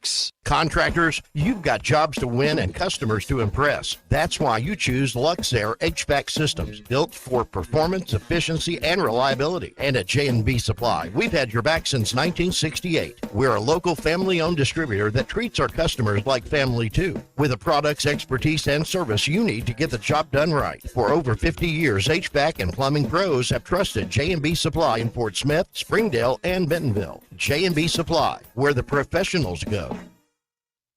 6. Contractors, you've got jobs to win and customers to impress. That's why you choose Luxair HVAC systems, built for performance, efficiency, and reliability. And at J&B Supply, we've had your back since 1968. We're a local family-owned distributor that treats our customers like family too, with the products, expertise, and service you need to get the job done right. For over 50 years, HVAC and plumbing pros have trusted J&B Supply in Fort Smith, Springdale, and Bentonville. J&B Supply, where the professionals go.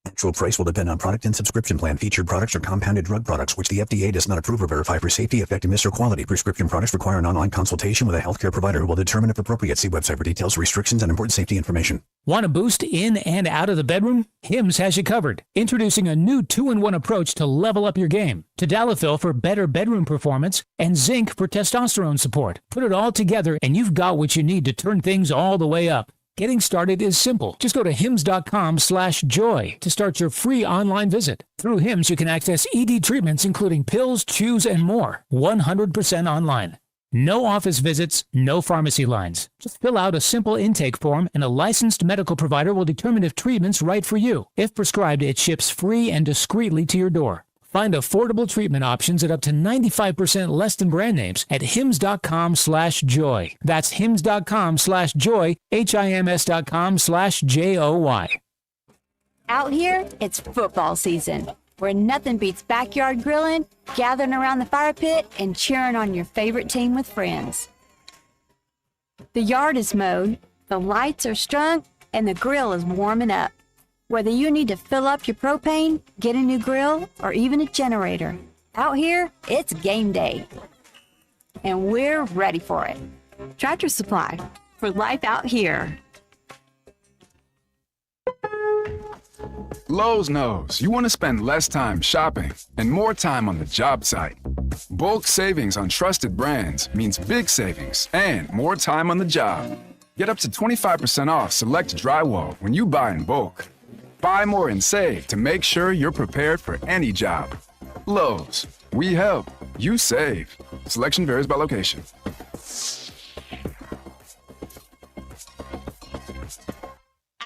Actual price will depend on product and subscription plan. Featured products are compounded drug products, which the FDA does not approve or verify for safety, effectiveness, or quality. Prescription products require an online consultation with a healthcare provider who will determine if appropriate. See website for details, restrictions, and important safety information. Want a boost in and out of the bedroom? Hims has you covered. Introducing a new 2-in-1 approach to level up your game. Tadalafil for better bedroom performance and zinc for testosterone support. Put it all together and you've got what you need to turn things all the way up. Getting started is simple. Just go to hims.com/joy to start your free online visit. Through Hims, you can access ED treatments including pills, chews, and more. 100% online. No office visits, no pharmacy lines. Just fill out a simple intake form and a licensed medical provider will determine if treatment's right for you. If prescribed, it ships free and discreetly to your door. Find affordable treatment options at up to 95% less than brand names at hims.com/joy. That's hims.com/joy, hims.com/joy. Out here, it's football season, where nothing beats backyard grilling, gathering around the fire pit, and cheering on your favorite team with friends. The yard is mowed, the lights are strung, and the grill is warming up. Whether you need to fill up your propane, get a new grill, or even a generator, out here, it's game day. And we're ready for it. Tractor Supply, for life out here. Lowe's knows you want to spend less time shopping and more time on the job site. Bulk savings on trusted brands means big savings and more time on the job. Get up to 25% off select drywall when you buy in bulk. Buy more and save to make sure you're prepared for any job. Lowe's, we help, you save. Selection varies by location.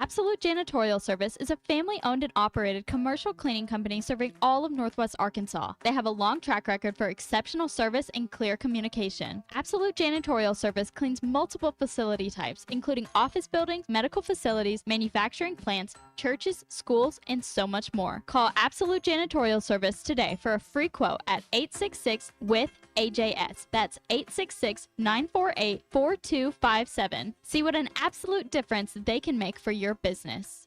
Absolute Janitorial Service is a family-owned and operated commercial cleaning company serving all of Northwest Arkansas. They have a long track record for exceptional service and clear communication. Absolute Janitorial Service cleans multiple facility types, including office buildings, medical facilities, manufacturing plants, churches, schools, and so much more. Call Absolute Janitorial Service today for a free quote at 866-WITH-AJS. That's 866-948-4257. See what an absolute difference they can make for your business.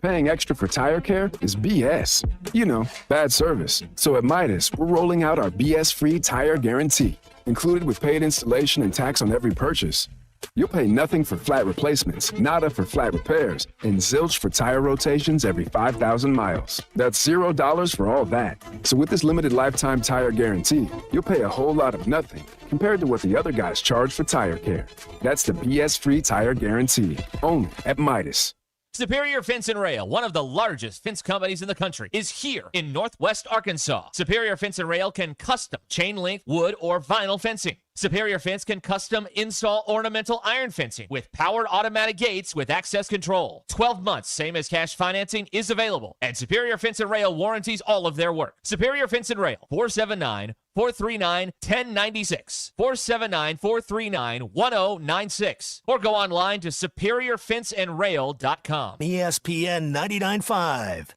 Paying extra for tire care is BS. You know, bad service. So at Midas, we're rolling out our BS-free tire guarantee, included with paid installation and tax on every purchase. You'll pay nothing for flat replacements, nada for flat repairs, and zilch for tire rotations every 5,000 miles. That's $0 for all that. So with this limited lifetime tire guarantee, you'll pay a whole lot of nothing compared to what the other guys charge for tire care. That's the BS-free tire guarantee, only at Midas. Superior Fence and Rail, one of the largest fence companies in the country, is here in Northwest Arkansas. Superior Fence and Rail can custom chain link, wood, or vinyl fencing. Superior Fence can custom install ornamental iron fencing with powered automatic gates with access control. 12 months, same as cash financing, is available. And Superior Fence and Rail warranties all of their work. Superior Fence and Rail, 479-439-1096. 479-439-1096. Or go online to superiorfenceandrail.com. ESPN 99.5.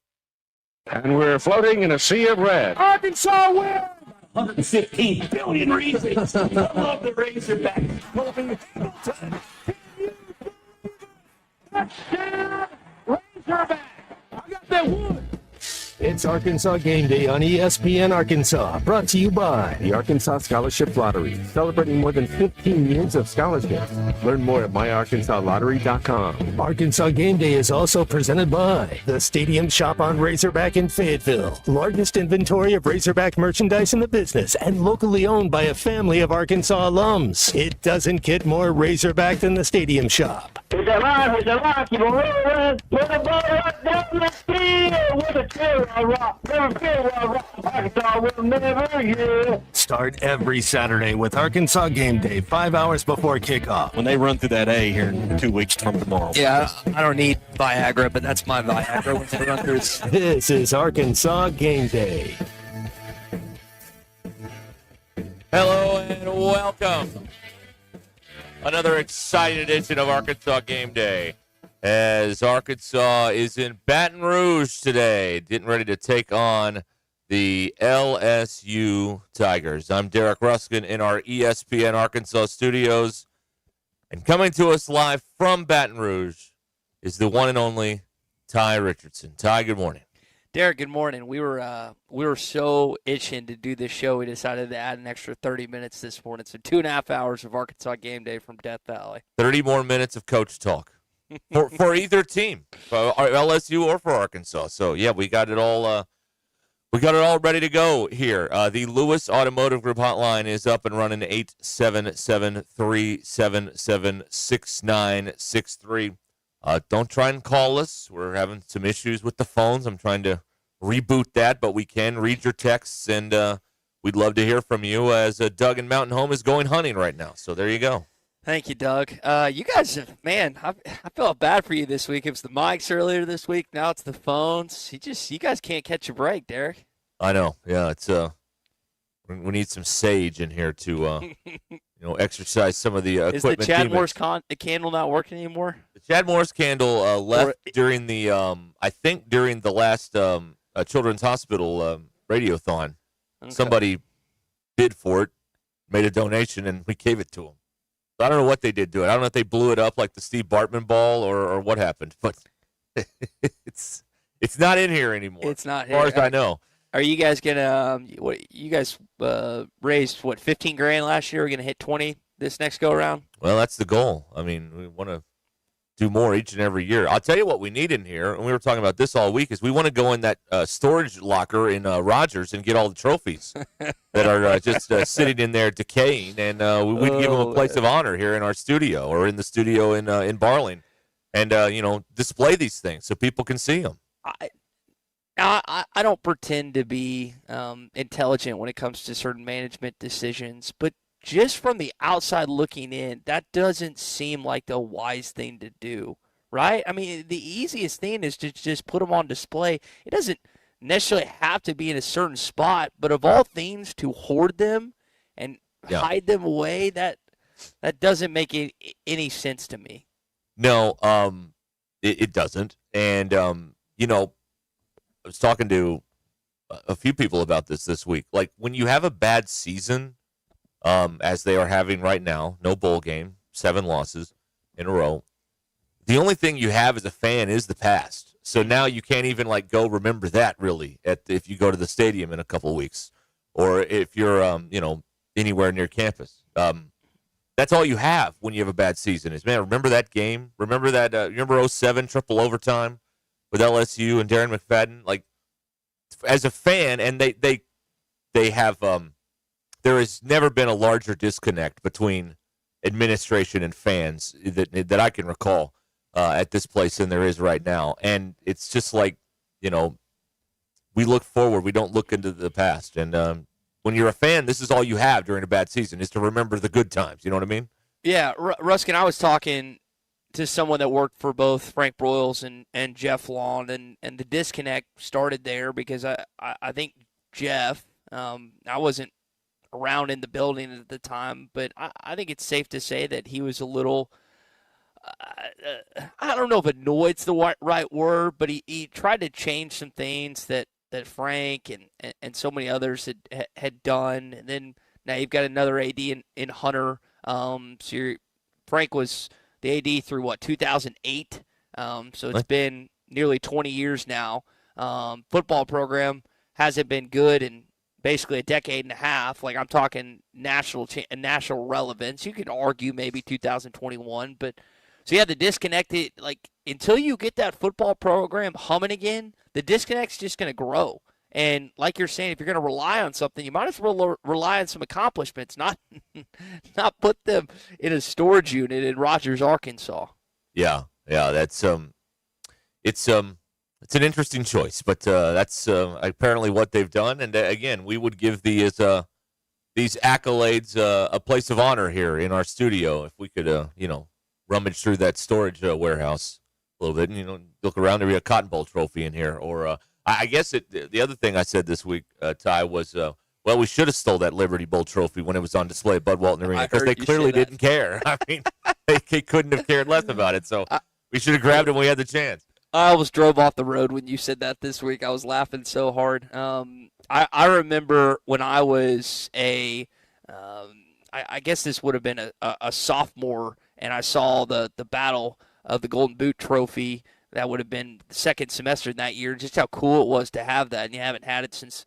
And we're floating in a sea of red. Arkansas wins! 115 billion reasons. I love the Razorbacks. Touchdown, Razorback. I got that one. It's Arkansas Game Day on ESPN Arkansas, brought to you by the Arkansas Scholarship Lottery, celebrating more than 15 years of scholarships. Learn more at myarkansasLottery.com. Arkansas Game Day is also presented by the Stadium Shop on Razorback in Fayetteville, largest inventory of Razorback merchandise in the business and locally owned by a family of Arkansas alums. It doesn't get more Razorback than the Stadium Shop. Here's the line, keep on rolling, put the ball right down the field with never feel rock, never feel rock, Arkansas will never, yeah. Start every Saturday with Arkansas Game Day 5 hours before kickoff. When they run through that A here in 2 weeks from tomorrow. Yeah, I don't need Viagra, but that's my Viagra when they run through. This is Arkansas Game Day. Hello and welcome. Another exciting edition of Arkansas Game Day. As Arkansas is in Baton Rouge today, getting ready to take on the LSU Tigers. I'm Derek Ruskin in our ESPN Arkansas studios. And coming to us live from Baton Rouge is the one and only Ty Richardson. Ty, good morning. Derek, good morning. We were so itching to do this show, we decided to add an extra 30 minutes this morning. So 2.5 hours of Arkansas Game Day from Death Valley. 30 more minutes of coach talk for either team, for LSU or for Arkansas. So yeah, we got it all. We got it all ready to go here. The Lewis Automotive Group hotline is up and running, 877-377-6963. Don't try and call us. We're having some issues with the phones. I'm trying to reboot that, but we can read your texts, and we'd love to hear from you as Doug in Mountain Home is going hunting right now. So there you go. Thank you, Doug. You guys, man, I felt bad for you this week. It was the mics earlier this week. Now it's the phones. You guys can't catch a break, Derek. I know. Yeah, it's we need some sage in here to exercise some of the equipment. Is the Chad Morris candle not working anymore? The Chad Morris candle left during the I think during the last Children's Hospital radiothon. Okay. Somebody bid for it, made a donation, and we gave it to them. I don't know what they did to it. I don't know if they blew it up like the Steve Bartman ball or what happened, but it's not in here anymore. It's not as far as I know. Are you guys gonna? You guys raised $15,000 last year? Are you gonna hit 20 this next go around? Well, that's the goal. I mean, we want to do more each and every year. I'll tell you what we need in here, and we were talking about this all week, is we want to go in that storage locker in Rogers and get all the trophies that are just sitting in there decaying, and we'd give them a place of honor here in our studio or in the studio in Barling, and display these things so people can see them. I don't pretend to be intelligent when it comes to certain management decisions, but just from the outside looking in, that doesn't seem like the wise thing to do, right? I mean, the easiest thing is to just put them on display. It doesn't necessarily have to be in a certain spot, but of all things, to hoard them and hide them away, that doesn't make any sense to me. No, it doesn't. And, I was talking to a few people about this week. Like, when you have a bad season, as they are having right now, no bowl game, 7 losses in a row, the only thing you have as a fan is the past. So now you can't even, go remember that, really, if you go to the stadium in a couple of weeks or if you're, anywhere near campus. That's all you have when you have a bad season is, man, remember that game? Remember that, remember 07 triple overtime with LSU and Darren McFadden? Like, as a fan, and they have there has never been a larger disconnect between administration and fans that I can recall at this place than there is right now. And it's just like, we look forward. We don't look into the past. And when you're a fan, this is all you have during a bad season is to remember the good times. You know what I mean? Yeah, Ruskin, I was talking to someone that worked for both Frank Broyles and Jeff Long, and the disconnect started there because I think Jeff, I wasn't around in the building at the time, but I think it's safe to say that he was a little, I don't know if annoyed's the right word, but he tried to change some things that Frank and so many others had done. And then now you've got another AD in Hunter. Frank was the AD through 2008. So it's been nearly 20 years now. Football program hasn't been good in basically a decade and a half. Like, I'm talking national relevance. You could argue maybe 2021, but so the disconnect, until you get that football program humming again, the disconnect's just going to grow. And like you're saying, if you're going to rely on something, you might as well rely on some accomplishments, not put them in a storage unit in Rogers, Arkansas. Yeah, that's It's an interesting choice, but that's apparently what they've done. And again, we would give these accolades a place of honor here in our studio if we could, rummage through that storage warehouse a little bit and look around. There'd be a Cotton Bowl trophy in here, or I guess the other thing I said this week, Ty, was well, we should have stole that Liberty Bowl trophy when it was on display at Bud Walton Arena because they clearly didn't care. I mean, they couldn't have cared less about it. So we should have grabbed it when we had the chance. I almost drove off the road when you said that this week. I was laughing so hard. I remember when I was I guess this would have been a sophomore, and I saw the battle of the Golden Boot Trophy. That would have been the second semester in that year. Just how cool it was to have that, and you haven't had it since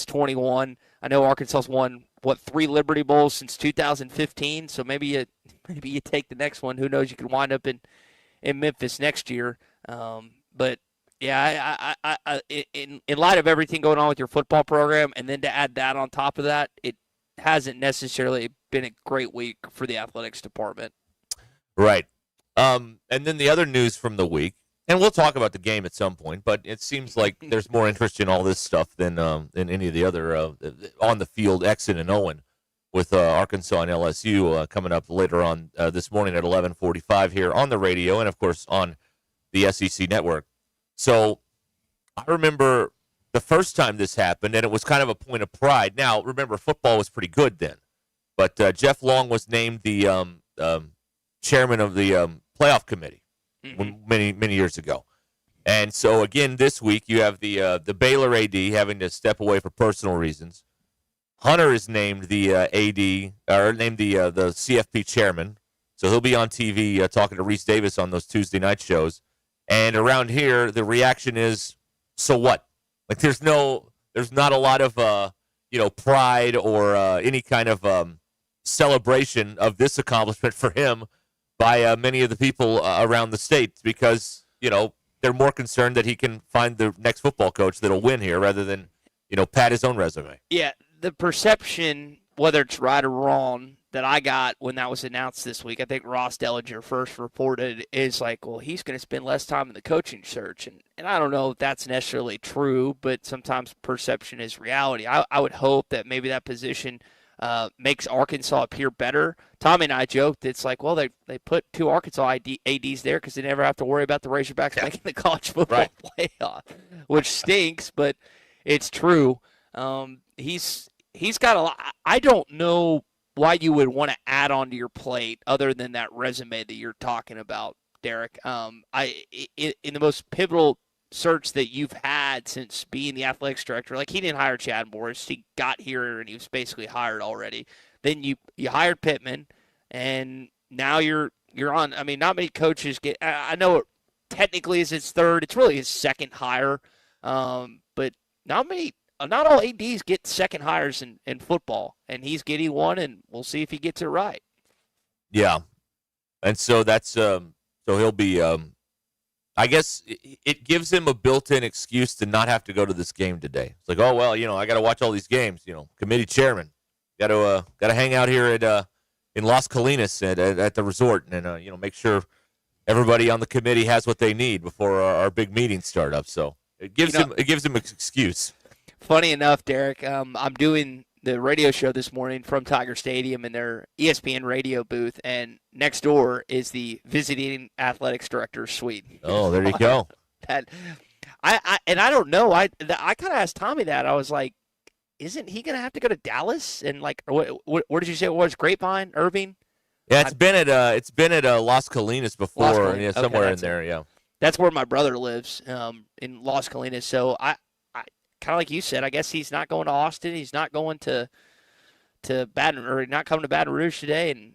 21. I know Arkansas's won 3 Liberty Bowls since 2015. So maybe you take the next one. Who knows? You could wind up in Memphis next year. But yeah, in light of everything going on with your football program, and then to add that on top of that, it hasn't necessarily been a great week for the athletics department. Right. And then the other news from the week, and we'll talk about the game at some point, but it seems like there's more interest in all this stuff than any of the other on the field X and Owen with Arkansas and LSU coming up later on this morning at 11:45 here on the radio and, of course, on the SEC network. So I remember the first time this happened, and it was kind of a point of pride. Now, remember, football was pretty good then, but Jeff Long was named the chairman of the playoff committee many years ago. And so, again, this week you have the Baylor AD having to step away for personal reasons. Hunter is named the AD, or named the CFP chairman, so he'll be on TV talking to Reese Davis on those Tuesday night shows. And around here, the reaction is, so what? Like, there's not a lot of pride or any kind of celebration of this accomplishment for him by many of the people around the state because they're more concerned that he can find the next football coach that'll win here rather than pad his own resume. Yeah, the perception, whether it's right or wrong, that I got when that was announced this week, I think Ross Dellinger first reported, is like, well, he's going to spend less time in the coaching search. And I don't know if that's necessarily true, but sometimes perception is reality. I would hope that maybe that position makes Arkansas appear better. Tommy and I joked, it's like, well, they put 2 Arkansas ADs there because they never have to worry about the Razorbacks making the college football playoff, which stinks, but it's true. He's got a lot. I don't know why you would want to add on to your plate other than that resume that you're talking about, Derek. In the most pivotal search that you've had since being the athletics director, like he didn't hire Chad Morris. He got here and he was basically hired already. Then you hired Pittman, and now you're on. I mean, not many coaches get. I know it technically is his third. It's really his second hire, but not all ADs get second hires in football, and he's getting one, and we'll see if he gets it right. Yeah, and so that's so he'll be. I guess it gives him a built-in excuse to not have to go to this game today. It's like, oh well, I got to watch all these games. Committee chairman, got to hang out here at in Las Colinas at the resort, and make sure everybody on the committee has what they need before our big meetings start up. So it gives him an excuse. Funny enough, Derek, I'm doing the radio show this morning from Tiger Stadium in their ESPN radio booth, and next door is the visiting athletics director's suite. Oh, there you go. I don't know. I kind of asked Tommy that. I was like, isn't he going to have to go to Dallas? And like, where did you say it was? Grapevine, Irving? Yeah, it's been at Las Colinas before. Las Colinas. Yeah, somewhere in there. Yeah, that's where my brother lives, in Las Colinas. So I kind of like you said, I guess he's not going to Austin. He's not going to not coming to Baton Rouge today, and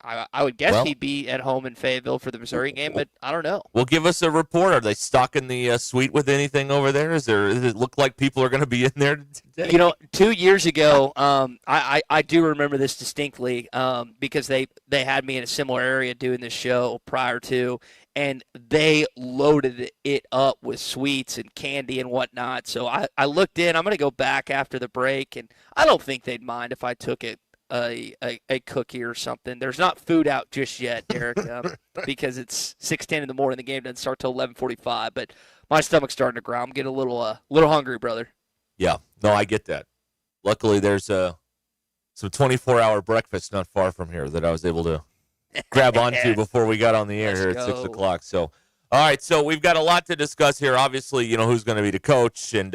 I would guess he'd be at home in Fayetteville for the Missouri game, but I don't know. Well, give us a report. Are they stocking the suite with anything over there? Does it look like people are going to be in there today? 2 years ago, I do remember this distinctly because they had me in a similar area doing this show prior to, and they loaded it up with sweets and candy and whatnot. So I looked in. I'm going to go back after the break, and I don't think they'd mind if I took a cookie or something. There's not food out just yet, Eric, because it's 6:10 in the morning. The game doesn't start till 11:45. But my stomach's starting to growl. I'm getting a little hungry, brother. Yeah, no, I get that. Luckily, there's some 24-hour breakfast not far from here that I was able to grab onto before we got on the air here at 6 o'clock. So, all right, so we've got a lot to discuss here. Obviously, who's going to be the coach and,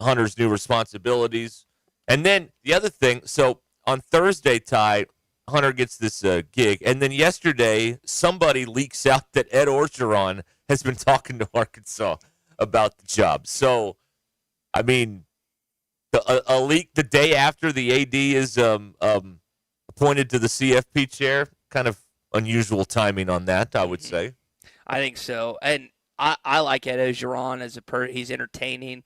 Hunter's new responsibilities. And then the other thing, so on Thursday, Ty, Hunter gets this gig. And then yesterday, somebody leaks out that Ed Orgeron has been talking to Arkansas about the job. So, I mean, a leak the day after the AD is appointed to the CFP chair, kind of unusual timing on that, I would say. I think so. And I like Ed Orgeron as he's entertaining.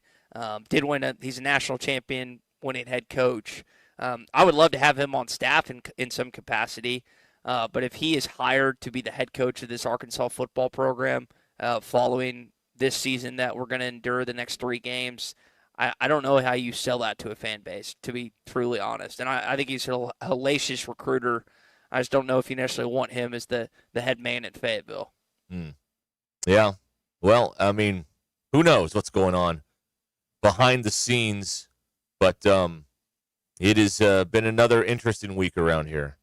He's a national champion winning head coach. I would love to have him on staff in some capacity. But if he is hired to be the head coach of this Arkansas football program following this season that we're going to endure the next 3 games, I don't know how you sell that to a fan base, to be truly honest. And I think he's a hellacious recruiter. I just don't know if you necessarily want him as the head man at Fayetteville. Yeah. Well, I mean, who knows what's going on behind the scenes. But it has been another interesting week around here.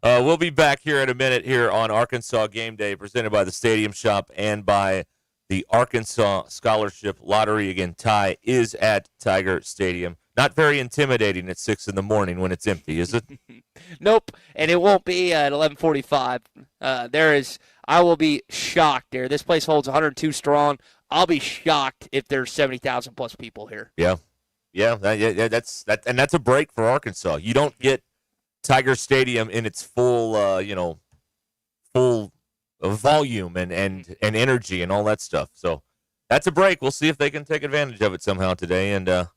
We'll be back here in a minute here on Arkansas Game Day, presented by the Stadium Shop and by the Arkansas Scholarship Lottery. Again, Ty is at Tiger Stadium. Not very intimidating at 6 in the morning when it's empty, is it? Nope, and it won't be at 11:45. I will be shocked there. This place holds 102 strong. I'll be shocked if there's 70,000 plus people here. Yeah, that's a break for Arkansas. You don't get Tiger Stadium in its full volume and energy and all that stuff. So that's a break. We'll see if they can take advantage of it somehow today, and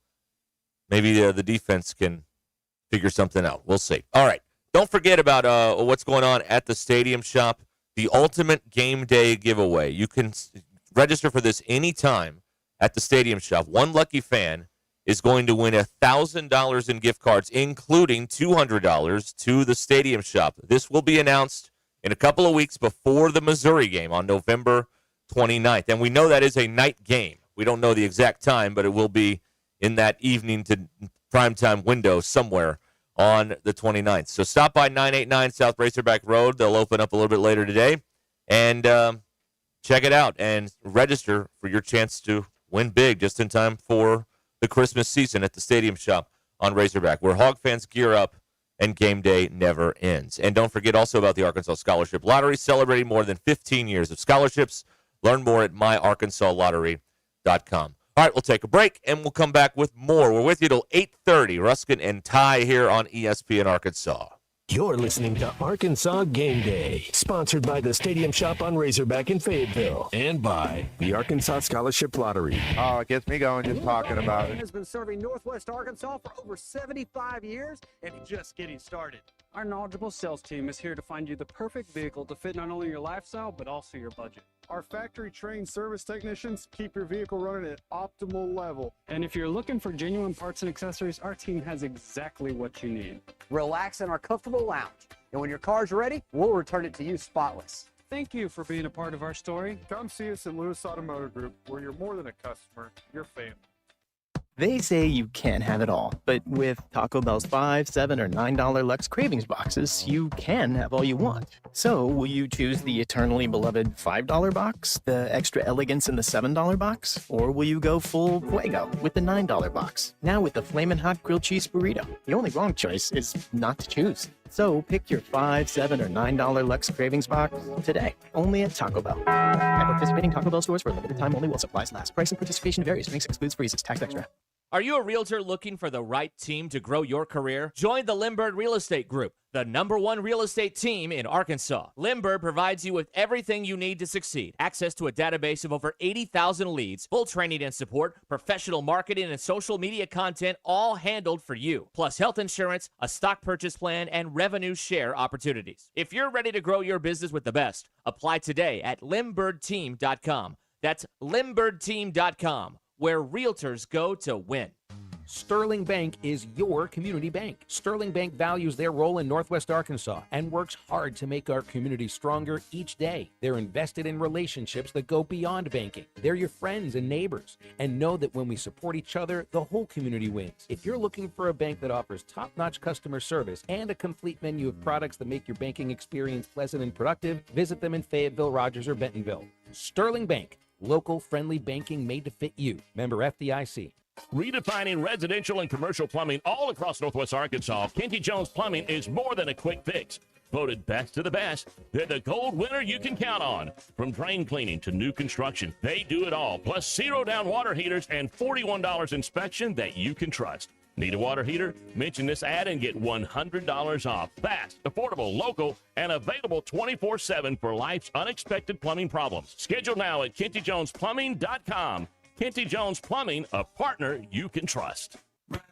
maybe the defense can figure something out. We'll see. All right. Don't forget about what's going on at the Stadium Shop, the Ultimate Game Day giveaway. You can register for this anytime at the Stadium Shop. One lucky fan is going to win $1,000 in gift cards, including $200 to the Stadium Shop. This will be announced in a couple of weeks before the Missouri game on November 29th. And we know that is a night game. We don't know the exact time, but it will be in that evening to primetime window somewhere on the 29th. So stop by 989 South Racerback Road. They'll open up a little bit later today. And check it out and register for your chance to win big just in time for the Christmas season at the Stadium Shop on Razorback, where Hog fans gear up and game day never ends. And don't forget also about the Arkansas Scholarship Lottery, celebrating more than 15 years of scholarships. Learn more at myarkansasLottery.com. All right, we'll take a break, and we'll come back with more. We're with you till 8:30. Ruskin and Ty here on ESPN Arkansas. You're listening to Arkansas Game Day, sponsored by the Stadium Shop on Razorback in Fayetteville and by the Arkansas Scholarship Lottery. Oh, it gets me going just talking about it. Has been serving Northwest Arkansas for over 75 years and just getting started. Our knowledgeable sales team is here to find you the perfect vehicle to fit not only your lifestyle, but also your budget. Our factory-trained service technicians keep your vehicle running at optimal level. And if you're looking for genuine parts and accessories, our team has exactly what you need. Relax in our comfortable lounge. And when your car's ready, we'll return it to you spotless. Thank you for being a part of our story. Come see us at Lewis Automotive Group, where you're more than a customer, you're family. They say you can't have it all, but with Taco Bell's $5, $7, or $9 Lux Cravings boxes, you can have all you want. So, will you choose the eternally beloved $5 box, the extra elegance in the $7 box, or will you go full fuego with the $9 box? Now with the Flamin' Hot Grilled Cheese Burrito. The only wrong choice is not to choose. So, pick your $5, $7, or $9 Lux Cravings box today, only at Taco Bell. At participating Taco Bell stores for a limited time only while supplies last. Price and participation varies. Drinks excludes freezes. Tax extra. Are you a realtor looking for the right team to grow your career? Join the Limbird Real Estate Group, the #1 real estate team in Arkansas. Limbird provides you with everything you need to succeed. Access to a database of over 80,000 leads, full training and support, professional marketing and social media content, all handled for you. Plus health insurance, a stock purchase plan, and revenue share opportunities. If you're ready to grow your business with the best, apply today at limbirdteam.com. That's limbirdteam.com, where realtors go to win. Sterling Bank is your community bank. Sterling Bank values their role in Northwest Arkansas and works hard to make our community stronger each day. They're invested in relationships that go beyond banking. They're your friends and neighbors, and know that when we support each other, the whole community wins. If you're looking for a bank that offers top-notch customer service and a complete menu of products that make your banking experience pleasant and productive, visit them in Fayetteville, Rogers, or Bentonville. Sterling Bank, local friendly banking made to fit you. Member FDIC. Redefining residential and commercial plumbing all across Northwest Arkansas, Kenty Jones Plumbing is more than a quick fix. Voted best of the best, they're the gold winner you can count on. From drain cleaning to new construction, they do it all. Plus zero-down water heaters and $41 inspection that you can trust. Need a water heater? Mention this ad and get $100 off. Fast, affordable, local, and available 24/7 for life's unexpected plumbing problems. Schedule now at KentyJonesPlumbing.com. Kenty Jones Plumbing, a partner you can trust.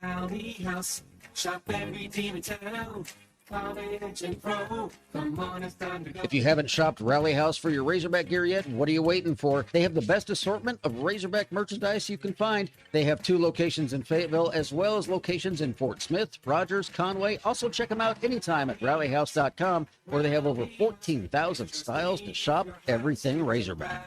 Rally House, shop every team in town. College and pro, come on, it's time to go. If you haven't shopped Rally House for your Razorback gear yet, what are you waiting for? They have the best assortment of Razorback merchandise you can find. They have 2 locations in Fayetteville as well as locations in Fort Smith, Rogers, Conway. Also check them out anytime at rallyhouse.com, where they have over 14,000 styles to shop everything Razorback.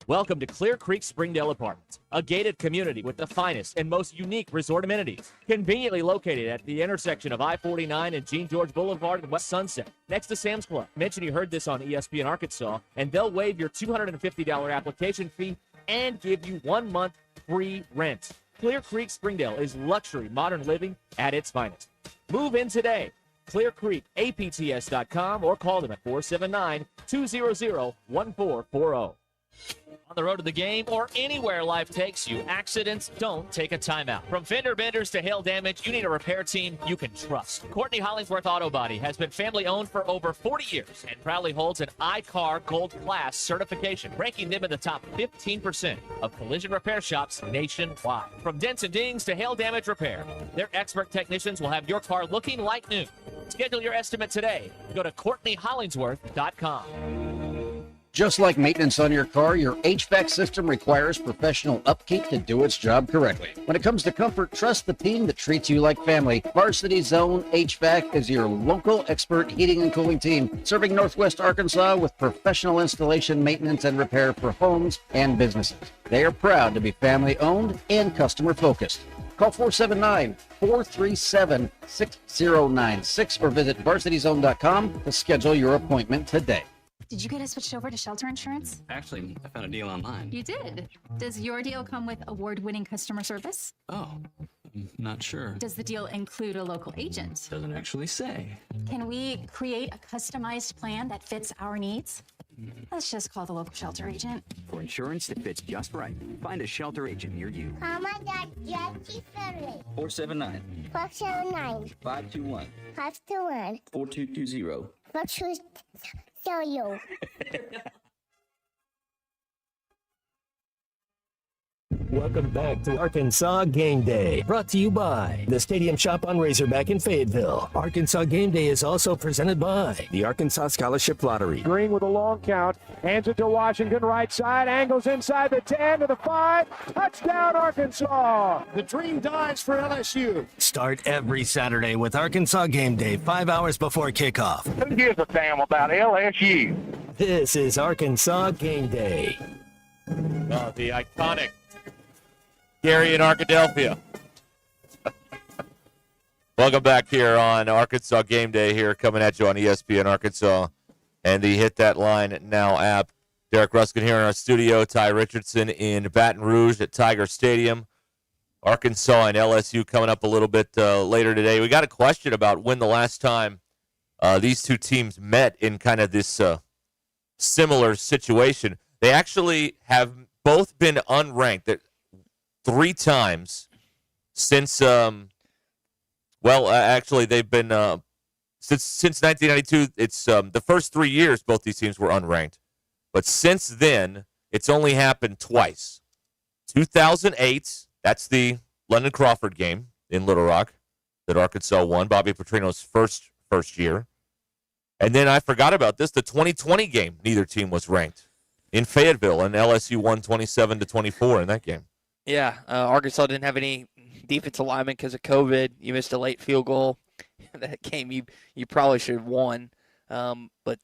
Welcome to Clear Creek Springdale Apartments, a gated community with the finest and most unique resort amenities. Conveniently located at the intersection of I-49 and Jean George Boulevard and West Sunset, next to Sam's Club. Mention you heard this on ESPN Arkansas, and they'll waive your $250 application fee and give you 1 month free rent. Clear Creek Springdale is luxury modern living at its finest. Move in today. ClearCreekAPTS.com or call them at 479-200-1440. On the road to the game or anywhere life takes you, accidents don't take a timeout. From fender benders to hail damage, you need a repair team you can trust. Courtney Hollingsworth Auto Body has been family owned for over 40 years and proudly holds an iCar Gold Class certification, ranking them in the top 15% of collision repair shops nationwide. From dents and dings to hail damage repair, their expert technicians will have your car looking like new. Schedule your estimate today. Go to CourtneyHollingsworth.com. Just like maintenance on your car, your HVAC system requires professional upkeep to do its job correctly. When it comes to comfort, trust the team that treats you like family. Varsity Zone HVAC is your local expert heating and cooling team, serving Northwest Arkansas with professional installation, maintenance, and repair for homes and businesses. They are proud to be family-owned and customer-focused. Call 479-437-6096 or visit varsityzone.com to schedule your appointment today. Did you get us switched over to shelter insurance? Actually, I found a deal online. You did? Does your deal come with award-winning customer service? Oh, not sure. Does the deal include a local agent? Doesn't actually say. Can we create a customized plan that fits our needs? Let's just call the local shelter agent. For insurance that fits just right, find a shelter agent near you. How much just 479 521 4220. What should show you? Welcome back to Arkansas Game Day, brought to you by the Stadium Shop on Razorback in Fayetteville. Arkansas Game Day is also presented by the Arkansas Scholarship Lottery. Green with a long count, hands it to Washington, right side, angles inside the 10 to the 5, touchdown Arkansas! The dream dies for LSU. Start every Saturday with Arkansas Game Day, 5 hours before kickoff. Who gives a damn about LSU? This is Arkansas Game Day. Oh, the iconic Gary in Arkadelphia. Welcome back here on Arkansas Game Day here, coming at you on ESPN Arkansas and the Hit That Line Now app. Derek Ruskin here in our studio, Ty Richardson in Baton Rouge at Tiger Stadium. Arkansas and LSU coming up a little bit later today. We got a question about when the last time these two teams met in kind of this similar situation. They actually have both been unranked 3 times since, actually they've been, since 1992, it's the first 3 years both these teams were unranked. But since then, it's only happened twice. 2008, that's the London Crawford game in Little Rock that Arkansas won, Bobby Petrino's first year. And then I forgot about this, the 2020 game, neither team was ranked. in Fayetteville, and LSU won 27-24 in that game. Yeah, Arkansas didn't have any defensive linemen because of COVID. You missed a late field goal. That game you probably should have won, but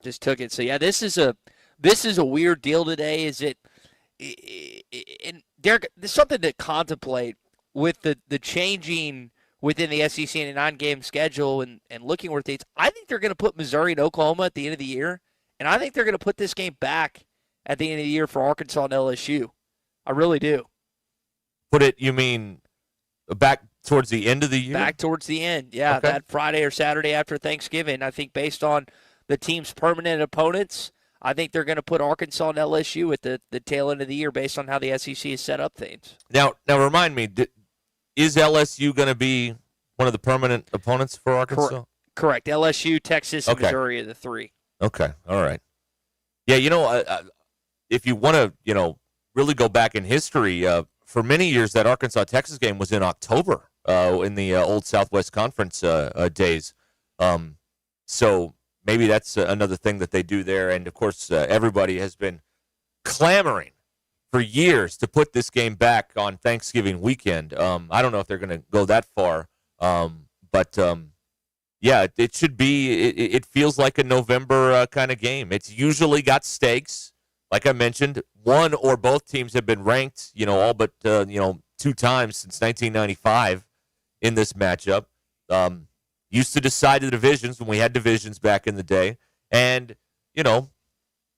just took it. So yeah, this is a weird deal today. Is it? And Derek, there's something to contemplate with the changing within the SEC and a 9-game schedule and looking where things. I think they're going to put Missouri and Oklahoma at the end of the year, and I think they're going to put this game back at the end of the year for Arkansas and LSU. I really do. Put it, you mean back towards the end of the year? Back towards the end, yeah. Okay. That Friday or Saturday after Thanksgiving. I think based on the team's permanent opponents, I think they're going to put Arkansas and LSU at the tail end of the year based on how the SEC has set up things. Now remind me, is LSU going to be one of the permanent opponents for Arkansas? Correct. LSU, Texas, and Missouri are the three. Okay, all right. Yeah, if you want to, really go back in history, for many years that Arkansas-Texas game was in October in the old Southwest Conference days. So maybe that's another thing that they do there. And, of course, everybody has been clamoring for years to put this game back on Thanksgiving weekend. I don't know if they're going to go that far. But it should be. It feels like a November kind of game. It's usually got stakes. Like I mentioned, one or both teams have been ranked, all but 2 times since 1995 in this matchup. Used to decide the divisions when we had divisions back in the day. And,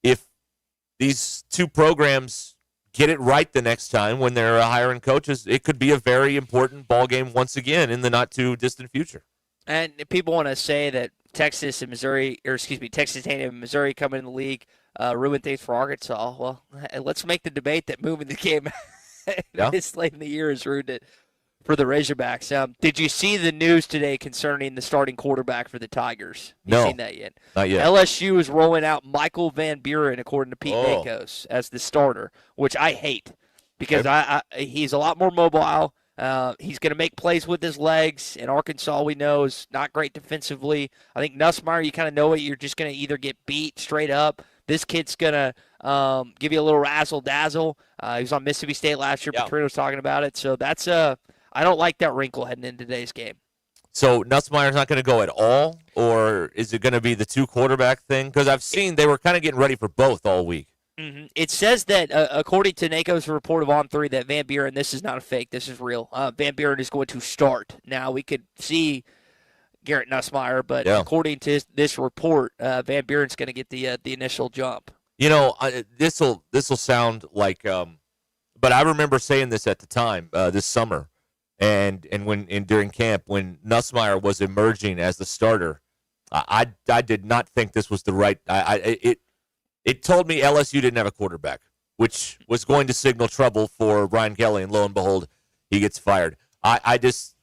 if these two programs get it right the next time when they're hiring coaches, it could be a very important ball game once again in the not-too-distant future. And people want to say that Texas and Missouri, Texas A&M and Missouri coming in the league ruin things for Arkansas. Well, let's make the debate that moving the game this late in the year has ruined it for the Razorbacks. Did you see the news today concerning the starting quarterback for the Tigers? No, seen that yet? Not yet. LSU is rolling out Michael Van Buren, according to Pete Nakos, as the starter, which I hate because he's a lot more mobile. He's going to make plays with his legs, and Arkansas, we know, is not great defensively. I think Nussmeier, you kind of know it. You're just going to either get beat straight up. This kid's going to give you a little razzle-dazzle. He was on Mississippi State last year. Petrino was talking about it. So that's I don't like that wrinkle heading into today's game. So Nussmeier's not going to go at all, or is it going to be the 2-quarterback thing? Because I've seen they were kind of getting ready for both all week. Mm-hmm. It says that, according to Nako's report of On 3, that Van Buren, this is not a fake, this is real, Van Buren is going to start. Now, we could see Garrett Nussmeier, but according to this report, Van Buren's going to get the initial jump. This will sound like, but I remember saying this at the time this summer, and during camp when Nussmeier was emerging as the starter, I did not think this was the right. It told me LSU didn't have a quarterback, which was going to signal trouble for Brian Kelly, and lo and behold, he gets fired. This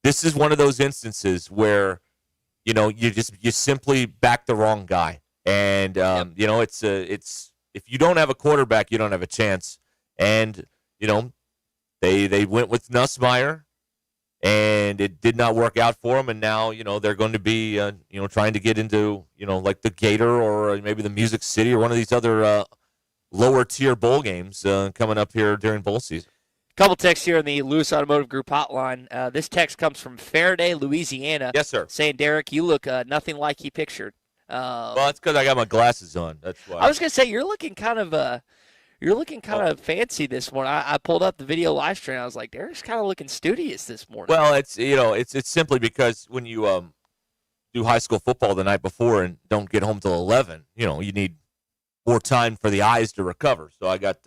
is one of those instances where, you simply back the wrong guy, and it's if you don't have a quarterback, you don't have a chance, and they went with Nussmeier, and it did not work out for them, and now they're going to be trying to get into like the Gator or maybe the Music City or one of these other lower tier bowl games coming up here during bowl season. Couple texts here in the Lewis Automotive Group hotline. This text comes from Faraday, Louisiana. Yes, sir. Saying, Derek, you look nothing like he pictured. Well, that's because I got my glasses on. That's why. I was going to say you're looking kind of fancy this morning. I pulled up the video live stream. I was like, Derek's kind of looking studious this morning. Well, it's simply because when you do high school football the night before and don't get home till 11, you need more time for the eyes to recover. So I got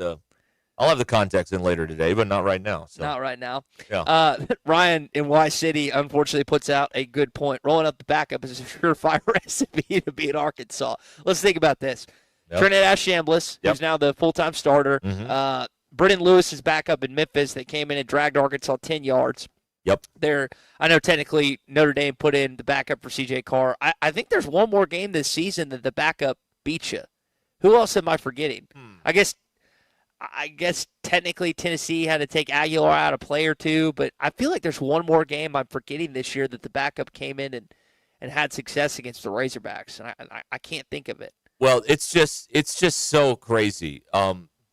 I'll have the contacts in later today, but not right now. So. Not right now. Yeah. Ryan in Y City unfortunately puts out a good point. Rolling up the backup is a surefire recipe to beat Arkansas. Let's think about this. Yep. Trinidad Chambliss, who's now the full-time starter. Mm-hmm. Brennan Lewis is back up in Memphis. They came in and dragged Arkansas 10 yards. Yep. I know technically Notre Dame put in the backup for C.J. Carr. I think there's one more game this season that the backup beat you. Who else am I forgetting? I guess technically Tennessee had to take Aguilar out a play or two, but I feel like there's one more game I'm forgetting this year that the backup came in and had success against the Razorbacks, and I can't think of it. Well, it's just so crazy.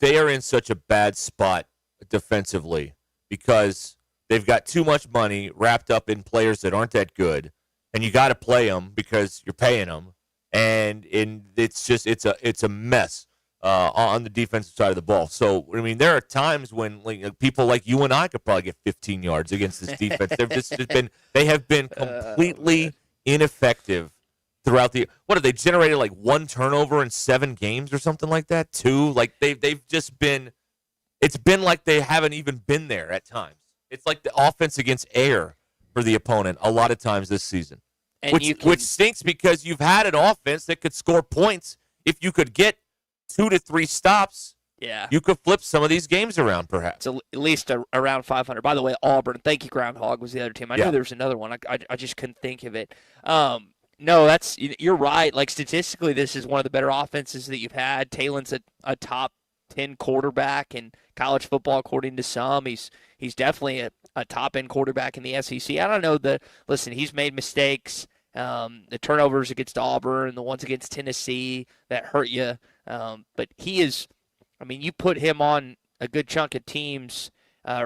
They are in such a bad spot defensively because they've got too much money wrapped up in players that aren't that good, and you got to play them because you're paying them, and it's a mess on the defensive side of the ball. So I mean, there are times when people like you and I could probably get 15 yards against this defense. They have been completely ineffective throughout the. What have they generated? Like 1 turnover in 7 games or something like that? 2. Like they've just been. It's been like they haven't even been there at times. It's like the offense against air for the opponent a lot of times this season, which stinks because you've had an offense that could score points if you could get 2 to 3 stops. Yeah, you could flip some of these games around, perhaps. It's at least around 500. By the way, Auburn. Thank you, Groundhog was the other team. I knew there was another one. I just couldn't think of it. No, you're right. Like statistically, this is one of the better offenses that you've had. Talen's a top 10 quarterback in college football, according to some. He's definitely a top-end quarterback in the SEC. I don't know listen, he's made mistakes. The turnovers against Auburn, the ones against Tennessee that hurt you. But he is, I mean, you put him on a good chunk of teams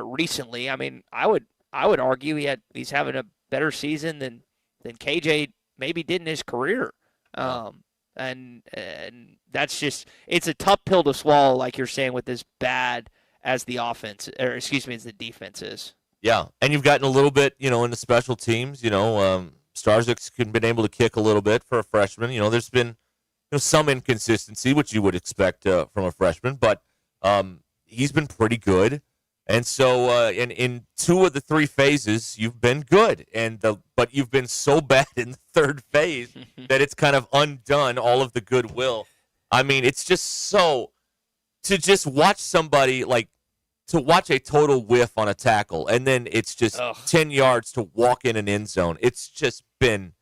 recently. I mean, I would argue he's having a better season than KJ maybe did in his career. And that's just, it's a tough pill to swallow, like you're saying, with as bad as the offense, or excuse me, as the defense is. Yeah, and you've gotten a little bit, in the special teams. Starzik's been able to kick a little bit for a freshman. There's been some inconsistency, which you would expect from a freshman, but he's been pretty good. And so in 2 of the 3 phases, you've been good, but you've been so bad in the 3rd phase that it's kind of undone all of the goodwill. I mean, it's just so to just watch somebody to watch a total whiff on a tackle, and then it's just 10 yards to walk in an end zone. It's just been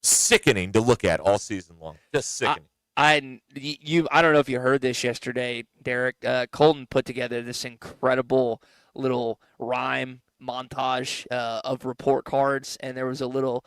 sickening to look at all season long. Just sickening. I don't know if you heard this yesterday, Derek. Colton put together this incredible little rhyme montage of report cards, and there was a little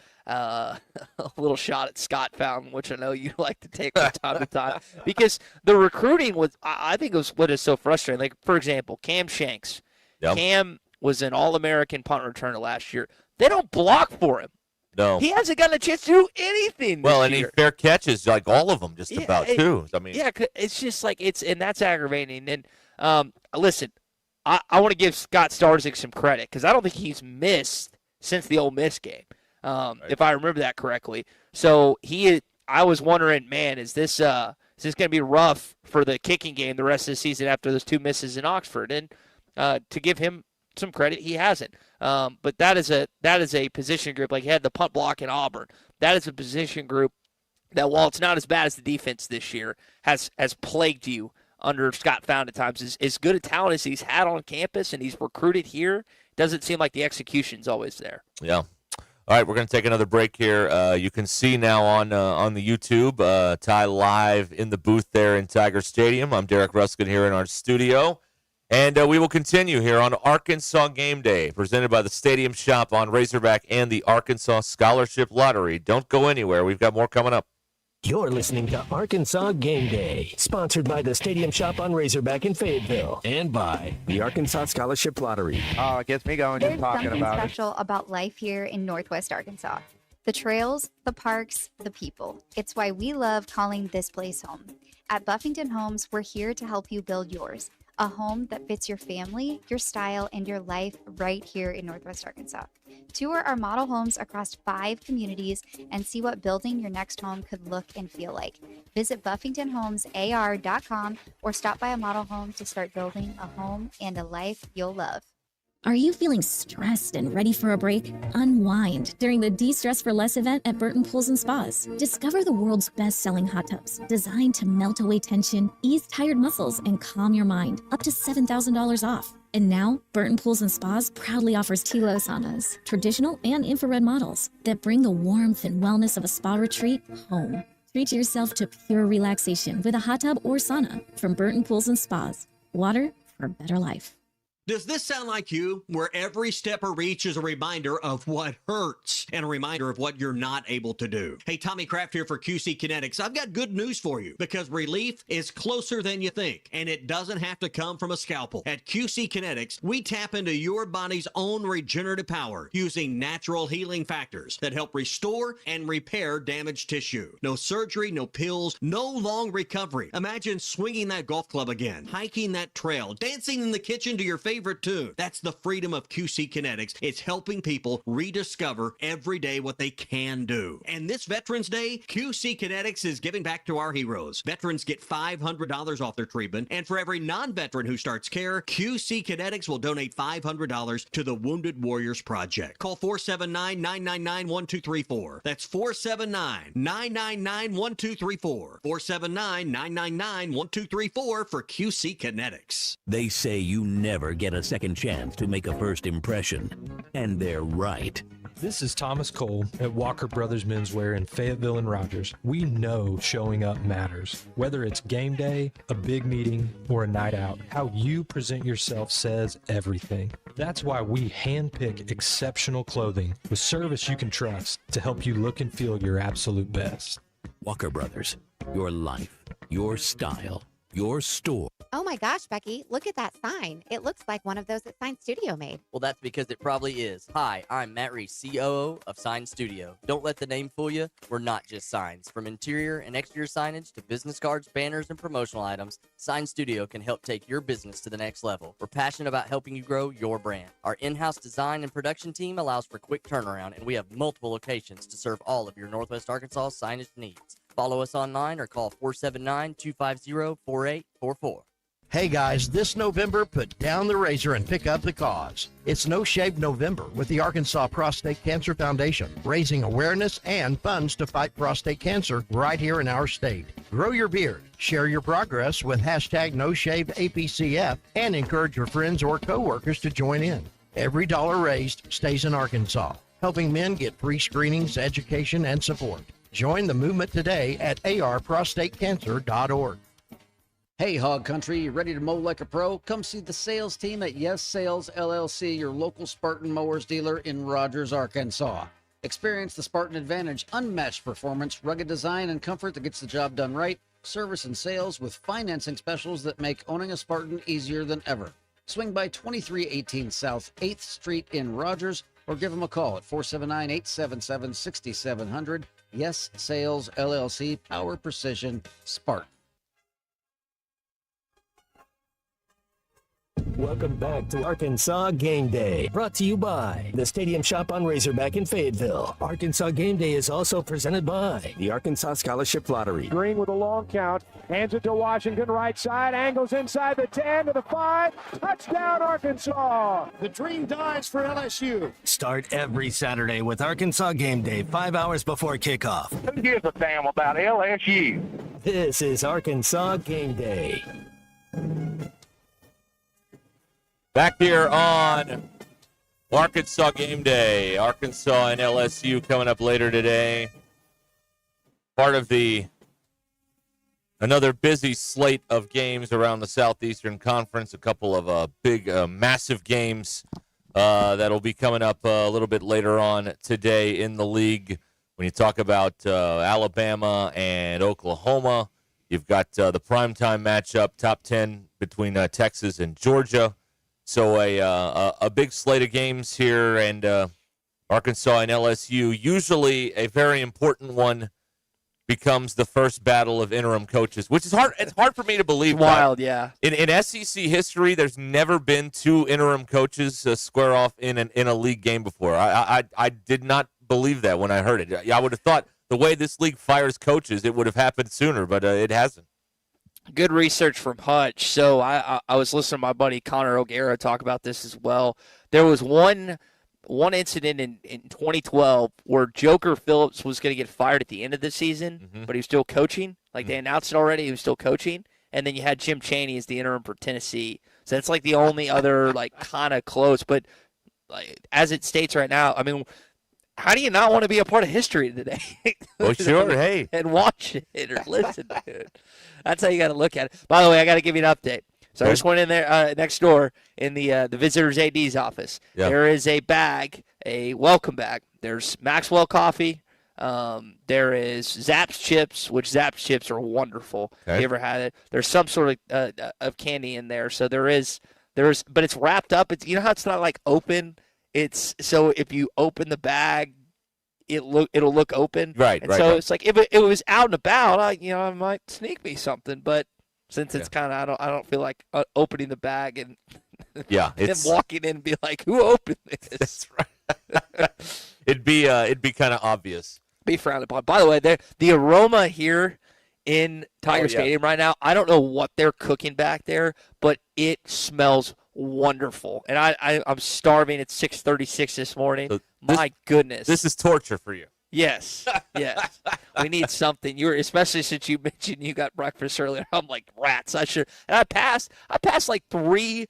shot at Scott Fountain, which I know you like to take from time to time, because the recruiting was, I think, was what is so frustrating. Like, for example, Cam Shanks. Yep. Cam was an All-American punt returner last year. They don't block for him. No. He hasn't gotten a chance to do anything this Well, and year. he fair catches, like all of them, just about, too. I mean, yeah, it's just like and that's aggravating. And listen, I want to give Scott Starzik some credit because I don't think he's missed since the Ole Miss game, if I remember that correctly. So I was wondering, man, is this going to be rough for the kicking game the rest of the season after those 2 misses in Oxford? And to give him some credit, he hasn't. But that is a position group. Like, he had the punt block in Auburn. That is a position group that, while it's not as bad as the defense this year, has plagued you under Scott Fountain at times. As good a talent as he's had on campus and he's recruited here, doesn't seem like the execution's always there. Yeah. All right, we're going to take another break here. You can see now on the YouTube, Ty live in the booth there in Tiger Stadium. I'm Derek Ruskin here in our studio. And we will continue here on Arkansas Game Day, presented by the Stadium Shop on Razorback and the Arkansas Scholarship Lottery. Don't go anywhere. We've got more coming up. You're listening to Arkansas Game Day, sponsored by the Stadium Shop on Razorback in Fayetteville and by the Arkansas Scholarship Lottery. Oh, it gets me going There's just talking something about special about life here in Northwest Arkansas. The trails, the parks, the people. It's why we love calling this place home. At Buffington Homes, we're here to help you build yours. A home that fits your family, your style, and your life right here in Northwest Arkansas. Tour our model homes across 5 communities and see what building your next home could look and feel like. Visit BuffingtonHomesAR.com or stop by a model home to start building a home and a life you'll love. Are you feeling stressed and ready for a break? Unwind during the De-Stress for Less event at Burton Pools and Spas. Discover the world's best-selling hot tubs, designed to melt away tension, ease tired muscles, and calm your mind. Up to $7,000 off. And now, Burton Pools and Spas proudly offers Tilo saunas, traditional and infrared models that bring the warmth and wellness of a spa retreat home. Treat yourself to pure relaxation with a hot tub or sauna from Burton Pools and Spas. Water for a better life. Does this sound like you, where every step or reach is a reminder of what hurts and a reminder of what you're not able to do? Hey, Tommy Kraft here for QC Kinetics. I've got good news for you because relief is closer than you think, and it doesn't have to come from a scalpel. At QC Kinetics, we tap into your body's own regenerative power using natural healing factors that help restore and repair damaged tissue. No surgery, no pills, no long recovery. Imagine swinging that golf club again, hiking that trail, dancing in the kitchen to your favorite tune. That's the freedom of QC Kinetics. It's helping people rediscover every day what they can do. And this Veterans Day, QC Kinetics is giving back to our heroes. Veterans get $500 off their treatment, and for every non-veteran who starts care, QC Kinetics will donate $500 to the Wounded Warriors Project. Call 479-999-1234. That's 479-999-1234. 479-999-1234 for QC Kinetics. They say you never get a second chance to make a first impression, and they're right. This is Thomas Cole at Walker Brothers Menswear in Fayetteville and Rogers. We know showing up matters. Whether it's game day, a big meeting, or a night out, how you present yourself says everything. That's why we handpick exceptional clothing with service you can trust to help you look and feel your absolute best. Walker Brothers, your life, your style, your store. Oh my gosh, Becky, look at that sign. It looks like one of those that Sign Studio made. Well, that's because it probably is. Hi, I'm Matt Reese, COO of Sign Studio. Don't let the name fool you. We're not just signs. From interior and exterior signage to business cards, banners, and promotional items, Sign Studio can help take your business to the next level. We're passionate about helping you grow your brand. Our in-house design and production team allows for quick turnaround, and we have multiple locations to serve all of your Northwest Arkansas signage needs. Follow us online or call 479-250-4844. Hey guys, this November, put down the razor and pick up the cause. It's No Shave November with the Arkansas Prostate Cancer Foundation, raising awareness and funds to fight prostate cancer right here in our state. Grow your beard, share your progress with hashtag NoShaveAPCF, and encourage your friends or coworkers to join in. Every dollar raised stays in Arkansas, helping men get free screenings, education, and support. Join the movement today at arprostatecancer.org. Hey, Hog Country, you ready to mow like a pro? Come see the sales team at Yes Sales LLC, your local Spartan mowers dealer in Rogers, Arkansas. Experience the Spartan Advantage, unmatched performance, rugged design, and comfort that gets the job done right, service and sales with financing specials that make owning a Spartan easier than ever. Swing by 2318 South 8th Street in Rogers or give them a call at 479-877-6700. Yes Sales LLC, Power Precision Spartan. Welcome back to Arkansas Game Day, brought to you by the Stadium Shop on Razorback in Fayetteville. Arkansas Game Day is also presented by the Arkansas Scholarship Lottery. Green with a long count, hands it to Washington, right side, angles inside the 10 to the 5, touchdown Arkansas! The dream dies for LSU. Start every Saturday with Arkansas Game Day, 5 hours before kickoff. Who gives a damn about LSU? This is Arkansas Game Day. Back here on Arkansas Game Day. Arkansas and LSU coming up later today. Part of another busy slate of games around the Southeastern Conference. A couple of big, massive games that'll be coming up a little bit later on today in the league. When you talk about Alabama and Oklahoma, you've got the primetime matchup, top 10 between Texas and Georgia. So a big slate of games here, and Arkansas and LSU. Usually a very important one becomes the first battle of interim coaches, which is hard. It's hard for me to believe. It's wild, yeah. In SEC history, there's never been two interim coaches square off in a league game before. I did not believe that when I heard it. I would have thought the way this league fires coaches, it would have happened sooner, but it hasn't. Good research from Hutch. So I was listening to my buddy Connor O'Gara talk about this as well. There was one incident in 2012 where Joker Phillips was going to get fired at the end of the season, but he was still coaching. Like they announced it already, he was still coaching. And then you had Jim Chaney as the interim for Tennessee. So that's like the only other like kind of close. But like, as it states right now, I mean, how do you not want to be a part of history today? Well, sure, hey. And watch it or listen to it. That's how you got to look at it. By the way, I got to give you an update. So I just went in there next door in the visitors AD's office. Yeah. There is a bag, a welcome bag. There's Maxwell coffee. There is Zapp's chips, which Zapp's chips are wonderful. Okay. If you ever had it? There's some sort of candy in there. So there's, but it's wrapped up. It's, you know how it's not like open. It's so if you open the bag, it'll look open. Right. And so it's like if it was out and about, I might sneak me something. But since it's kind of, I don't feel like opening the bag and then walking in and be like, who opened this? That's right. It'd be kind of obvious. Be frowned upon. By the way, the aroma here in Tiger Stadium right now, I don't know what they're cooking back there, but it smells wonderful. And I'm starving at 6:36 this morning. So My goodness. This is torture for you. Yes. We need something. Especially since you mentioned you got breakfast earlier. I'm like, rats. And I passed like three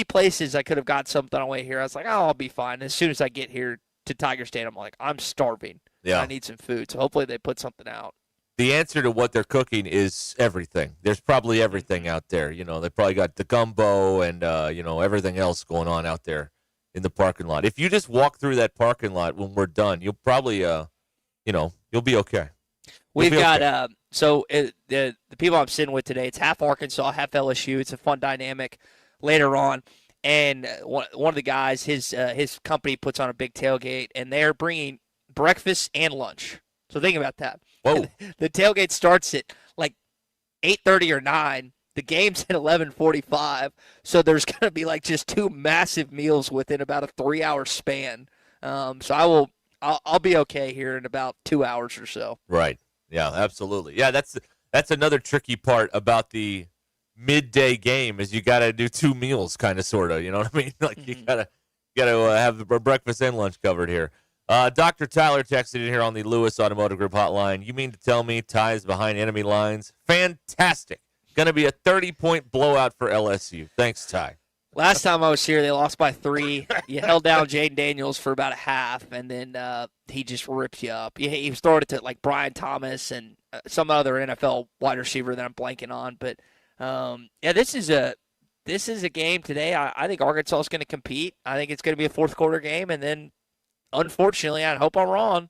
places I could have got something on the way here. I was like, I'll be fine. As soon as I get here to Tiger Stadium, I'm like, I'm starving. Yeah. I need some food. So hopefully they put something out. The answer to what they're cooking is everything. There's probably everything out there. They probably got the gumbo and everything else going on out there in the parking lot. If you just walk through that parking lot when we're done, you'll probably you'll be okay. We've got the people I'm sitting with today. It's half Arkansas, half LSU. It's a fun dynamic later on. And one of the guys, his company puts on a big tailgate, and they're bringing breakfast and lunch. So think about that. Whoa. The tailgate starts at like 8:30 or 9. The game's at 11:45. So there's going to be like just two massive meals within about a 3-hour span. So I'll be okay here in about 2 hours or so. Right. Yeah, absolutely. Yeah, that's another tricky part about the midday game is you got to do two meals kind of sort of, you know what I mean? Like you got to have the breakfast and lunch covered here. Dr. Tyler texted in here on the Lewis Automotive Group hotline. You mean to tell me Ty is behind enemy lines? Fantastic. Going to be a 30-point blowout for LSU. Thanks, Ty. Last time I was here, they lost by 3. You held down Jaden Daniels for about a half, and then he just ripped you up. He was throwing it to like Brian Thomas and some other NFL wide receiver that I'm blanking on. But this is a game today. I think Arkansas is going to compete. I think it's going to be a fourth quarter game, and then unfortunately, I hope I'm wrong,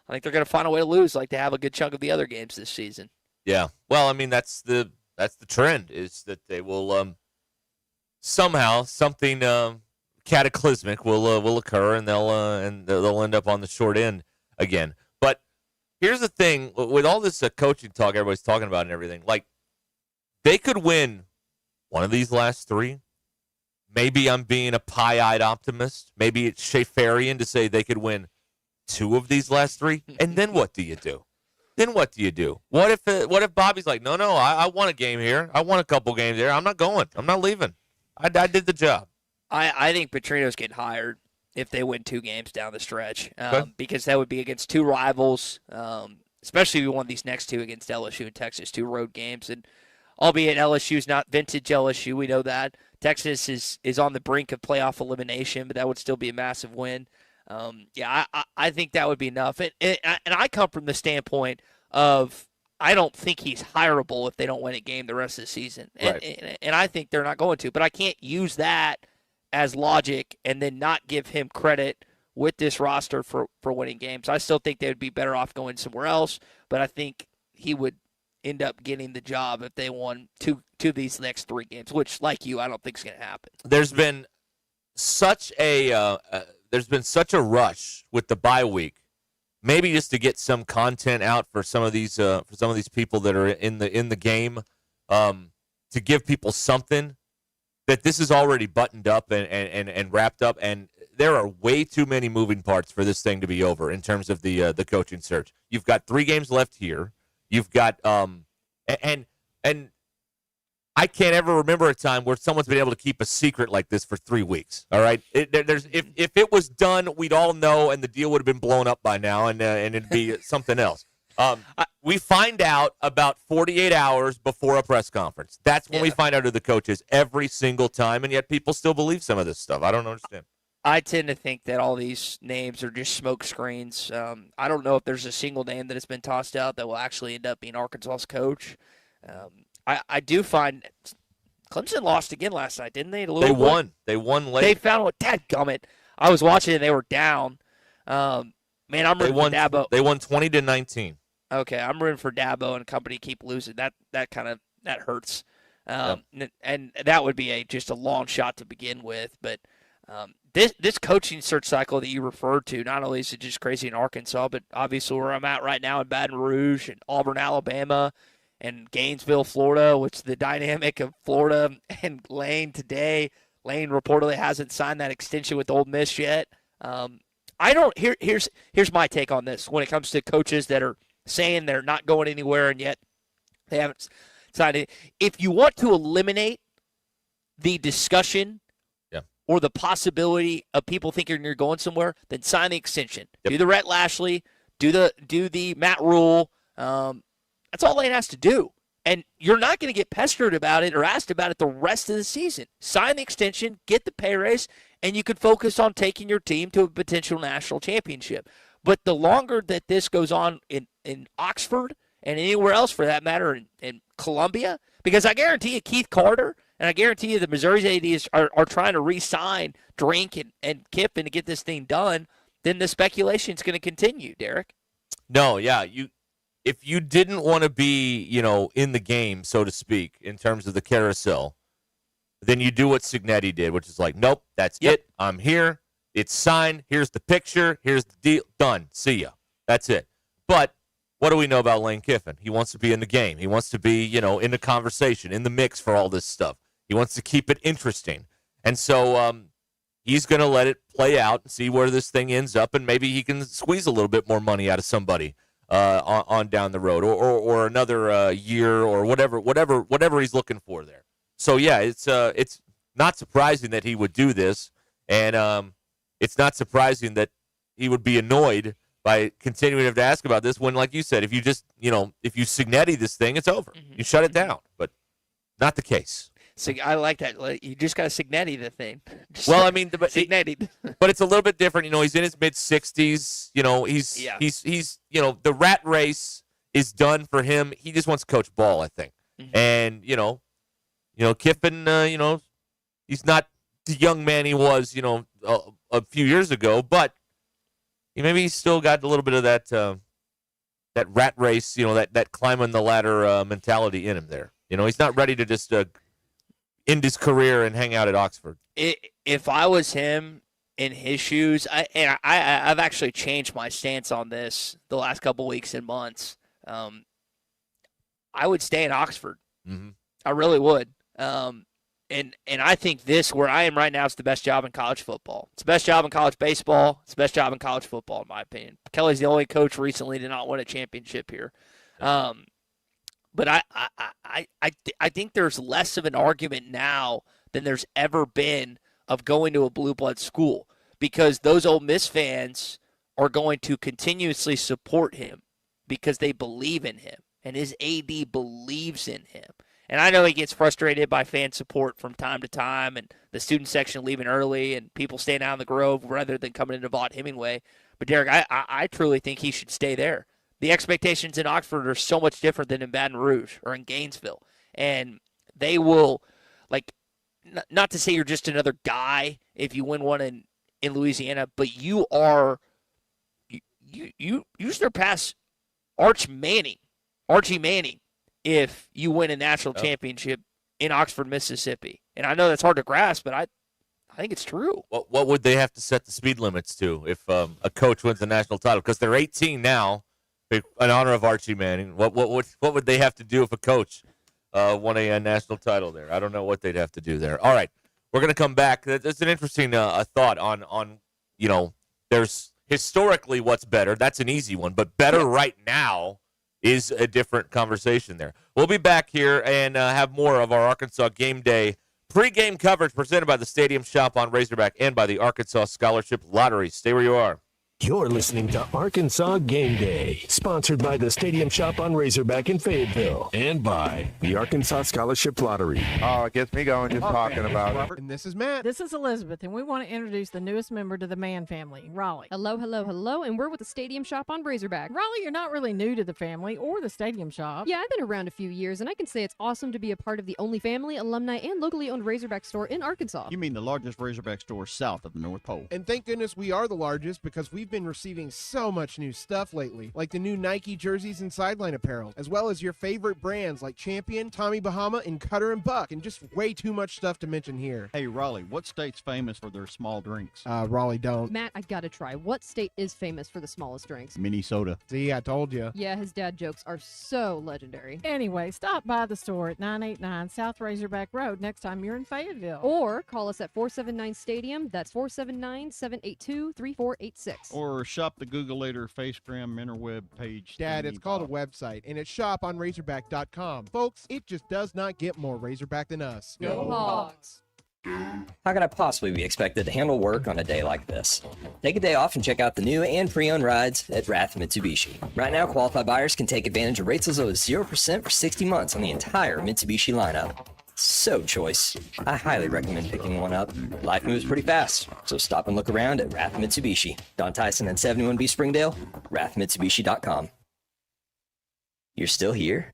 I think they're going to find a way to lose, like they have a good chunk of the other games this season. Yeah. Well, I mean that's the trend is that they will somehow something cataclysmic will occur and they'll end up on the short end again. But here's the thing with all this coaching talk everybody's talking about and everything, like they could win one of these last 3. Maybe I'm being a pie-eyed optimist. Maybe it's Schafarian to say they could win 2 of these last 3. And then what do you do? What if Bobby's like, no, I won a game here. I won a couple games there. I'm not going. I'm not leaving. I did the job. I think Petrino's getting hired if they win 2 games down the stretch because that would be against 2 rivals, especially if we won these next 2 against LSU and Texas, 2 road games. And albeit LSU's not vintage LSU, we know that. Texas is on the brink of playoff elimination, but that would still be a massive win. I think that would be enough. And I come from the standpoint of I don't think he's hireable if they don't win a game the rest of the season. Right. And I think they're not going to. But I can't use that as logic and then not give him credit with this roster for winning games. I still think they would be better off going somewhere else, but I think he would end up getting the job if they won two of these next 3 games, which, like you, I don't think is going to happen. There's been such a rush with the bye week, maybe just to get some content out for some of these people that are in the game, to give people something that this is already buttoned up and wrapped up, and there are way too many moving parts for this thing to be over in terms of the coaching search. You've got 3 games left here. You've got and I can't ever remember a time where someone's been able to keep a secret like this for 3 weeks. All right, if it was done, we'd all know, and the deal would have been blown up by now, and it'd be something else. We find out about 48 hours before a press conference. That's when we find out who the coach is every single time, and yet people still believe some of this stuff. I don't understand. I tend to think that all these names are just smoke screens. I don't know if there's a single name that has been tossed out that will actually end up being Arkansas's coach. I do find Clemson lost again last night, didn't they? They won. They won late. They found what? Dadgummit. I was watching and they were down. Man, I'm rooting for Dabo. They won 20-19. Okay, I'm rooting for Dabo and company keep losing. That hurts. And that would be just a long shot to begin with. But this coaching search cycle that you referred to, not only is it just crazy in Arkansas, but obviously where I'm at right now in Baton Rouge and Auburn, Alabama, and Gainesville, Florida, which the dynamic of Florida and Lane today. Lane reportedly hasn't signed that extension with Ole Miss yet. Here's my take on this when it comes to coaches that are saying they're not going anywhere and yet they haven't signed it. If you want to eliminate the discussion or the possibility of people thinking you're going somewhere, then sign the extension. Do the Rhett Lashley, do the Matt Rule. That's all Lane has to do. And you're not going to get pestered about it or asked about it the rest of the season. Sign the extension, get the pay raise, and you could focus on taking your team to a potential national championship. But the longer that this goes on in Oxford and anywhere else for that matter in Columbia, because I guarantee you Keith Carter and I guarantee you the Missouri's ADs are trying to re-sign Drink and Kiffin to get this thing done, then the speculation is going to continue, Derek. No, yeah. If you didn't want to be, in the game, so to speak, in terms of the carousel, then you do what Signetti did, which is like, nope, that's it. I'm here. It's signed. Here's the picture. Here's the deal. Done. See ya. That's it. But what do we know about Lane Kiffin? He wants to be in the game. He wants to be, in the conversation, in the mix for all this stuff. He wants to keep it interesting. And so he's going to let it play out and see where this thing ends up, and maybe he can squeeze a little bit more money out of somebody on down the road or another year or whatever he's looking for there. So, yeah, it's not surprising that he would do this, and it's not surprising that he would be annoyed by continuing to have to ask about this when, like you said, if you just, if you Signetti this thing, it's over. Mm-hmm. You shut it down, but not the case. I like that. You just got to Signetti the thing. Signetti. But it's a little bit different. He's in his mid-60s. He's the rat race is done for him. He just wants to coach ball, I think. Mm-hmm. And, Kiffin, he's not the young man he was, a few years ago, but maybe he's still got a little bit of that rat race, that climbing the ladder mentality in him there. He's not ready to just end his career and hang out at Oxford. If I was him in his shoes, I've actually changed my stance on this the last couple weeks and months. I would stay in Oxford. Mm-hmm. I really would. And I think this, where I am right now, is the best job in college football. It's the best job in college baseball. It's the best job in college football, in my opinion. Kelly's the only coach recently to not win a championship here. But I think there's less of an argument now than there's ever been of going to a blue blood school, because those Ole Miss fans are going to continuously support him because they believe in him and his AD believes in him. And I know he gets frustrated by fan support from time to time and the student section leaving early and people staying out in the Grove rather than coming into Vaught Hemingway. But, Derek, I truly think he should stay there. The expectations in Oxford are so much different than in Baton Rouge or in Gainesville. And they will, not to say you're just another guy if you win one in Louisiana, but you are you surpass Archie Manning, if you win a national championship in Oxford, Mississippi. And I know that's hard to grasp, but I think it's true. What would they have to set the speed limits to if a coach wins the national title? Because they're 18 now, in honor of Archie Manning. What would they have to do if a coach won a national title there? I don't know what they'd have to do there. All right, we're going to come back. That's an interesting thought on there's historically what's better. That's an easy one, but better right now is a different conversation there. We'll be back here and have more of our Arkansas Game Day pregame coverage presented by the Stadium Shop on Razorback and by the Arkansas Scholarship Lottery. Stay where you are. You're listening to Arkansas Game Day, sponsored by the Stadium Shop on Razorback in Fayetteville, and by the Arkansas Scholarship Lottery. Oh, it gets me going just talking about it. And this is Matt. This is Elizabeth, and we want to introduce the newest member to the Mann family, Raleigh. Hello, hello, hello, and we're with the Stadium Shop on Razorback. Raleigh, you're not really new to the family or the Stadium Shop. Yeah, I've been around a few years, and I can say it's awesome to be a part of the only family, alumni, and locally owned Razorback store in Arkansas. You mean the largest Razorback store south of the North Pole. And thank goodness we are the largest, because we've been receiving so much new stuff lately, like the new Nike jerseys and sideline apparel, as well as your favorite brands like Champion, Tommy Bahama, and Cutter and Buck, and just way too much stuff to mention here. Hey, Raleigh, what state's famous for their small drinks? Raleigh don't. Matt, I gotta try. What state is famous for the smallest drinks? Minnesota. See, I told you. Yeah, his dad jokes are so legendary. Anyway, stop by the store at 989 South Razorback Road next time you're in Fayetteville. Or call us at 479 Stadium. That's 479-782-3486. Or shop the Googleator Facegram interweb page. Dad, it's called a website, and it's shoponrazorback.com. Folks, it just does not get more Razorback than us. Go Hogs! How could I possibly be expected to handle work on a day like this? Take a day off and check out the new and pre-owned rides at Rath Mitsubishi. Right now, qualified buyers can take advantage of rates as low as 0% for 60 months on the entire Mitsubishi lineup. So choice. I highly recommend picking one up. Life moves pretty fast, so stop and look around at Rath Mitsubishi. Don Tyson and 71B Springdale, rathmitsubishi.com. You're still here?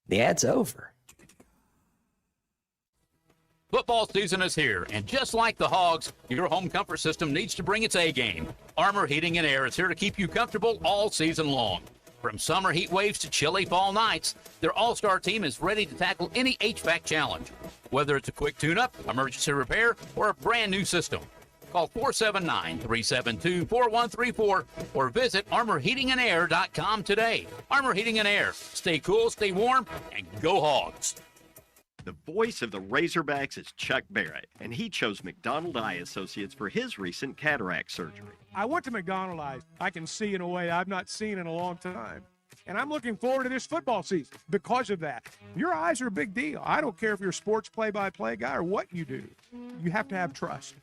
The ad's over. Football season is here, and just like the Hogs, your home comfort system needs to bring its A game. Armor Heating and Air is here to keep you comfortable all season long. From summer heat waves to chilly fall nights, their all-star team is ready to tackle any HVAC challenge. Whether it's a quick tune-up, emergency repair, or a brand new system. Call 479-372-4134 or visit armorheatingandair.com today. Armor Heating and Air. Stay cool, stay warm, and go Hogs. The voice of the Razorbacks is Chuck Barrett, and he chose McDonald Eye Associates for his recent cataract surgery. I went to McDonald Eyes. I can see in a way I've not seen in a long time. And I'm looking forward to this football season because of that. Your eyes are a big deal. I don't care if you're a sports play-by-play guy or what you do. You have to have trust.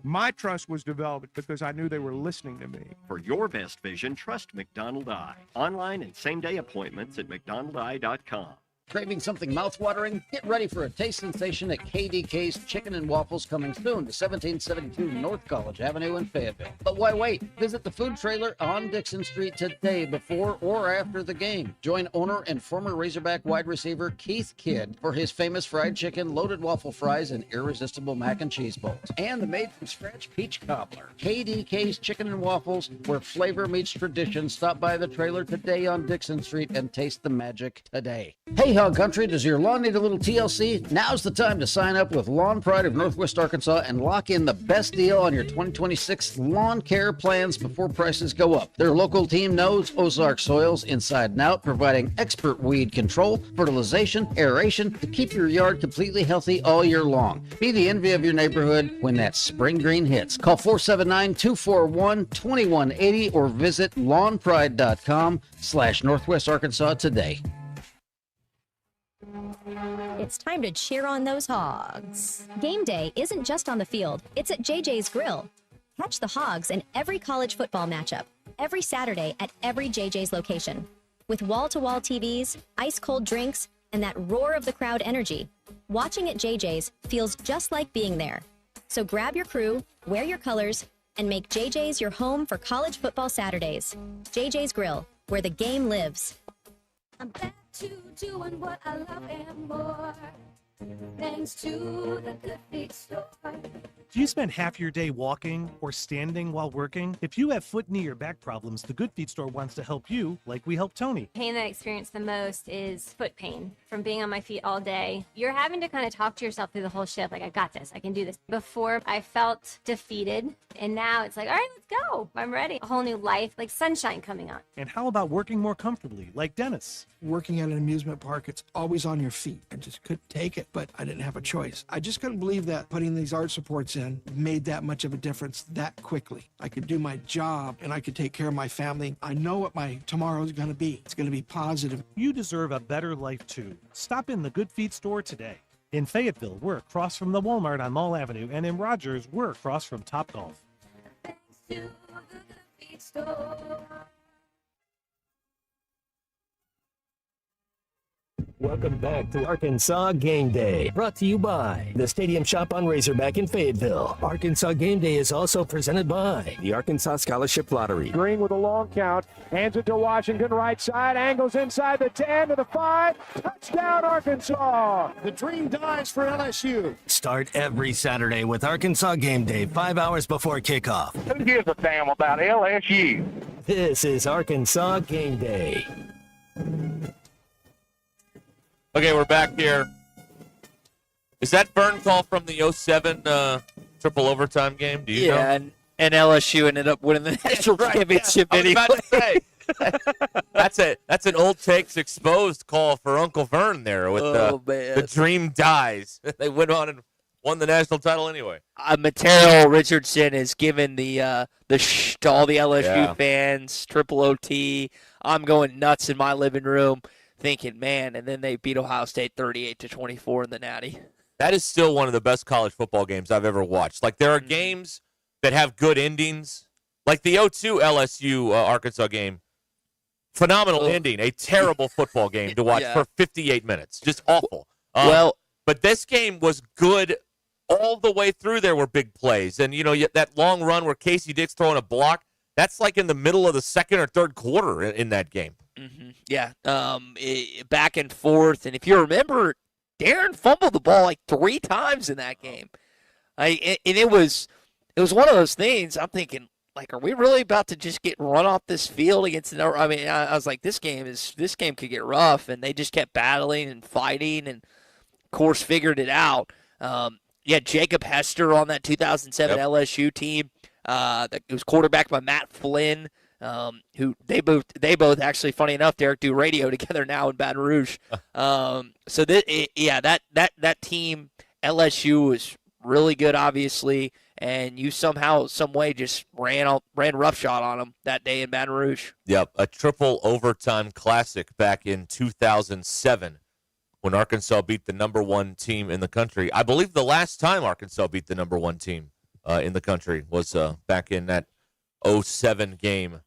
My trust was developed because I knew they were listening to me. For your best vision, trust McDonald Eye. Online and same-day appointments at mcdonaldeye.com. Craving something mouth-watering? Get ready for a taste sensation at KDK's Chicken and Waffles coming soon to 1772 North College Avenue in Fayetteville. But why wait? Visit the food trailer on Dixon Street today before or after the game. Join owner and former Razorback wide receiver Keith Kidd for his famous fried chicken, loaded waffle fries, and irresistible mac and cheese bowls. And the made-from-scratch peach cobbler. KDK's Chicken and Waffles, where flavor meets tradition. Stop by the trailer today on Dixon Street and taste the magic today. Hey, Hog Country, does your lawn need a little TLC? Now's the time to sign up with Lawn Pride of Northwest Arkansas and lock in the best deal on your 2026 lawn care plans before prices go up. Their local team knows Ozark soils inside and out, providing expert weed control, fertilization, aeration to keep your yard completely healthy all year long. Be the envy of your neighborhood when that spring green hits. Call 479-241-2180 or visit lawnpride.com/Northwest Arkansas today. It's time to cheer on those Hogs. Game day isn't just on the field, it's at JJ's Grill. Catch the Hogs in every college football matchup, every Saturday at every JJ's location. With wall-to-wall TVs, ice-cold drinks, and that roar of the crowd energy, watching at JJ's feels just like being there. So grab your crew, wear your colors, and make JJ's your home for college football Saturdays. JJ's Grill, where the game lives. I'm back to doing what I love and more, thanks to the Good Feet store. Do you spend half your day walking or standing while working? If you have foot, knee, or back problems, the Good Feet store wants to help you like we helped Tony. Pain that I experience the most is foot pain from being on my feet all day. You're having to kind of talk to yourself through the whole shift, like, I got this, I can do this. Before, I felt defeated, and now it's like, all right, let's go. I'm ready. A whole new life, like sunshine coming on. And how about working more comfortably, like Dennis? Working at an amusement park, it's always on your feet. I just couldn't take it, but I didn't have a choice. I just couldn't believe that putting these arch supports in made that much of a difference that quickly. I could do my job and I could take care of my family. I know what my tomorrow is going to be. It's going to be positive. You deserve a better life too. Stop in the Good Feet store today. In Fayetteville, we're across from the Walmart on Mall Avenue, and in Rogers, we're across from Topgolf. Thanks to the Good store. Welcome back to Arkansas Game Day, brought to you by the Stadium Shop on Razorback in Fayetteville. Arkansas Game Day is also presented by the Arkansas Scholarship Lottery. Green with a long count, hands it to Washington, right side, angles inside the 10 to the 5, touchdown Arkansas! The dream dies for LSU. Start every Saturday with Arkansas Game Day 5 hours before kickoff. Who gives a damn about LSU? This is Arkansas Game Day. Okay, we're back here. Is that burn call from the 07 triple overtime game? Do you know? and LSU ended up winning the national championship I was anyway. about to say, that's an old takes exposed call for Uncle Vern there with the dream dies. They went on and won the national title anyway. Mateo Richardson has given the to all the LSU fans, triple OT. I'm going nuts in my living room thinking, man, and then they beat Ohio State 38-24 in the Natty. That is still one of the best college football games I've ever watched. Like, there are games that have good endings. Like the 0-2 LSU Arkansas game, phenomenal ending. A terrible football game to watch for 58 minutes. Just awful. But this game was good all the way through. There were big plays. And, that long run where Casey Dick's throwing a block, that's like in the middle of the second or third quarter in that game. Mm-hmm. Yeah, back and forth. And if you remember, Darren fumbled the ball like 3 times in that game. And it was one of those things. I'm thinking, like, are we really about to just get run off this field against the? I mean, I was like, this game could get rough, and they just kept battling and fighting, and of course figured it out. Jacob Hester on that 2007 LSU team. It was quarterbacked by Matt Flynn. Who they both actually, funny enough, Derek, do radio together now in Baton Rouge. So that team LSU was really good, obviously, and you somehow, some way, just ran roughshod on them that day in Baton Rouge. Yep, a triple overtime classic back in 2007 when Arkansas beat the number 1 team in the country. I believe the last time Arkansas beat the number 1 team in the country was back in that 07 game.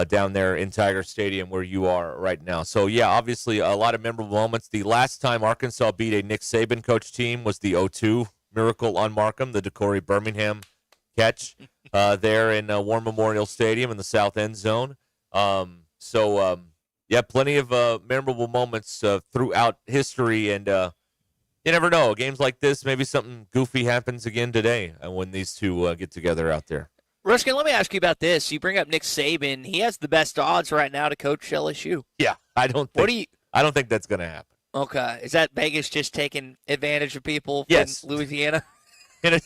Down there in Tiger Stadium where you are right now. So, obviously a lot of memorable moments. The last time Arkansas beat a Nick Saban coach team was the 0-2 Miracle on Markham, the DeCorey Birmingham catch there in War Memorial Stadium in the south end zone. Plenty of memorable moments throughout history. And you never know. Games like this, maybe something goofy happens again today when these two get together out there. Ruskin, let me ask you about this. You bring up Nick Saban. He has the best odds right now to coach LSU. Yeah, I don't think that's going to happen. Okay. Is that Vegas just taking advantage of people from Louisiana? In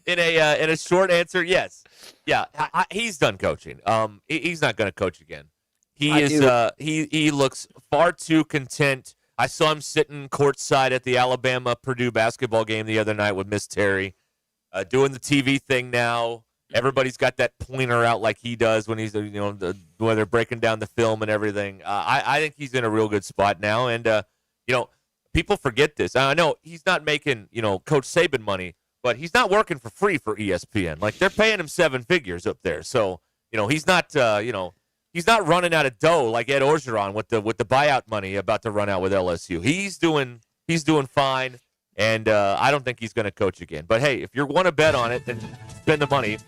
a short answer, yes. Yeah, he's done coaching. He's not going to coach again. He looks far too content. I saw him sitting courtside at the Alabama-Purdue basketball game the other night with Miss Terry, doing the TV thing now. Everybody's got that pointer out like he does when he's, when they're breaking down the film and everything. I think he's in a real good spot now. And, people forget this. I know he's not making, Coach Saban money, but he's not working for free for ESPN. Like, they're paying him 7 figures up there. So, he's not, he's not running out of dough like Ed Orgeron with the buyout money about to run out with LSU. He's doing fine. And I don't think he's going to coach again. But, hey, if you want to bet on it, then spend the money.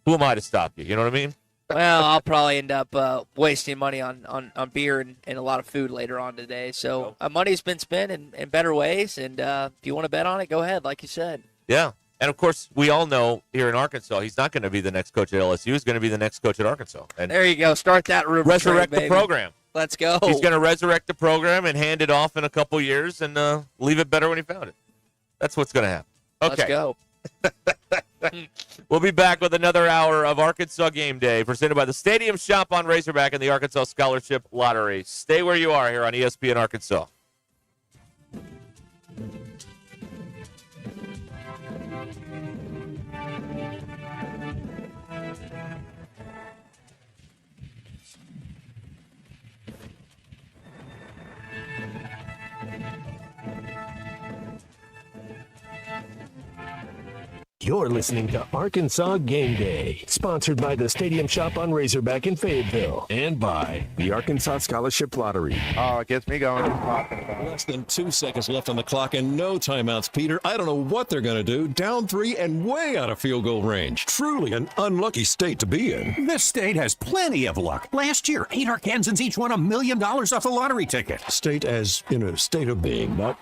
Who am I to stop you? You know what I mean? Well, I'll probably end up wasting money on beer and a lot of food later on today. So money's been spent in better ways. And if you want to bet on it, go ahead, like you said. Yeah. And, of course, we all know here in Arkansas, he's not going to be the next coach at LSU. He's going to be the next coach at Arkansas. And there you go. Start that rumor resurrect train, the program. Let's go. He's going to resurrect the program and hand it off in a couple years and leave it better when he found it. That's what's going to happen. Okay. Let's go. We'll be back with another hour of Arkansas Game Day presented by the Stadium Shop on Razorback and the Arkansas Scholarship Lottery. Stay where you are here on ESPN Arkansas. You're listening to Arkansas Game Day, sponsored by the Stadium Shop on Razorback in Fayetteville and by the Arkansas Scholarship Lottery. Oh, it gets me going just talking about it. Less than 2 seconds left on the clock and no timeouts, Peter. I don't know what they're going to do. Down 3 and way out of field goal range. Truly an unlucky state to be in. This state has plenty of luck. Last year, 8 Arkansans each won $1 million off a lottery ticket. State as in a state of being, not...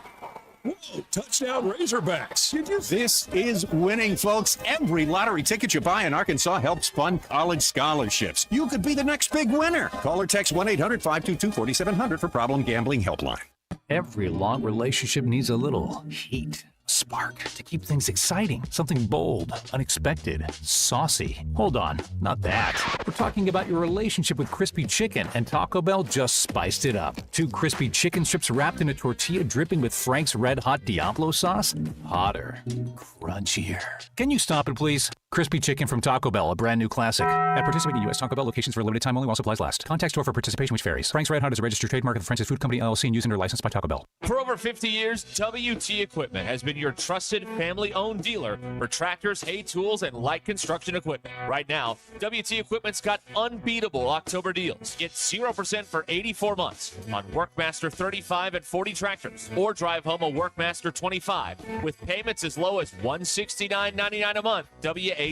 Whoa, touchdown Razorbacks. This is winning, folks. Every lottery ticket you buy in Arkansas helps fund college scholarships. You could be the next big winner. Call or text 1-800-522-4700 for Problem Gambling Helpline. Every long relationship needs a little heat. Spark to keep things exciting, something bold, unexpected, saucy. Hold on, not that. We're talking about your relationship with crispy chicken, and Taco Bell just spiced it up. 2 crispy chicken strips wrapped in a tortilla dripping with Frank's Red Hot Diablo sauce. Hotter, crunchier. Can you stop it, please? Crispy chicken from Taco Bell, a brand new classic. At participating U.S. Taco Bell locations for a limited time only while supplies last. Contact store for participation which varies. Frank's Red Hot is a registered trademark of the French's Food Company, LLC, and used under license by Taco Bell. For over 50 years, WT Equipment has been your trusted family-owned dealer for tractors, hay tools, and light construction equipment. Right now, WT Equipment's got unbeatable October deals. Get 0% for 84 months on Workmaster 35 and 40 tractors, or drive home a Workmaster 25 with payments as low as $169.99 a month. WACC.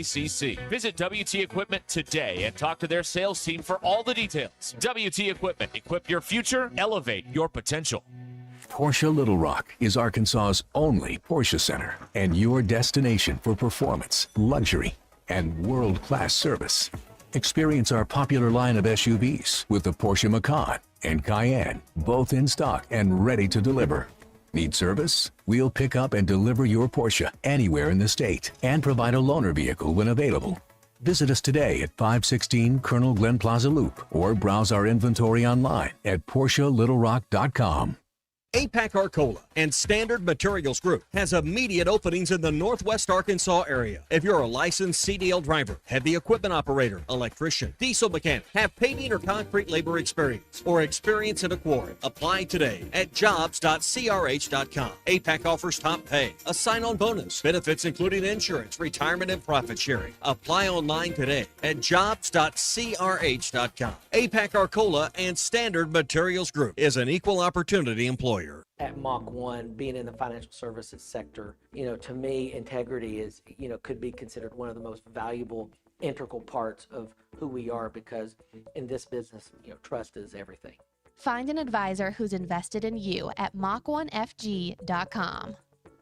Visit WT Equipment today and talk to their sales team for all the details. WT Equipment. Equip your future. Elevate your potential. Porsche Little Rock is Arkansas's only Porsche center and your destination for performance, luxury, and world-class service. Experience our popular line of SUVs with the Porsche Macan and Cayenne, both in stock and ready to deliver. Need service? We'll pick up and deliver your Porsche anywhere in the state and provide a loaner vehicle when available. Visit us today at 516 Colonel Glenn Plaza Loop or browse our inventory online at PorscheLittleRock.com. APAC Arcola and Standard Materials Group has immediate openings in the Northwest Arkansas area. If you're a licensed CDL driver, heavy equipment operator, electrician, diesel mechanic, have paving or concrete labor experience, or experience in a quarry, apply today at jobs.crh.com. APAC offers top pay, a sign-on bonus, benefits including insurance, retirement, and profit sharing. Apply online today at jobs.crh.com. APAC Arcola and Standard Materials Group is an equal opportunity employer. At Mach 1, being in the financial services sector, to me, integrity is, could be considered one of the most valuable, integral parts of who we are, because in this business, trust is everything. Find an advisor who's invested in you at Mach1FG.com.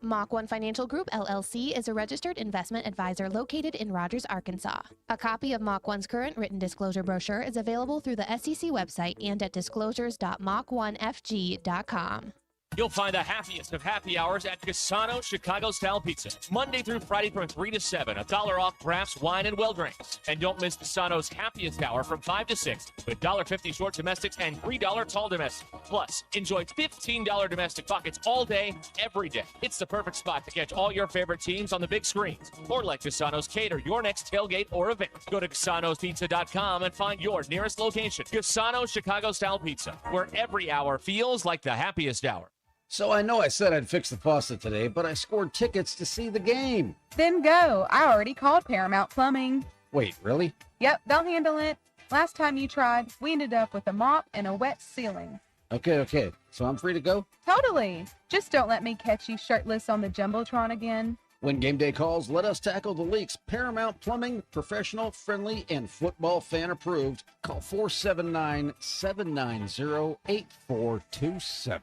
Mach 1 Financial Group, LLC is a registered investment advisor located in Rogers, Arkansas. A copy of Mach 1's current written disclosure brochure is available through the SEC website and at disclosures.mach1fg.com. You'll find the happiest of happy hours at Cassano's Chicago-style pizza. Monday through Friday from 3 to 7, $1 off drafts, wine, and well drinks. And don't miss Cassano's happiest hour from 5 to 6 with $1.50 short domestics and $3 tall domestics. Plus, enjoy $15 domestic buckets all day, every day. It's the perfect spot to catch all your favorite teams on the big screens. Or let Cassano's cater your next tailgate or event. Go to Cassano'sPizza.com and find your nearest location. Cassano's Chicago-style pizza, where every hour feels like the happiest hour. So I know I said I'd fix the faucet today, but I scored tickets to see the game. Then go. I already called Paramount Plumbing. Wait, really? Yep, they'll handle it. Last time you tried, we ended up with a mop and a wet ceiling. Okay. So I'm free to go? Totally. Just don't let me catch you shirtless on the Jumbotron again. When game day calls, let us tackle the leaks. Paramount Plumbing, professional, friendly, and football fan approved. Call 479-790-8427.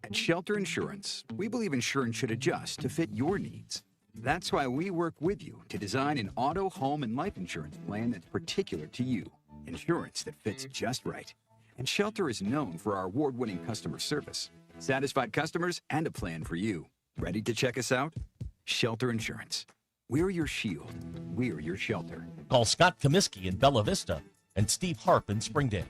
At Shelter Insurance, we believe insurance should adjust to fit your needs. That's why we work with you to design an auto, home, and life insurance plan that's particular to you. Insurance that fits just right. And Shelter is known for our award-winning customer service, satisfied customers, and a plan for you. Ready to check us out? Shelter Insurance. We're your shield. We're your shelter. Call Scott Comiskey in Bella Vista and Steve Harp in Springdale.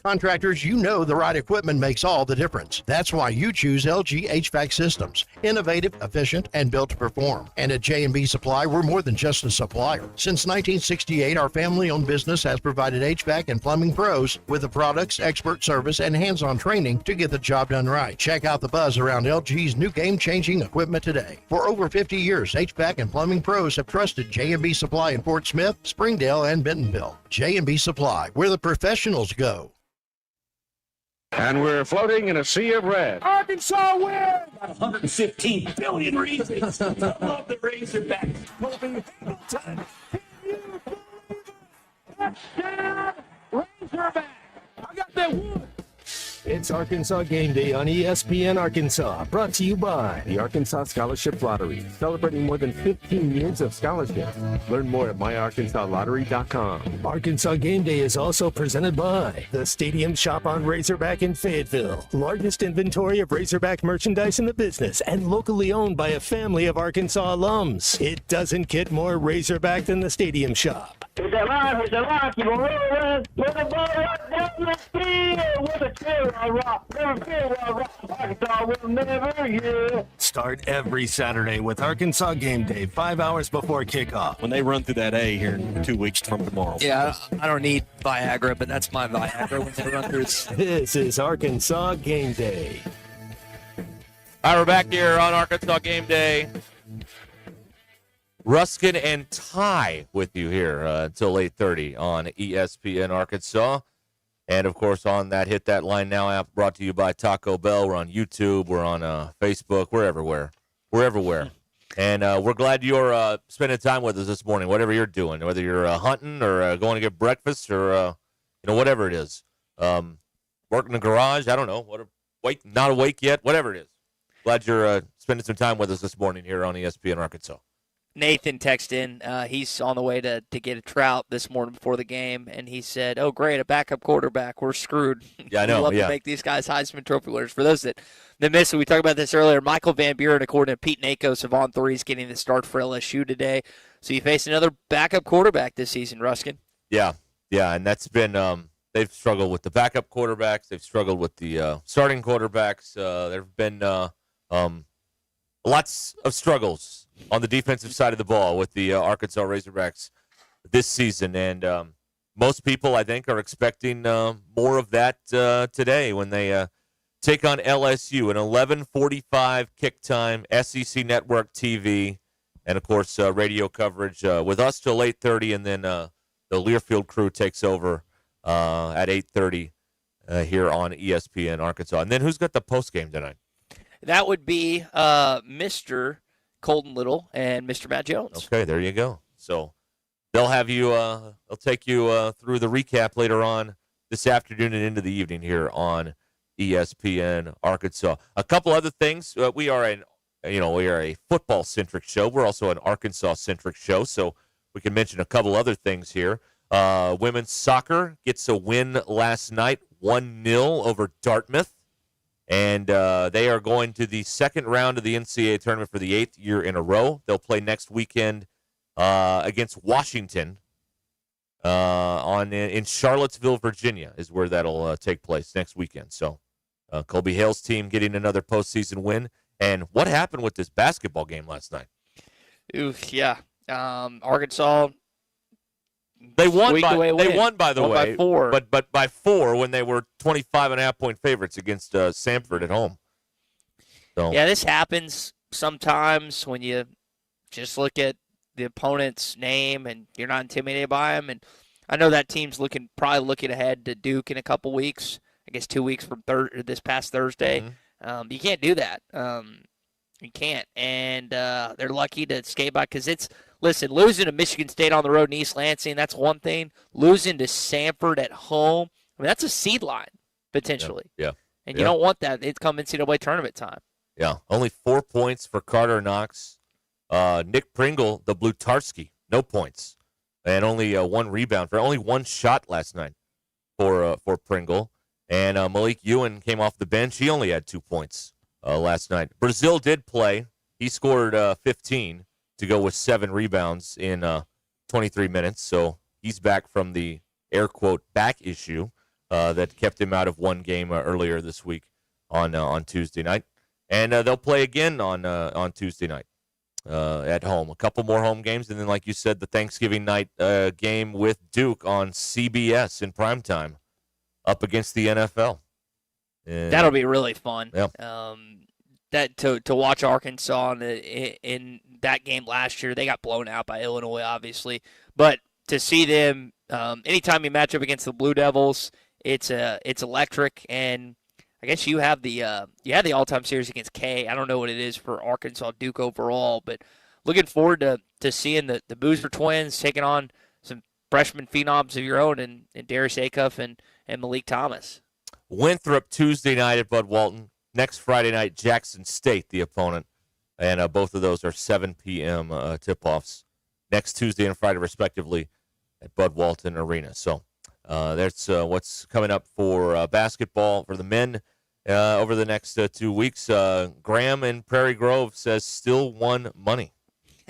Contractors, you know the right equipment makes all the difference. That's why you choose LG HVAC systems. Innovative, efficient, and built to perform. And at J&B Supply, we're more than just a supplier. Since 1968, our family-owned business has provided HVAC and plumbing pros with the products, expert service, and hands-on training to get the job done right. Check out the buzz around LG's new game-changing equipment today. For over 50 years, HVAC and plumbing pros have trusted J&B Supply in Fort Smith, Springdale, and Bentonville. J&B Supply, where the professionals go. And we're floating in a sea of red. Arkansas wins! 115 billion reasons. I love the Razorbacks. Colby Hamilton. Can you believe it? Touchdown, Razorback. I got that one. It's Arkansas Game Day on ESPN Arkansas, brought to you by the Arkansas Scholarship Lottery, celebrating more than 15 years of scholarships. Learn more at myarkansasLottery.com. Arkansas Game Day is also presented by the Stadium Shop on Razorback in Fayetteville, largest inventory of Razorback merchandise in the business and locally owned by a family of Arkansas alums. It doesn't get more Razorback than the Stadium Shop. Hit that line, keep on rolling. Put the ball right down the field with a chair on rock. Never feel rock. Arkansas will never, yeah. Start every Saturday with Arkansas Game Day, 5 hours before kickoff. When they run through that A here in 2 weeks from tomorrow. Yeah, I don't need Viagra, but that's my Viagra when they run through. This is Arkansas Game Day. All right, we're back here on Arkansas Game Day. Ruskin and Ty with you here until 8:30 on ESPN Arkansas. And, of course, on that Hit That Line Now app brought to you by Taco Bell. We're on YouTube. We're on Facebook. We're everywhere. We're everywhere. And we're glad you're spending time with us this morning, whatever you're doing, whether you're hunting or going to get breakfast or, whatever it is. Work in the garage, I don't know. Not awake yet, whatever it is. Glad you're spending some time with us this morning here on ESPN Arkansas. Nathan texted in. He's on the way to get a trout this morning before the game, and he said, "Oh, great, a backup quarterback. We're screwed." Yeah, I know. We love to make these guys Heisman Trophy winners. For those that missed it, we talked about this earlier. Michael Van Buren, according to Pete Nakos of On 3, is getting the start for LSU today. So you face another backup quarterback this season, Ruskin. Yeah, and that's been they've struggled with the backup quarterbacks. They've struggled with the starting quarterbacks. There have been lots of struggles on the defensive side of the ball with the Arkansas Razorbacks this season. And most people, I think, are expecting more of that today when they take on LSU. An 11:45 kick time, SEC Network TV, and, of course, radio coverage with us till 8:30, and then the Learfield crew takes over at 8:30 here on ESPN Arkansas. And then who's got the postgame tonight? That would be Mr. Colton Little and Mr. Matt Jones. Okay, there you go. So they'll have you. They'll take you through the recap later on this afternoon and into the evening here on ESPN Arkansas. A couple other things. We are a football centric show. We're also an Arkansas centric show, so we can mention a couple other things here. Women's soccer gets a win last night, 1-0 over Dartmouth. And they are going to the second round of the NCAA tournament for the 8th year in a row. They'll play next weekend against Washington in Charlottesville, Virginia, is where that'll take place next weekend. So Colby Hale's team getting another postseason win. And what happened with this basketball game last night? Oof, yeah. Arkansas. They won by the way, by 4. But by 4 when they were 25.5-point favorites against Samford at home. So. Yeah, this happens sometimes when you just look at the opponent's name and you're not intimidated by them. And I know that team's probably looking ahead to Duke in a couple weeks. I guess 2 weeks from this past Thursday. Mm-hmm. You can't do that. You can't. And they're lucky to skate by because listen, losing to Michigan State on the road in East Lansing, that's one thing. Losing to Samford at home, I mean, that's a seed line, potentially. Yeah. And you don't want that. It's come NCAA tournament time. Yeah. Only 4 points for Carter Knox. Nick Pringle, the Blutarski, no points. And only 1 rebound for only 1 shot last night for Pringle. And Malik Ewan came off the bench. He only had 2 points last night. Brazil did play. He scored 15 to go with 7 rebounds in 23 minutes. So he's back from the air quote back issue that kept him out of one game earlier this week on Tuesday night. And they'll play again on Tuesday night at home. A couple more home games, and then, like you said, the Thanksgiving night game with Duke on CBS in primetime up against the NFL. And that'll be really fun. Yeah. That to watch Arkansas in that game last year, they got blown out by Illinois, obviously, but to see them anytime you match up against the Blue Devils, it's electric. And I guess you have the all-time series against K. I don't know what it is for Arkansas Duke overall, but looking forward to seeing the Boozer twins taking on some freshman phenoms of your own and Darius Acuff and Malik Thomas. Winthrop Tuesday night at Bud Walton. Next Friday night, Jackson State, the opponent. And both of those are 7 p.m. Tip-offs next Tuesday and Friday, respectively, at Bud Walton Arena. So that's what's coming up for basketball for the men over the next 2 weeks. Graham in Prairie Grove says still won money.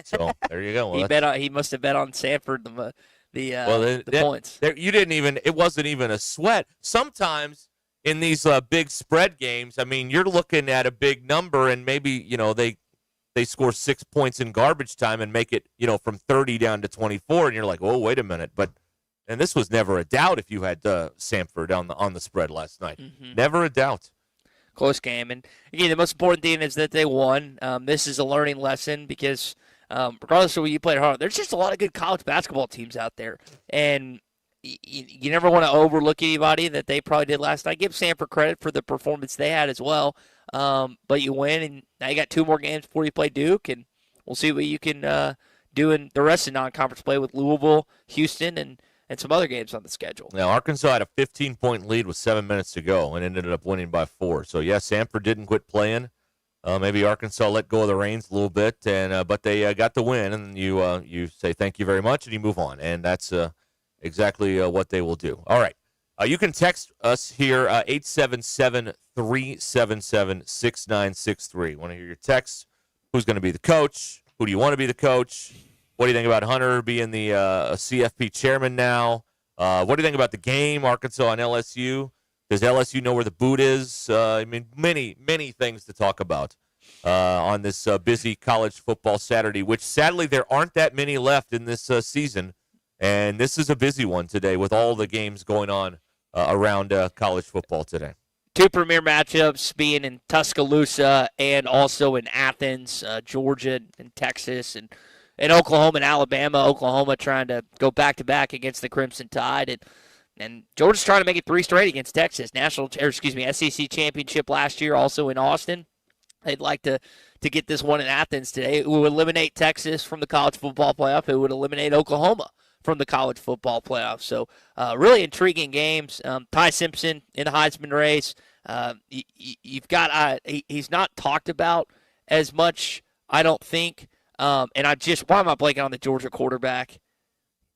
So there you go. Well, he must have bet on Sanford the points. You didn't even. It wasn't even a sweat. Sometimes in these big spread games, I mean, you're looking at a big number, and maybe they score 6 points in garbage time and make it from 30 down to 24, and you're like, oh, wait a minute, and this was never a doubt if you had Sanford on the spread last night. Mm-hmm. Never a doubt. Close game, and again, the most important thing is that they won. This is a learning lesson because regardless of what you played hard, there's just a lot of good college basketball teams out there, and you never want to overlook anybody that they probably did last night. Give Sanford credit for the performance they had as well. But you win, and now you got 2 more games before you play Duke, and we'll see what you can do in the rest of non-conference play with Louisville, Houston, and some other games on the schedule. Now, Arkansas had a 15-point lead with 7 minutes to go and ended up winning by 4. So, yeah, Sanford didn't quit playing. Maybe Arkansas let go of the reins a little bit, but they got the win, and you say thank you very much, and you move on. And that's exactly what they will do. All right. You can text us here, 877-377-6963. Want to hear your text? Who's going to be the coach? Who do you want to be the coach? What do you think about Hunter being the CFP chairman now? What do you think about the game, Arkansas and LSU? Does LSU know where the boot is? I mean, many, many things to talk about on this busy college football Saturday, which sadly there aren't that many left in this season. And this is a busy one today with all the games going on around college football today. 2 premier matchups being in Tuscaloosa and also in Athens, Georgia and Texas, and Oklahoma and Alabama. Oklahoma trying to go back-to-back against the Crimson Tide. And Georgia's trying to make it 3 straight against Texas. SEC championship last year, also in Austin. They'd like to get this one in Athens today. It would eliminate Texas from the college football playoff. It would eliminate Oklahoma from the college football playoff. So really intriguing games. Ty Simpson in the Heisman race. You've got he's not talked about as much, I don't think. And why am I blanking on the Georgia quarterback?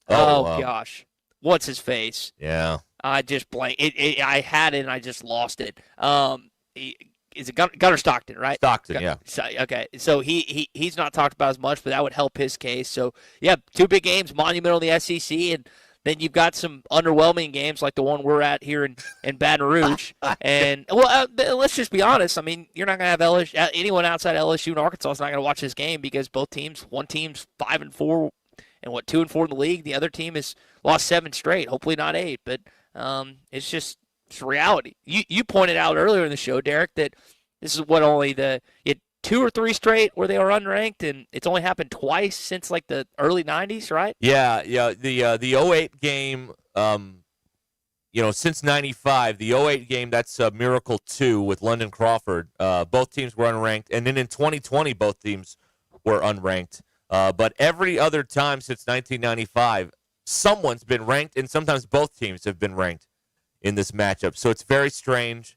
Gosh. What's his face? Yeah. I just blanked. I had it and I just lost it. Is it Gunnar Stockton, right? Stockton, yeah. Okay, so he's not talked about as much, but that would help his case. So, yeah, 2 big games, monumental in the SEC, and then you've got some underwhelming games like the one we're at here in Baton Rouge. And, let's just be honest. I mean, you're not going to have anyone outside LSU and Arkansas is not going to watch this game because one team's 5-4 and 2-4 in the league. The other team has lost 7 straight, hopefully not 8, but it's reality. You pointed out earlier in the show, Derek, that this is only 2 or 3 straight where they are unranked, and it's only happened twice since like the early 90s, right? Yeah. The 08 game, since 95, the 08 game, that's Miracle 2 with London Crawford. Both teams were unranked, and then in 2020, both teams were unranked. But every other time since 1995, someone's been ranked, and sometimes both teams have been ranked in this matchup. So it's very strange.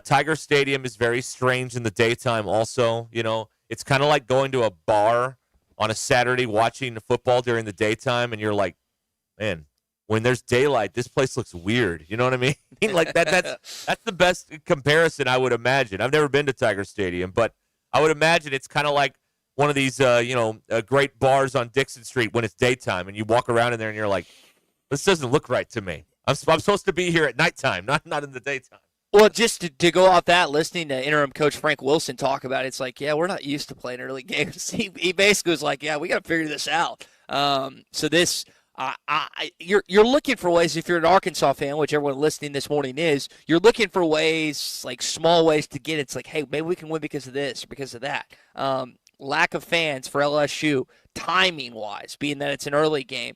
Tiger Stadium is very strange in the daytime also. It's kind of like going to a bar on a Saturday watching football during the daytime, and you're like, man, when there's daylight, this place looks weird. You know what I mean? Like that's the best comparison I would imagine. I've never been to Tiger Stadium, but I would imagine it's kind of like one of these great bars on Dixon Street when it's daytime, and you walk around in there and you're like, this doesn't look right to me. I'm supposed to be here at nighttime, not in the daytime. Well, just to go off that, listening to interim coach Frank Wilson talk about it, it's like, yeah, we're not used to playing early games. He basically was like, yeah, we got to figure this out. So this, you're looking for ways, if you're an Arkansas fan, which everyone listening this morning is, you're looking for ways, like small ways to get it. It's like, hey, maybe we can win because of this or because of that. Lack of fans for LSU, timing-wise, being that it's an early game.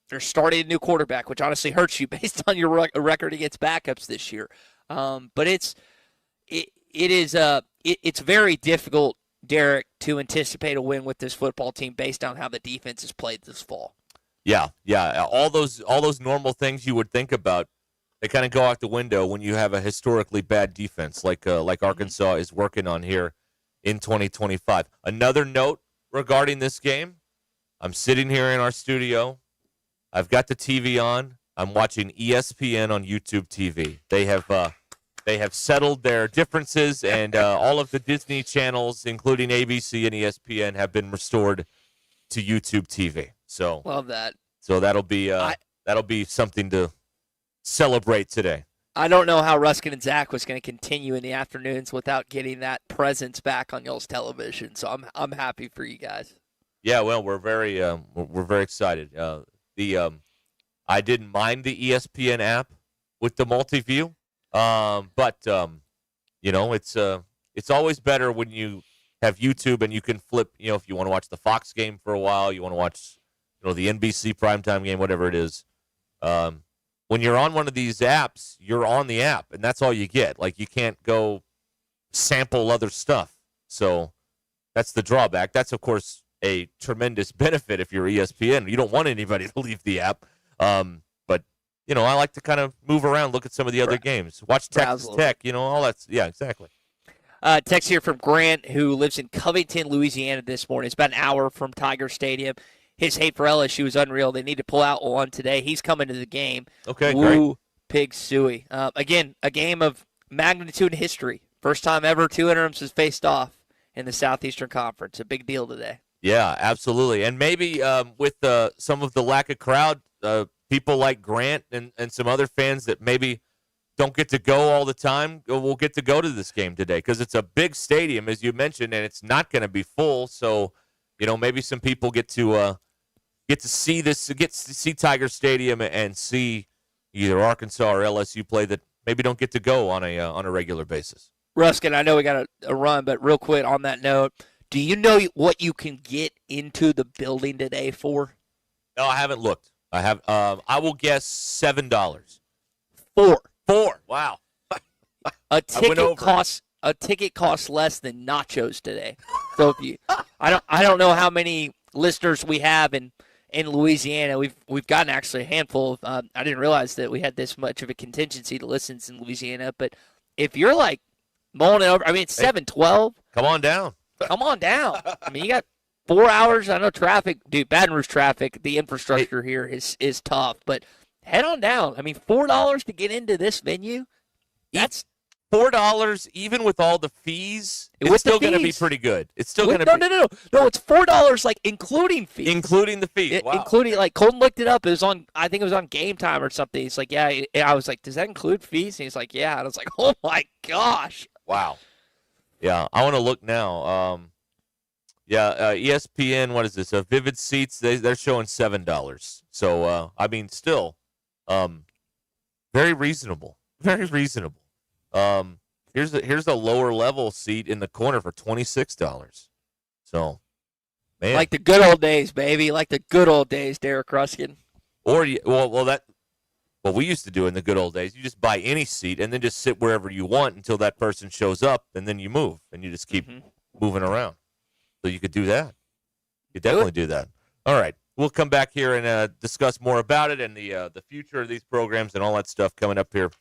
They're starting a new quarterback, which honestly hurts you based on your record against backups this year. But it's very difficult, Derek, to anticipate a win with this football team based on how the defense has played this fall. Yeah. All those normal things you would think about, they kind of go out the window when you have a historically bad defense like Arkansas is working on here in 2025. Another note regarding this game, I'm sitting here in our studio. I've got the TV on. I'm watching ESPN on YouTube TV. They have settled their differences, and all of the Disney channels, including ABC and ESPN, have been restored to YouTube TV. So love that. So that'll be something to celebrate today. I don't know how Ruskin and Zach was going to continue in the afternoons without getting that presence back on y'all's television. So I'm happy for you guys. Yeah, well, we're very excited. I didn't mind the ESPN app with the multi-view, but it's always better when you have YouTube and you can flip. If you want to watch the Fox game for a while, you want to watch the NBC primetime game, whatever it is. When you're on one of these apps, you're on the app, and that's all you get. Like, you can't go sample other stuff. So that's the drawback. That's, of course, a tremendous benefit if you're ESPN. You don't want anybody to leave the app. But, I like to kind of move around, look at some of the other games. Watch Texas Tech, all that. Yeah, exactly. Text here from Grant, who lives in Covington, Louisiana this morning. It's about an hour from Tiger Stadium. His hate for LSU is unreal. They need to pull out one today. He's coming to the game. Okay, Woo, Pig Suey. Again, a game of magnitude and history. First time ever two interims has faced off in the Southeastern Conference. A big deal today. Yeah, absolutely. And maybe with some of the lack of crowd, people like Grant and some other fans that maybe don't get to go all the time will get to go to this game today because it's a big stadium, as you mentioned, and it's not going to be full. So, maybe some people get to see this, get to see Tiger Stadium and see either Arkansas or LSU play that maybe don't get to go on a regular basis. Ruskin, I know we got a run, but real quick on that note, do you know what you can get into the building today for? No, I haven't looked. I have. I will guess $7. Four. Wow. A ticket costs less than nachos today. So if you, I don't know how many listeners we have in Louisiana. We've gotten actually a handful of. I didn't realize that we had this much of a contingency to listens in Louisiana. But if you're like mulling it over, it's 7:12. Come on down. Come on down. You got 4 hours. I know traffic, dude. Baton Rouge traffic. The infrastructure here is tough, but head on down. $4 to get into this venue. That's $4, even with all the fees. It's still going to be pretty good. It's still going to be. No. It's $4, like including fees. Including the fees. Wow. Including, like, Colton looked it up. It was on. I think it was on Game Time or something. He's like, yeah. And I was like, does that include fees? And he's like, yeah. And I was like, oh my gosh. Wow. Yeah, I want to look now. ESPN. What is this? Vivid Seats. They're showing $7. So still, very reasonable. Very reasonable. Here's a lower level seat in the corner for $26. So, man, like the good old days, baby. Like the good old days, Derek Ruskin. Or what we used to do in the good old days. You just buy any seat and then just sit wherever you want until that person shows up, and then you move and you just keep moving around. So you could do that. You definitely do that. All right. We'll come back here and discuss more about it and the future of these programs and all that stuff coming up here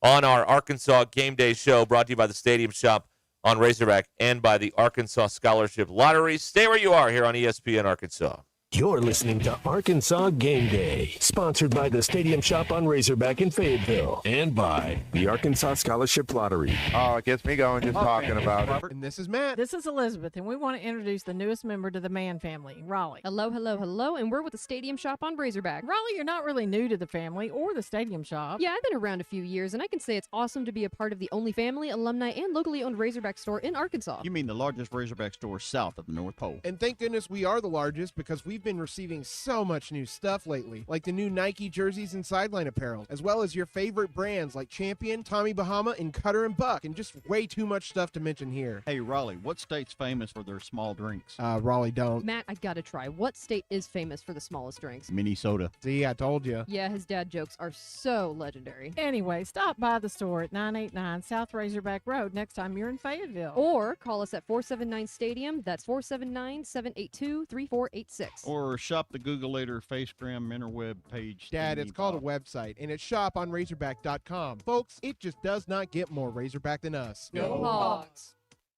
on our Arkansas Game Day show, brought to you by the Stadium Shop on Razorback and by the Arkansas Scholarship Lottery. Stay where you are here on ESPN Arkansas. You're listening to Arkansas Game Day, sponsored by the Stadium Shop on Razorback in Fayetteville and by the Arkansas Scholarship Lottery. Oh, it gets me going just talking about it. And this is Matt. This is Elizabeth, and we want to introduce the newest member to the Mann family, Raleigh. Hello, hello, hello, and we're with the Stadium Shop on Razorback. Raleigh, you're not really new to the family or the Stadium Shop. Yeah, I've been around a few years, and I can say it's awesome to be a part of the only family, alumni, and locally owned Razorback store in Arkansas. You mean the largest Razorback store south of the North Pole. And thank goodness we are the largest, because we've been receiving so much new stuff lately, like the new Nike jerseys and sideline apparel, as well as your favorite brands like Champion, Tommy Bahama, and Cutter and Buck, and just way too much stuff to mention here. Hey, Raleigh, what state's famous for their small drinks? Raleigh don't. Matt, I gotta try. What state is famous for the smallest drinks? Minnesota. See, I told you. Yeah, his dad jokes are so legendary. Anyway, stop by the store at 989 South Razorback Road next time you're in Fayetteville. Or call us at 479 Stadium. That's 479-782-3486. Or shop the Googleator Facegram interweb page. Dad, it's called a website, and it's shoponrazorback.com. Folks, it just does not get more Razorback than us. Go Hogs!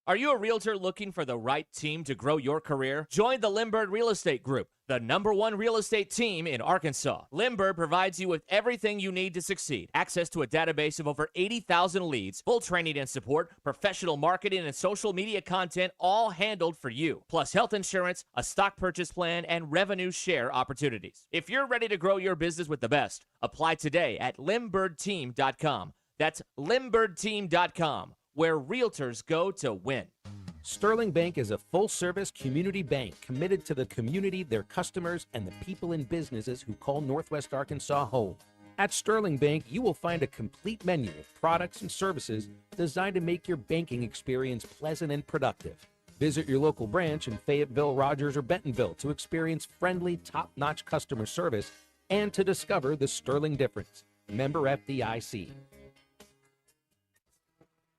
Are you a realtor looking for the right team to grow your career? Join the Lindbergh Real Estate Group, the #1 real estate team in Arkansas. Lindbergh provides you with everything you need to succeed. Access to a database of over 80,000 leads, full training and support, professional marketing and social media content, all handled for you. Plus health insurance, a stock purchase plan, and revenue share opportunities. If you're ready to grow your business with the best, apply today at LindberghTeam.com. That's LindberghTeam.com, where realtors go to win. Sterling Bank is a full-service community bank committed to the community, their customers, and the people and businesses who call Northwest Arkansas home. At Sterling Bank, you will find a complete menu of products and services designed to make your banking experience pleasant and productive. Visit your local branch in Fayetteville, Rogers, or Bentonville to experience friendly, top-notch customer service and to discover the Sterling difference. Member FDIC.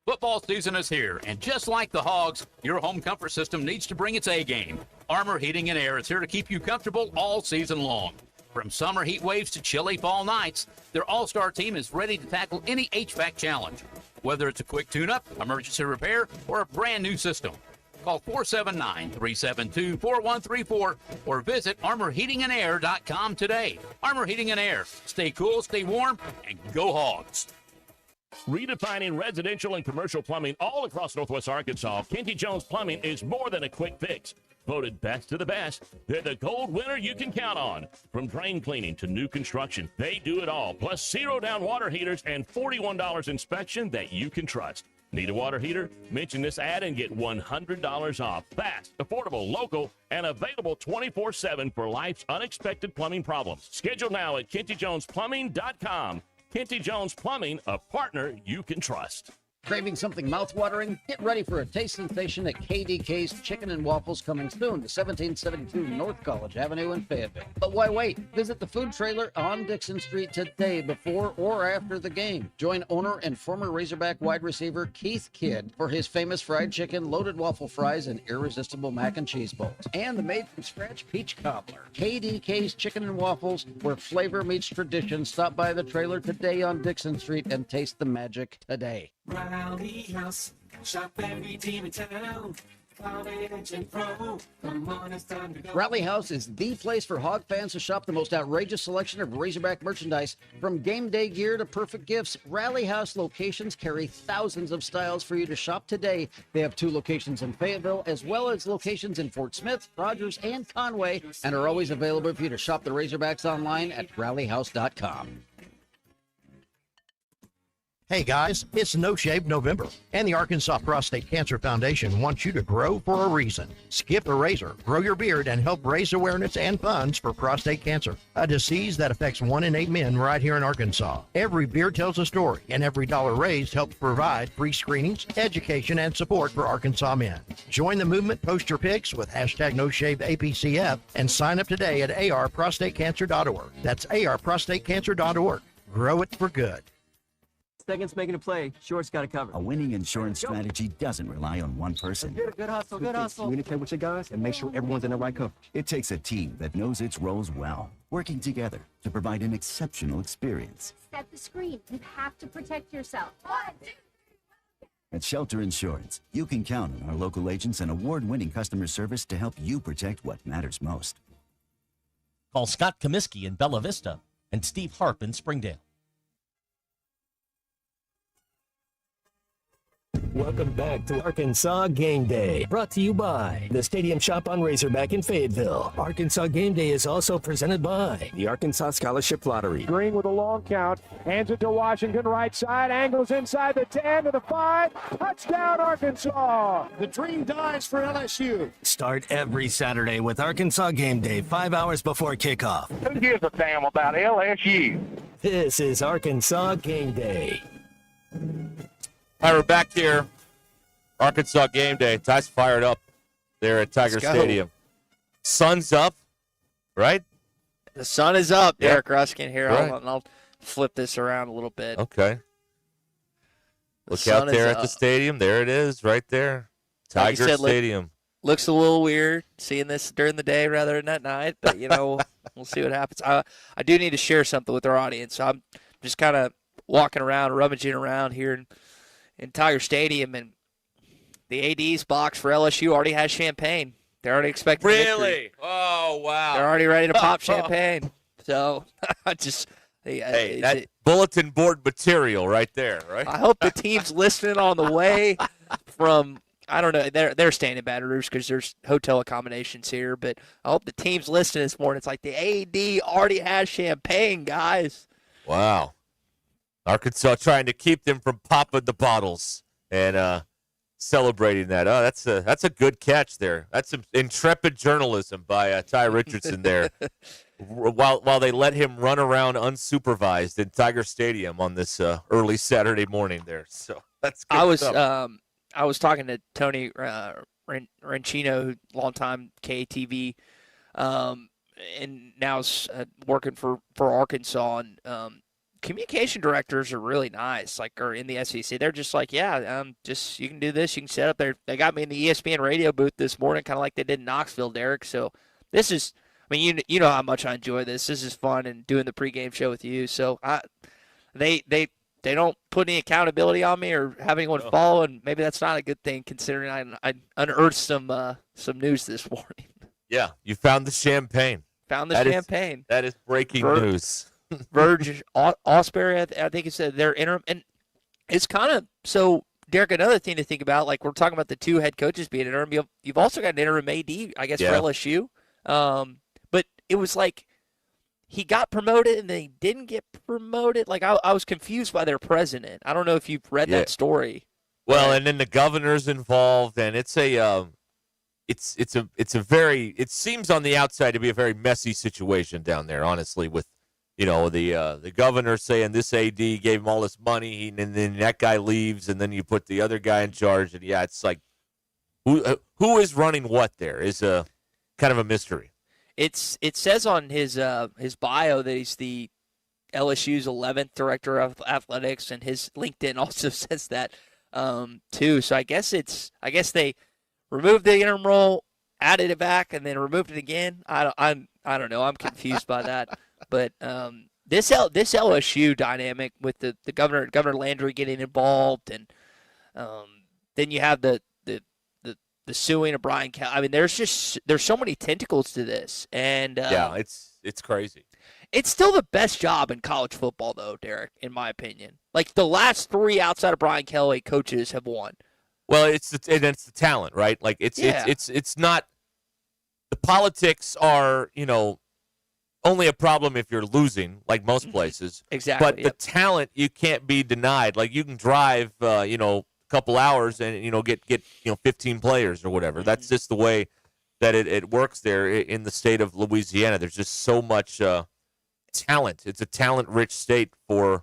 Football season is here, and just like the Hogs, your home comfort system needs to bring its A game. Armor Heating and Air is here to keep you comfortable all season long. From summer heat waves to chilly fall nights, their all-star team is ready to tackle any HVAC challenge. Whether it's a quick tune-up, emergency repair, or a brand new system. Call 479-372-4134 or visit armorheatingandair.com today. Armor Heating and Air. Stay cool, stay warm, and go Hogs. Redefining residential and commercial plumbing all across Northwest Arkansas, Kenty Jones Plumbing is more than a quick fix. Voted best of the best, they're the gold winner you can count on. From drain cleaning to new construction, they do it all. Plus zero-down water heaters and $41 inspection that you can trust. Need a water heater? Mention this ad and get $100 off. Fast, affordable, local, and available 24/7 for life's unexpected plumbing problems. Schedule now at KentyJonesPlumbing.com. Kenty Jones Plumbing, a partner you can trust. Craving something mouth-watering? Get ready for a taste sensation at KDK's Chicken and Waffles, coming soon to 1772 North College Avenue in Fayetteville. But why wait? Visit the food trailer on Dixon Street today before or after the game. Join owner and former Razorback wide receiver Keith Kidd for his famous fried chicken, loaded waffle fries, and irresistible mac and cheese bowls. And the made-from-scratch peach cobbler. KDK's Chicken and Waffles, where flavor meets tradition. Stop by the trailer today on Dixon Street and taste the magic today. Rally House, shop every team in town. College and pro, come on, it's time to go. Rally House is the place for Hog fans to shop the most outrageous selection of Razorback merchandise. From game day gear to perfect gifts, Rally House locations carry thousands of styles for you to shop today. They have 2 locations in Fayetteville, as well as locations in Fort Smith, Rogers, and Conway, and are always available for you to shop the Razorbacks online at rallyhouse.com. Hey guys, it's No Shave November, and the Arkansas Prostate Cancer Foundation wants you to grow for a reason. Skip a razor, grow your beard, and help raise awareness and funds for prostate cancer, a disease that affects 1 in 8 men right here in Arkansas. Every beard tells a story, and every dollar raised helps provide free screenings, education, and support for Arkansas men. Join the movement, post your pics with hashtag NoShaveAPCF, and sign up today at arprostatecancer.org. That's arprostatecancer.org. Grow it for good. Seconds making a play. Short's got it covered. A winning insurance strategy doesn't rely on one person. Good hustle, good hustle. Communicate with your guys and make sure everyone's in the right coverage. It takes a team that knows its roles well, working together to provide an exceptional experience. Set the screen. You have to protect yourself. 1, 2, 3. At Shelter Insurance, you can count on our local agents and award-winning customer service to help you protect what matters most. Call Scott Comiskey in Bella Vista and Steve Harp in Springdale. Welcome back to Arkansas Game Day, brought to you by the Stadium Shop on Razorback in Fayetteville. Arkansas Game Day is also presented by the Arkansas Scholarship Lottery. Green with a long count, hands it to Washington, right side, angles inside the 10 to the 5, touchdown Arkansas! The dream dies for LSU. Start every Saturday with Arkansas Game Day 5 hours before kickoff. Who gives a damn about LSU? This is Arkansas Game Day. All right, we're back here. Arkansas Game Day. Ty's fired up there at Tiger Stadium. Sun's up, right? The sun is up, Yeah. Derek Ruskin here. Right. I'll flip this around a little bit. Okay. Look sun out there is at the up. stadium. There it is, right there. Like you Tiger said, Stadium. Looks a little weird seeing this during the day rather than at night, but, we'll see what happens. I do need to share something with our audience. I'm just kind of walking around, rummaging around here in Tiger Stadium, and the AD's box for LSU already has champagne. They're already expecting victory. Really? Oh, wow. They're already ready to pop champagne. So I just Hey, that bulletin board material right there, right? I hope the team's listening on the way from, I don't know, they're staying in Baton Rouge because there's hotel accommodations here, but I hope the team's listening this morning. It's like the AD already has champagne, guys. Wow. Arkansas trying to keep them from popping the bottles and celebrating that. Oh, that's a good catch there. That's some intrepid journalism by Ty Richardson there. While they let him run around unsupervised in Tiger Stadium on this early Saturday morning there. So that's good stuff. I was talking to Tony Rancino, longtime KATV, and now is working for Arkansas, and communication directors are really nice, or in the SEC. They're just like, just you can do this, you can set up there. They got me in the ESPN radio booth this morning, kind of like they did in Knoxville, Derek. So this is, you know how much I enjoy this. This is fun, and doing the pregame show with you. So they don't put any accountability on me or have anyone follow, and maybe that's not a good thing considering I unearthed some news this morning. Yeah, you found the champagne. Found the champagne. That is breaking news. Verge Osbury, I think it said they're interim, and it's kind of so. Derek, another thing to think about, we're talking about the two head coaches being interim. You've also got an interim AD, I guess, for LSU. But it was like he got promoted and then he didn't get promoted. I was confused by their president. I don't know if you've read that story. Well, and then the governor's involved, and it seems on the outside to be a very messy situation down there, honestly, with the governor saying this AD gave him all this money, and then that guy leaves, and then you put the other guy in charge, and it's like who is running what there is a kind of a mystery. It says on his bio that he's the LSU's 11th director of athletics, and his LinkedIn also says that too. So I guess they removed the interim role, added it back, and then removed it again. I don't know. I'm confused by that. But this LSU dynamic with the Governor Landry getting involved, and then you have the suing of Brian Kelly. There's so many tentacles to this, and it's crazy. It's still the best job in college football, though, Derek, in my opinion. The last three outside of Brian Kelly coaches have won. Well, it's the talent, right? It's not the politics are only a problem if you're losing, like most places. Exactly. But the talent, you can't be denied. You can drive, a couple hours and, get 15 players or whatever. That's just the way that it works there in the state of Louisiana. There's just so much talent. It's a talent-rich state for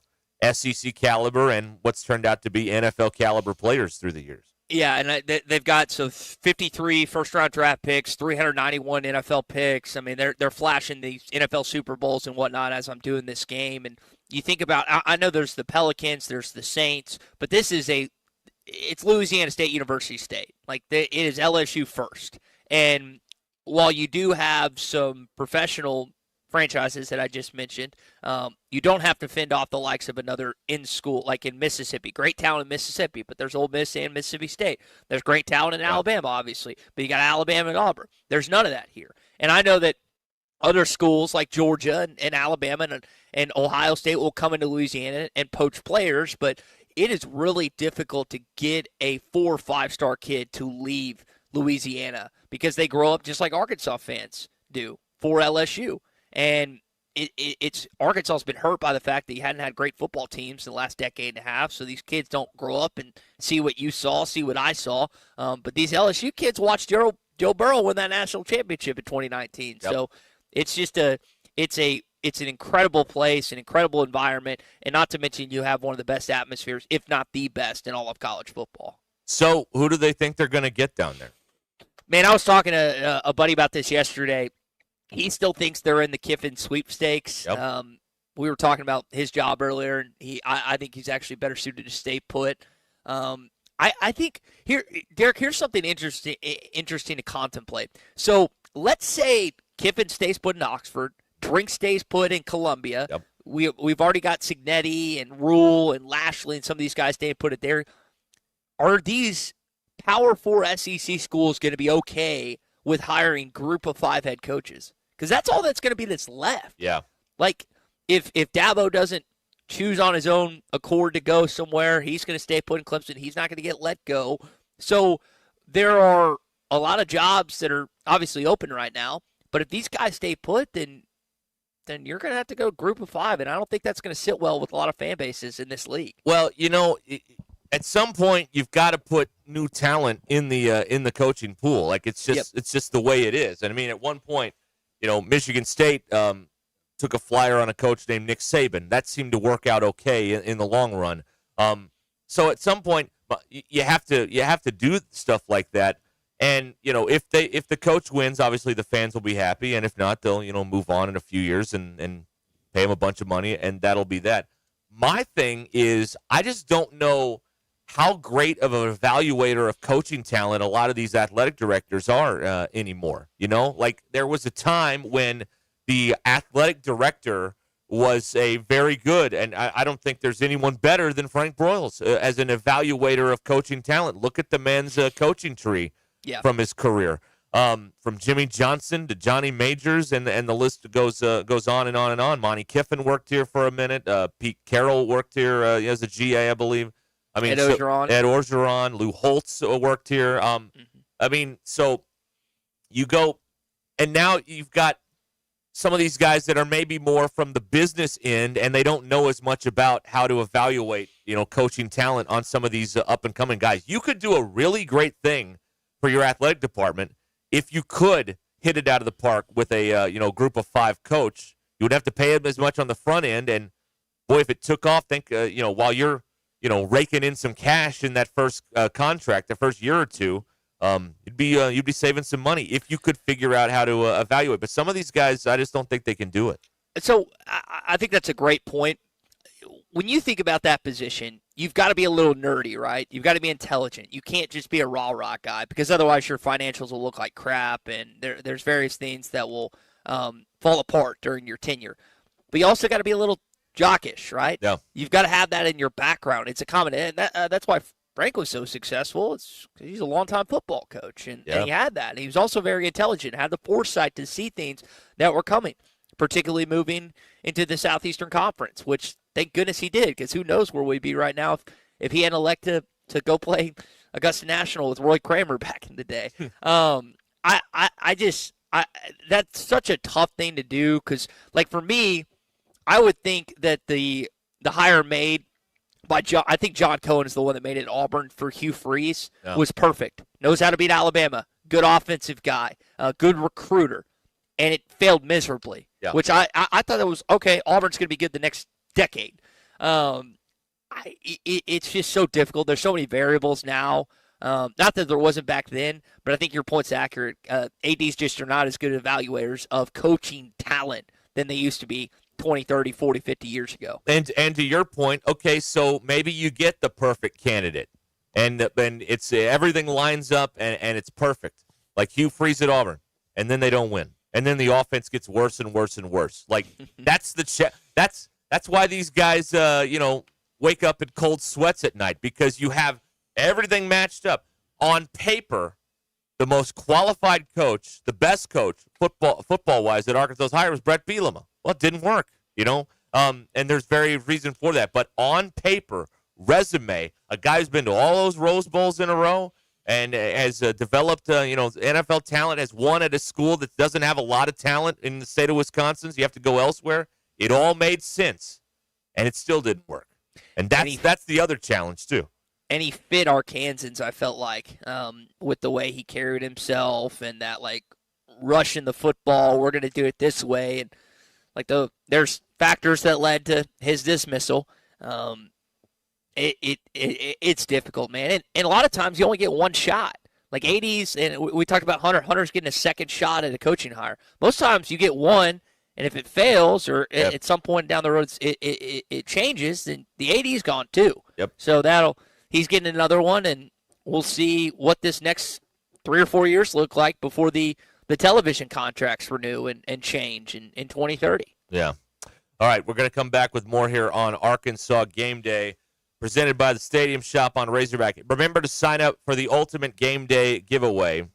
SEC caliber and what's turned out to be NFL caliber players through the years. Yeah, and they've got 53 first-round draft picks, 391 NFL picks. They're flashing these NFL Super Bowls and whatnot as I'm doing this game. And you think about, I know there's the Pelicans, there's the Saints, but this is it's Louisiana State University State. It is LSU first. And while you do have some professional franchises that I just mentioned, you don't have to fend off the likes of another in school, like in Mississippi. Great talent in Mississippi, but there's Ole Miss and Mississippi State. There's great talent in Alabama, obviously, but you got Alabama and Auburn. There's none of that here. And I know that other schools like Georgia and Alabama and Ohio State will come into Louisiana and poach players, but it is really difficult to get a 4 or 5-star kid to leave Louisiana because they grow up just like Arkansas fans do for LSU. And it's Arkansas's been hurt by the fact that you hadn't had great football teams in the last decade and a half, so these kids don't grow up and see what you saw, see what I saw. But these LSU kids watched Joe Burrow win that national championship in 2019. Yep. So it's just it's an incredible place, an incredible environment, and not to mention you have one of the best atmospheres, if not the best, in all of college football. So who do they think they're going to get down there? Man, I was talking to a buddy about this yesterday. He still thinks they're in the Kiffin sweepstakes. Yep. We were talking about his job earlier, and I think he's actually better suited to stay put. I think Derek, here's something interesting to contemplate. So let's say Kiffin stays put in Oxford, Drink stays put in Columbia. Yep. We've already got Signetti and Rule and Lashley and some of these guys staying put it there. Are these Power 4 SEC schools going to be okay with hiring group of 5 head coaches? Because that's all that's going to be that's left. Yeah. Like, if Dabo doesn't choose on his own accord to go somewhere, he's going to stay put in Clemson. He's not going to get let go. So there are a lot of jobs that are obviously open right now. But if these guys stay put, then you're going to have to go group of 5. And I don't think that's going to sit well with a lot of fan bases in this league. Well, at some point you've got to put new talent in the coaching pool. Like it's just the way it is. And I mean, at one point, Michigan State took a flyer on a coach named Nick Saban. That seemed to work out okay in the long run. So at some point you have to do stuff like that. And if the coach wins, obviously the fans will be happy, and if not, they'll move on in a few years and pay him a bunch of money, and that'll be that. My thing is, I just don't know how great of an evaluator of coaching talent a lot of these athletic directors are anymore. Like there was a time when the athletic director was a very good, and I don't think there's anyone better than Frank Broyles as an evaluator of coaching talent. Look at the man's coaching tree from his career, from Jimmy Johnson to Johnny Majors, and the list goes on and on and on. Monty Kiffin worked here for a minute. Pete Carroll worked here as a GA, I believe. I mean, Ed Orgeron, Lou Holtz worked here. I mean, so you go, and now you've got some of these guys that are maybe more from the business end, and they don't know as much about how to evaluate, coaching talent on some of these up-and-coming guys. You could do a really great thing for your athletic department if you could hit it out of the park with a group of 5 coach. You would have to pay him as much on the front end, and boy, if it took off, while you're raking in some cash in that first contract, the first year or two, you'd be saving some money if you could figure out how to evaluate. But some of these guys, I just don't think they can do it. So I think that's a great point. When you think about that position, you've got to be a little nerdy, right? You've got to be intelligent. You can't just be a rah-rah guy because otherwise your financials will look like crap, and there's various things that will fall apart during your tenure. But you also got to be a little jockish, right? Yeah. You've got to have that in your background. It's a common, and that's why Frank was so successful. It's because he's a longtime football coach, and he had that. And he was also very intelligent, had the foresight to see things that were coming, particularly moving into the Southeastern Conference, which thank goodness he did, because who knows where we'd be right now if he hadn't elected to go play Augusta National with Roy Kramer back in the day. That's such a tough thing to do, because, like, for me, I would think that the hire made by John, I think John Cohen is the one that made it at Auburn for Hugh Freeze, was perfect. Knows how to beat Alabama. Good offensive guy. Good recruiter. And it failed miserably, which I thought that was, okay, Auburn's going to be good the next decade. It's just so difficult. There's so many variables now. Not that there wasn't back then, but I think your point's accurate. ADs just are not as good evaluators of coaching talent than they used to be 20, 30, 40, 50 years ago. And to your point, okay, so maybe you get the perfect candidate, and it's everything lines up and it's perfect. Like Hugh Freeze at Auburn, and then they don't win, and then the offense gets worse and worse and worse. Like that's why these guys wake up in cold sweats at night, because you have everything matched up on paper. the most qualified coach, the best coach, football-wise, that Arkansas's hired was Brett Bielema. Well, it didn't work, and there's very reason for that. But on paper, resume, a guy who's been to all those Rose Bowls in a row and has developed, NFL talent, has won at a school that doesn't have a lot of talent in the state of Wisconsin, so you have to go elsewhere. It all made sense, and it still didn't work. And that's the other challenge, too. And he fit Arkansans, I felt like, with the way he carried himself and that, rushing the football, we're going to do it this way. And, there's factors that led to his dismissal. It's difficult, man. And a lot of times you only get one shot. Like 80s, and we talked about Hunter. Hunter's getting a second shot at a coaching hire. Most times you get one, and if it fails or at some point down the road it changes, then the 80's gone too. Yep. So he's getting another one, and we'll see what this next 3 or 4 years look like before the television contracts renew and change in 2030. Yeah. All right, we're going to come back with more here on Arkansas Game Day, presented by the Stadium Shop on Razorback. Remember to sign up for the Ultimate Game Day giveaway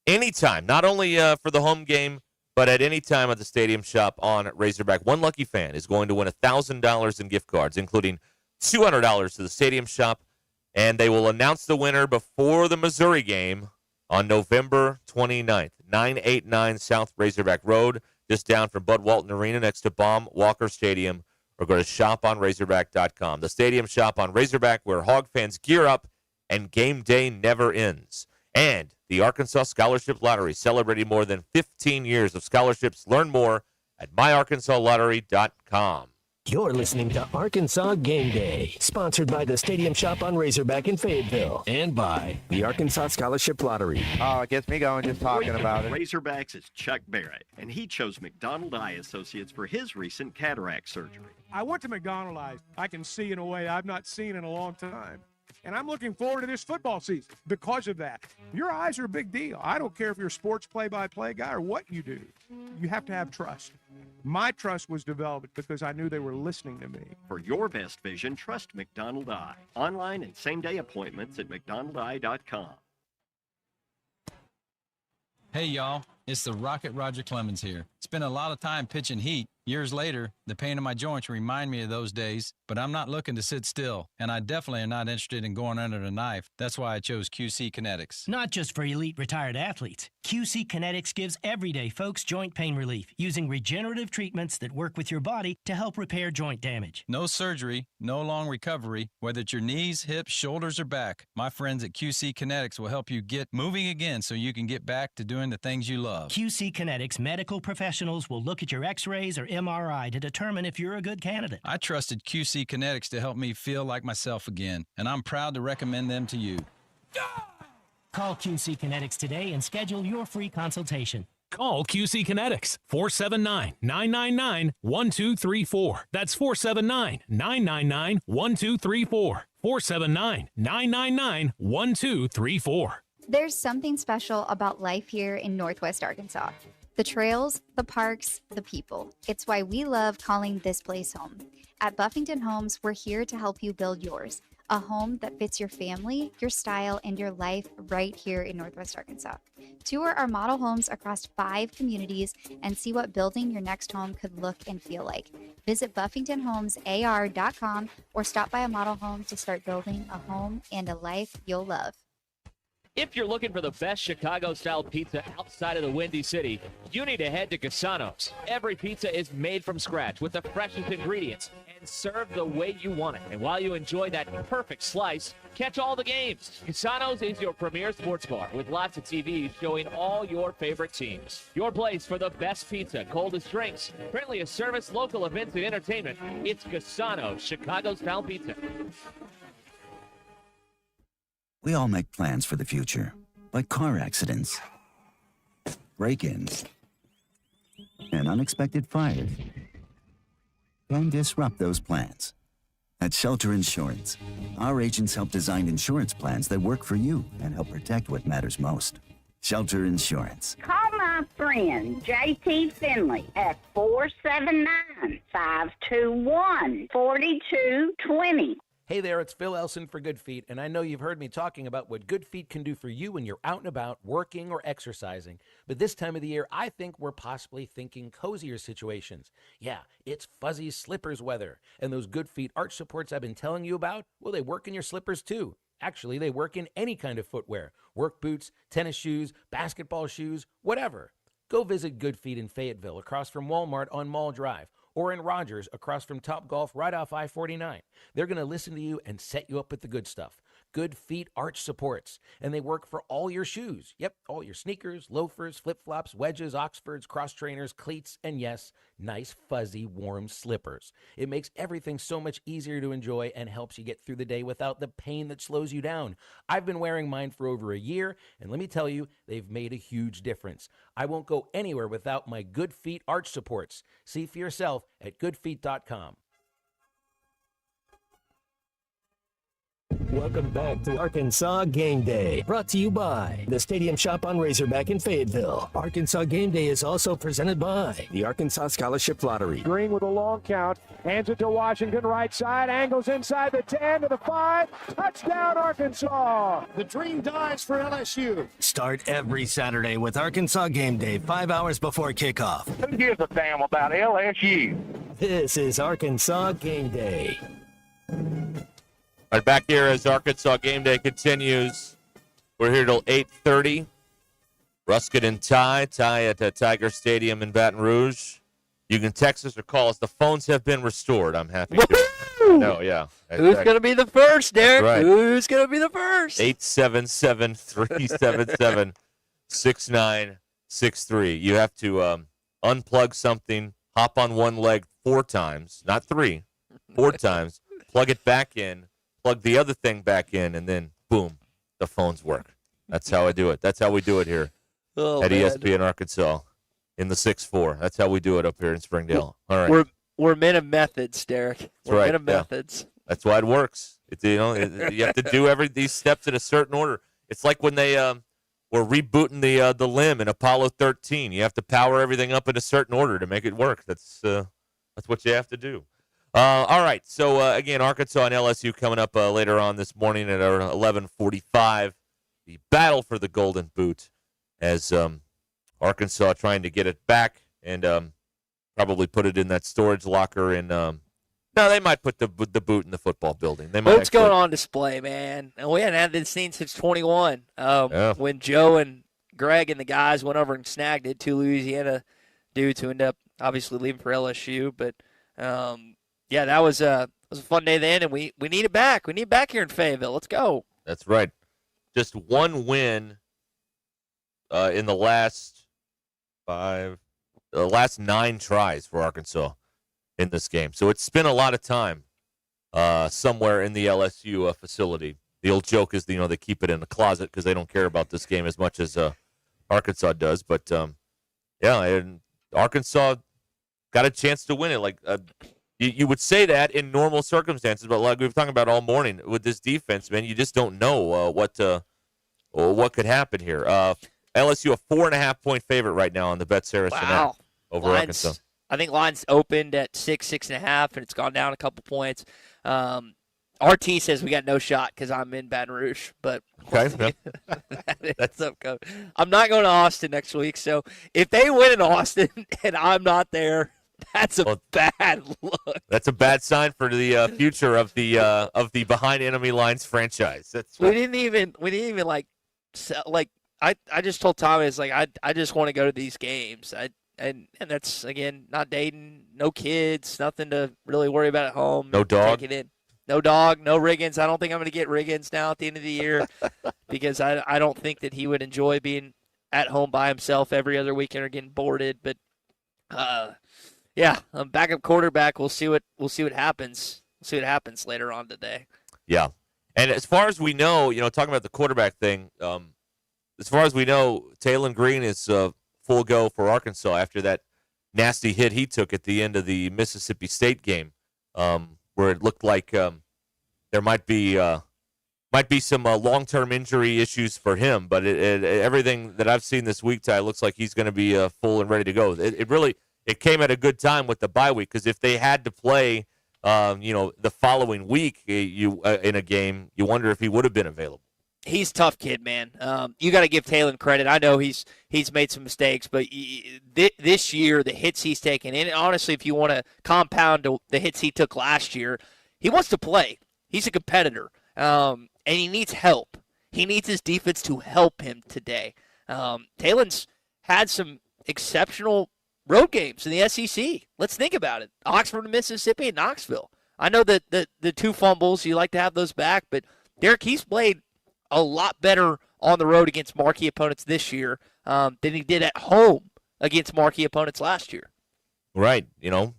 anytime, not only for the home game, but at any time at the Stadium Shop on Razorback. One lucky fan is going to win $1,000 in gift cards, including $200 to the Stadium Shop, and they will announce the winner before the Missouri game on November 29th, 989 South Razorback Road, just down from Bud Walton Arena next to Baum Walker Stadium, or go to shoponrazorback.com. The Stadium Shop on Razorback, where Hog fans gear up and game day never ends. And the Arkansas Scholarship Lottery, celebrating more than 15 years of scholarships. Learn more at myarkansaslottery.com. You're listening to Arkansas Game Day, sponsored by the Stadium Shop on Razorback in Fayetteville, and by the Arkansas Scholarship Lottery. Oh, it gets me going just talking about it. Razorbacks is Chuck Barrett, and he chose McDonald Eye Associates for his recent cataract surgery. I went to McDonald Eye. I can see in a way I've not seen in a long time. And I'm looking forward to this football season because of that. Your eyes are a big deal. I don't care if you're a sports play-by-play guy or what you do. You have to have trust. My trust was developed because I knew they were listening to me. For your best vision, trust McDonald Eye. Online and same-day appointments at McDonaldEye.com. Hey, y'all. It's the Rocket Roger Clemens here. Spent a lot of time pitching heat. Years later, the pain in my joints remind me of those days, but I'm not looking to sit still, and I definitely am not interested in going under the knife. That's why I chose QC Kinetics. Not just for elite retired athletes. QC Kinetics gives everyday folks joint pain relief using regenerative treatments that work with your body to help repair joint damage. No surgery, no long recovery, whether it's your knees, hips, shoulders, or back. My friends at QC Kinetics will help you get moving again so you can get back to doing the things you love. QC Kinetics medical professionals will look at your x-rays or MRI to determine if you're a good candidate. I trusted QC Kinetics to help me feel like myself again, and I'm proud to recommend them to you. Call QC Kinetics today and schedule your free consultation. Call QC Kinetics, 479-999-1234. That's 479-999-1234. 479-999-1234. There's something special about life here in Northwest Arkansas. The trails, the parks, the people. It's why we love calling this place home. At Buffington Homes, we're here to help you build yours. A home that fits your family, your style, and your life right here in Northwest Arkansas. Tour our model homes across 5 communities and see what building your next home could look and feel like. Visit BuffingtonHomesAR.com or stop by a model home to start building a home and a life you'll love. If you're looking for the best Chicago-style pizza outside of the Windy City, you need to head to Cassano's. Every pizza is made from scratch with the freshest ingredients and served the way you want it. And while you enjoy that perfect slice, catch all the games. Cassano's is your premier sports bar with lots of TVs showing all your favorite teams. Your place for the best pizza, coldest drinks, friendliest service, local events, and entertainment. It's Cassano's Chicago-style pizza. We all make plans for the future, like car accidents, break-ins, and unexpected fires can disrupt those plans. At Shelter Insurance, our agents help design insurance plans that work for you and help protect what matters most. Shelter Insurance. Call my friend J.T. Finley at 479-521-4220. Hey there, it's Phil Elson for Good Feet, and I know you've heard me talking about what Good Feet can do for you when you're out and about, working or exercising. But this time of the year, I think we're possibly thinking cozier situations. Yeah, it's fuzzy slippers weather. And those Good Feet arch supports I've been telling you about, well, they work in your slippers too. Actually, they work in any kind of footwear. Work boots, tennis shoes, basketball shoes, whatever. Go visit Good Feet in Fayetteville across from Walmart on Mall Drive, or in Rogers across from Topgolf right off I-49. They're going to listen to you and set you up with the good stuff. Good Feet arch supports, and they work for all your shoes. Yep, all your sneakers, loafers, flip-flops, wedges, Oxfords, cross trainers, cleats, and yes, nice fuzzy warm slippers. It makes everything so much easier to enjoy and helps you get through the day without the pain that slows you down. I've been wearing mine for over a year, and let me tell you, they've made a huge difference. I won't go anywhere without my Good Feet arch supports. See for yourself at goodfeet.com. Welcome back to Arkansas Game Day, brought to you by the Stadium Shop on Razorback in Fayetteville. Arkansas Game Day is also presented by the Arkansas Scholarship Lottery. Green with a long count, hands it to Washington, right side, angles inside the 10 to the 5, touchdown Arkansas! The dream dies for LSU. Start every Saturday with Arkansas Game Day, 5 hours before kickoff. Who gives a damn about LSU? This is Arkansas Game Day. All right, back here as Arkansas Game Day continues. We're here till 8:30. Ruskin and Ty at Tiger Stadium in Baton Rouge. You can text us or call us. The phones have been restored. I'm happy to. No, yeah. Who's going to be the first, Derek? Right. Who's going to be the first? 877-377-6963. You have to unplug something, hop on one leg 4 times, not 3, 4 times, plug it back in, plug the other thing back in, and then, boom, the phones work. That's how I do it. That's how we do it here at ESPN Arkansas in the 6-4. That's how we do it up here in Springdale. All right. We're men of methods, Derek. We're men of methods. That's why it works. You have to do these steps in a certain order. It's like when they were rebooting the limb in Apollo 13. You have to power everything up in a certain order to make it work. That's what you have to do. All right, so again, Arkansas and LSU coming up later on this morning at 11:45. The battle for the Golden Boot as Arkansas trying to get it back and probably put it in that storage locker. No, they might put the boot in the football building. Boot's going on display, man. And we hadn't had this scene since 21 when Joe and Greg and the guys went over and snagged it. 2 Louisiana dudes who ended up obviously leaving for LSU, but yeah, that was a fun day then, and we need it back. We need it back here in Fayetteville. Let's go. That's right. Just one win in the last 9 tries for Arkansas in this game. So it's been a lot of time somewhere in the LSU facility. The old joke is, they keep it in the closet because they don't care about this game as much as Arkansas does. But, yeah, and Arkansas got a chance to win it. Like, you would say that in normal circumstances, but like we've talking about all morning with this defense, man, you just don't know what could happen here. LSU a 4.5-point favorite right now on the Bet Saracen over Arkansas. I think lines opened at 6.5, and it's gone down a couple points. RT says we got no shot because I'm in Baton Rouge, but okay, that's upcoming. I'm not going to Austin next week, so if they win in Austin and I'm not there, that's a bad look. That's a bad sign for the future of the Behind Enemy Lines franchise. That's right. We didn't even like I just told Thomas I just want to go to these games. And that's again not dating, no kids, nothing to really worry about at home. No dog. Take it in. No dog, no Riggins. I don't think I'm going to get Riggins now at the end of the year because I don't think that he would enjoy being at home by himself every other weekend or getting boarded. But yeah, backup quarterback. We'll see what happens. We'll see what happens later on today. Yeah, and as far as we know, talking about the quarterback thing, as far as we know, Taylon Green is full go for Arkansas after that nasty hit he took at the end of the Mississippi State game, where it looked like there might be some long-term injury issues for him. But everything that I've seen this week, Ty, looks like he's going to be full and ready to go. It came at a good time with the bye week because if they had to play the following week in a game, you wonder if he would have been available. He's a tough kid, man. You got to give Talon credit. I know he's made some mistakes, but this year, the hits he's taken, and honestly, if you want to compound the hits he took last year, he wants to play. He's a competitor, and he needs help. He needs his defense to help him today. Talon's had some exceptional road games in the SEC. Let's think about it. Oxford, Mississippi, and Knoxville. I know that the 2 fumbles, you like to have those back, but Derek, he's played a lot better on the road against marquee opponents this year than he did at home against marquee opponents last year. Right.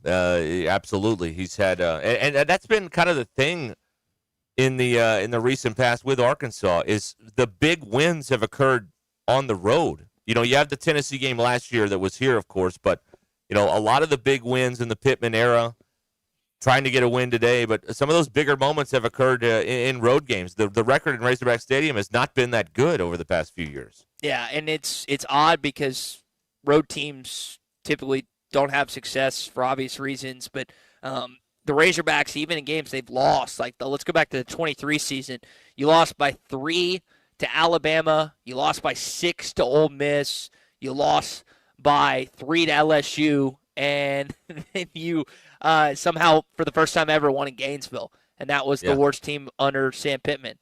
Absolutely. He's had and that's been kind of the thing in the recent past with Arkansas is the big wins have occurred on the road. You have the Tennessee game last year that was here, of course, but a lot of the big wins in the Pittman era, trying to get a win today, but some of those bigger moments have occurred in road games. The record in Razorback Stadium has not been that good over the past few years. Yeah, and it's odd because road teams typically don't have success for obvious reasons, but the Razorbacks, even in games they've lost, let's go back to the 23 season. You lost by 3 to Alabama. You lost by 6 to Ole Miss. You lost by 3 to LSU. And then you somehow, for the first time ever, won in Gainesville. And that was the worst team under Sam Pittman.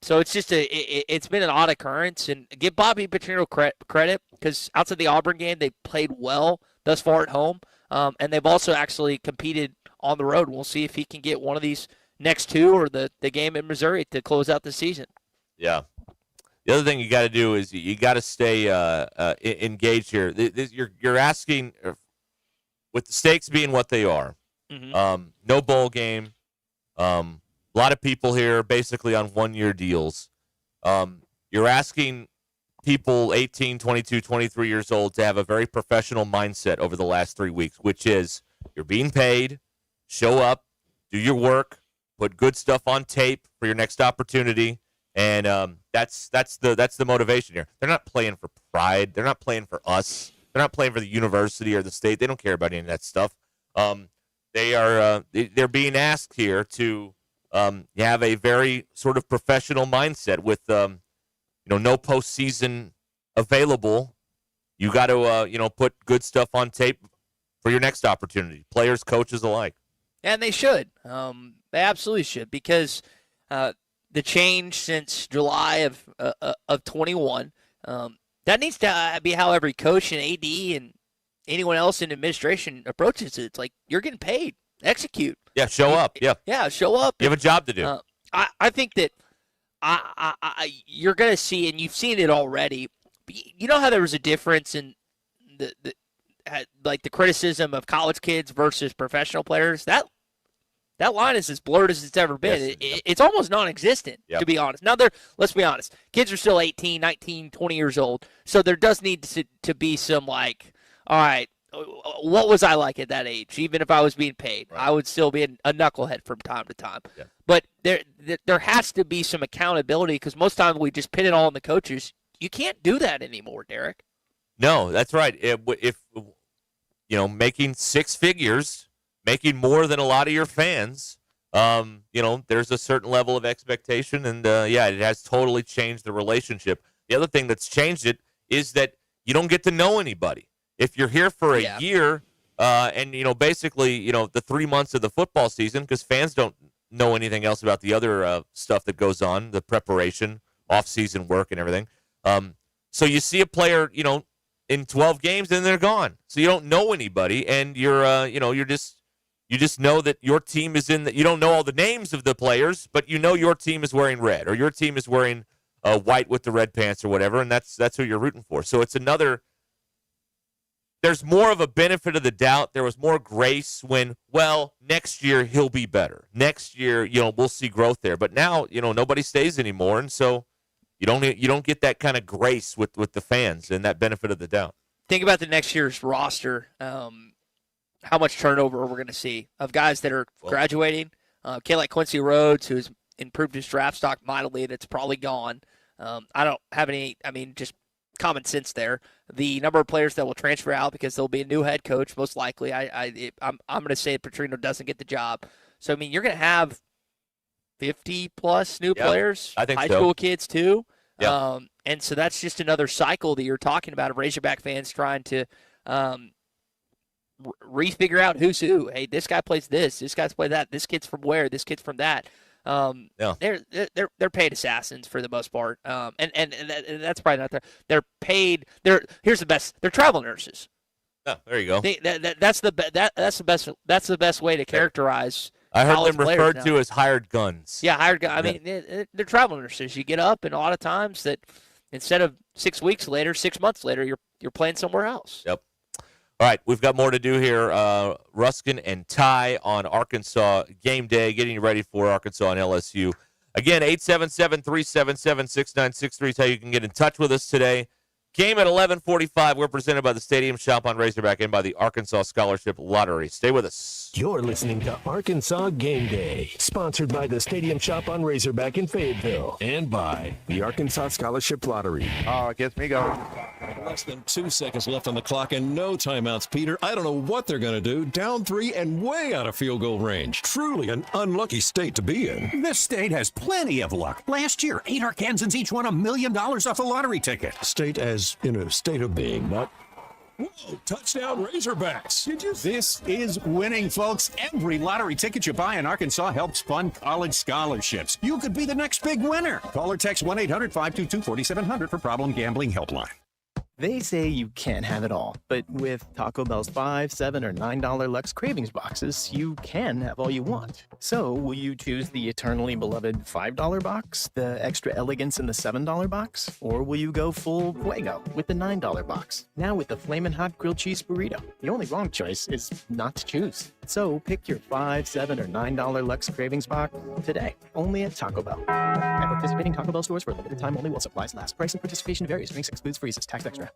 So it's just it's been an odd occurrence. And give Bobby Petrino credit because outside the Auburn game, they played well thus far at home. And they've also actually competed on the road. We'll see if he can get one of these next 2 or the game in Missouri to close out the season. Yeah. The other thing you got to do is you got to stay engaged here. You're asking, with the stakes being what they are, no bowl game, a lot of people here basically on one-year deals. You're asking people 18, 22, 23 years old to have a very professional mindset over the last 3 weeks, which is you're being paid, show up, do your work, put good stuff on tape for your next opportunity, and that's the motivation here. They're not playing for pride. They're not playing for us. They're not playing for the university or the state. They don't care about any of that stuff. They're being asked here to have a very sort of professional mindset with no postseason available. You got to put good stuff on tape for your next opportunity. Players, coaches alike. And they should. They absolutely should because the change since July of 21. That needs to be how every coach and AD and anyone else in administration approaches it. It's like you're getting paid. Execute. Yeah, show up. Yeah. Yeah, show up. You have a job to do. I think that you're going to see, and you've seen it already. You know how there was a difference in the criticism of college kids versus professional players? That line is as blurred as it's ever been. Yes. It's almost non-existent, to be honest. Now, let's be honest. Kids are still 18, 19, 20 years old, so there does need to be some, all right, what was I like at that age? Even if I was being paid, right. I would still be a knucklehead from time to time. Yeah. But there has to be some accountability because most times we just pin it all on the coaches. You can't do that anymore, Derek. No, that's right. If making 6 figures – making more than a lot of your fans, there's a certain level of expectation, and it has totally changed the relationship. The other thing that's changed it is that you don't get to know anybody. If you're here for a year, and basically, the 3 months of the football season, because fans don't know anything else about the other stuff that goes on, the preparation, off-season work, and everything. So you see a player, in 12 games, and they're gone. So you don't know anybody, and you just know that your team is in you don't know all the names of the players, but you know your team is wearing red or your team is wearing white with the red pants or whatever, and that's who you're rooting for. So it's there's more of a benefit of the doubt. There was more grace when, next year he'll be better. Next year, we'll see growth there. But now, nobody stays anymore, and so you don't get that kind of grace with the fans and that benefit of the doubt. Think about the next year's roster. How much turnover we're going to see of guys that are graduating. Kid like Quincy Rhodes, who's improved his draft stock mightily, that's probably gone. I don't have any, just common sense there. The number of players that will transfer out because there'll be a new head coach, most likely. I'm going to say Petrino doesn't get the job. So, I mean, you're going to have 50-plus new players, I think high so. school kids too. Yep. And so that's just another cycle that you're talking about of Razorback fans trying to re-figure out who's who. Hey, this guy plays this guy's play that, this kid's from where, this kid's from that. They're paid assassins for the most part, and that's probably not they're paid. Here's the best. They're travel nurses. Oh, there you go. That's the best way to characterize. I heard college them referred players to now. as hired guns. Yeah, hired guns. I mean, they're travel nurses. You get up, and a lot of times that instead of 6 weeks later, 6 months later, you're playing somewhere else. Yep. All right, we've got more to do here. Ruskin and Ty on Arkansas game day, getting you ready for Arkansas and LSU. Again, 877-377-6963 is how you can get in touch with us today. Game at 11:45. We're presented by the Stadium Shop on Razorback and by the Arkansas Scholarship Lottery. Stay with us. You're listening to Arkansas Game Day, sponsored by the Stadium Shop on Razorback in Fayetteville and by the Arkansas Scholarship Lottery. Oh, it gets me going. Less than 2 seconds left on the clock and no timeouts, Peter. I don't know what they're going to do. Down 3 and way out of field goal range. Truly an unlucky state to be in. This state has plenty of luck. Last year, 8 Arkansans each won $1 million off a lottery ticket. State as in a state of being, not... Whoa, touchdown Razorbacks. This is winning, folks. Every lottery ticket you buy in Arkansas helps fund college scholarships. You could be the next big winner. Call or text 1-800-522-4700 for Problem Gambling Helpline. They say you can't have it all, but with Taco Bell's $5, $7, or $9 Lux Cravings boxes, you can have all you want. So, will you choose the eternally beloved $5 box, the extra elegance in the $7 box, or will you go full Fuego with the $9 box? Now with the Flamin' Hot Grilled Cheese Burrito, the only wrong choice is not to choose. So, pick your $5, $7, or $9 Lux Cravings box today, only at Taco Bell. At participating Taco Bell stores for a limited time only while supplies last. Price and participation varies. Drinks excludes freezes. Tax extra.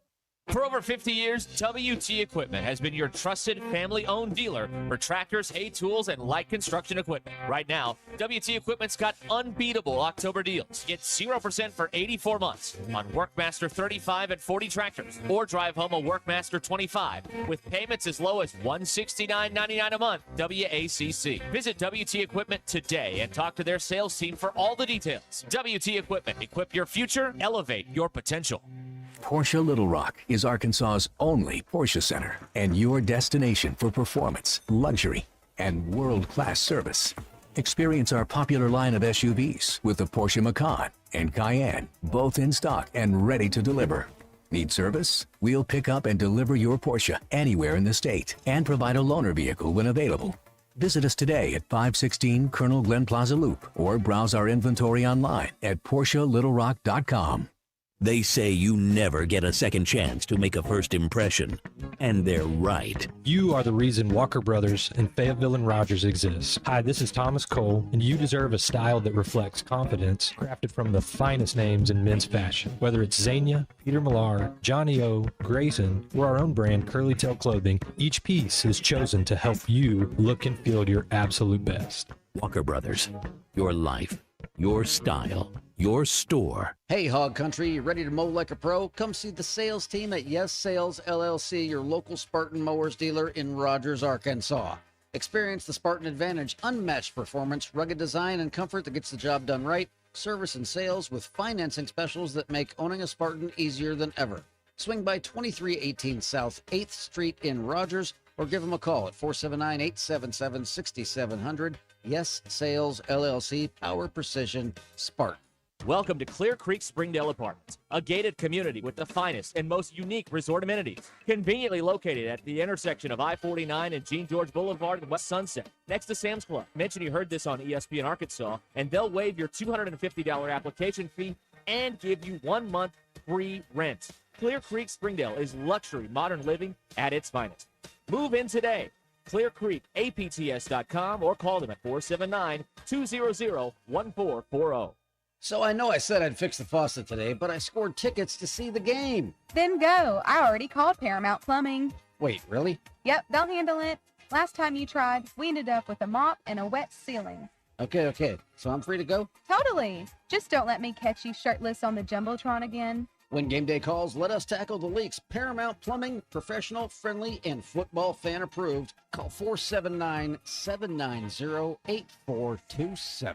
For over 50 years, WT Equipment has been your trusted family-owned dealer for tractors, hay tools, and light construction equipment. Right now, WT Equipment's got unbeatable October deals. Get 0% for 84 months on Workmaster 35 and 40 tractors, or drive home a Workmaster 25 with payments as low as $169.99 a month. WACC. Visit WT Equipment today and talk to their sales team for all the details. WT Equipment. Equip your future. Elevate your potential. Porsche Little Rock is Arkansas's only Porsche center and your destination for performance, luxury, and world-class service. Experience our popular line of SUVs with the Porsche Macan and Cayenne, both in stock and ready to deliver. Need service? We'll pick up and deliver your Porsche anywhere in the state and provide a loaner vehicle when available. Visit us today at 516 Colonel Glenn Plaza Loop or browse our inventory online at PorscheLittleRock.com. They say you never get a second chance to make a first impression. And they're right. You are the reason Walker Brothers and Fayetteville and Rogers exists. Hi, this is Thomas Cole, and you deserve a style that reflects confidence, crafted from the finest names in men's fashion. Whether it's Zania, Peter Millar, Johnny O, Grayson, or our own brand, Curly Tail Clothing, each piece is chosen to help you look and feel your absolute best. Walker Brothers, your life, your style, your store. Hey, Hog Country, you ready to mow like a pro? Come see the sales team at Yes Sales LLC, your local Spartan mowers dealer in Rogers, Arkansas. Experience the Spartan Advantage, unmatched performance, rugged design, and comfort that gets the job done right. Service and sales with financing specials that make owning a Spartan easier than ever. Swing by 2318 South 8th Street in Rogers or give them a call at 479-877-6700. Yes Sales LLC, Power Precision Spartan. Welcome to Clear Creek Springdale Apartments, a gated community with the finest and most unique resort amenities. Conveniently located at the intersection of I-49 and Jean George Boulevard and West Sunset, next to Sam's Club. Mention you heard this on ESPN Arkansas, and they'll waive your $250 application fee and give you 1 month free rent. Clear Creek Springdale is luxury modern living at its finest. Move in today. ClearCreekAPTS.com or call them at 479-200-1440. So I know I said I'd fix the faucet today, but I scored tickets to see the game. Then go. I already called Paramount Plumbing. Wait, really? Yep, they'll handle it. Last time you tried, we ended up with a mop and a wet ceiling. Okay. So I'm free to go? Totally. Just don't let me catch you shirtless on the Jumbotron again. When game day calls, let us tackle the leaks. Paramount Plumbing, professional, friendly, and football fan approved. Call 479-790-8427.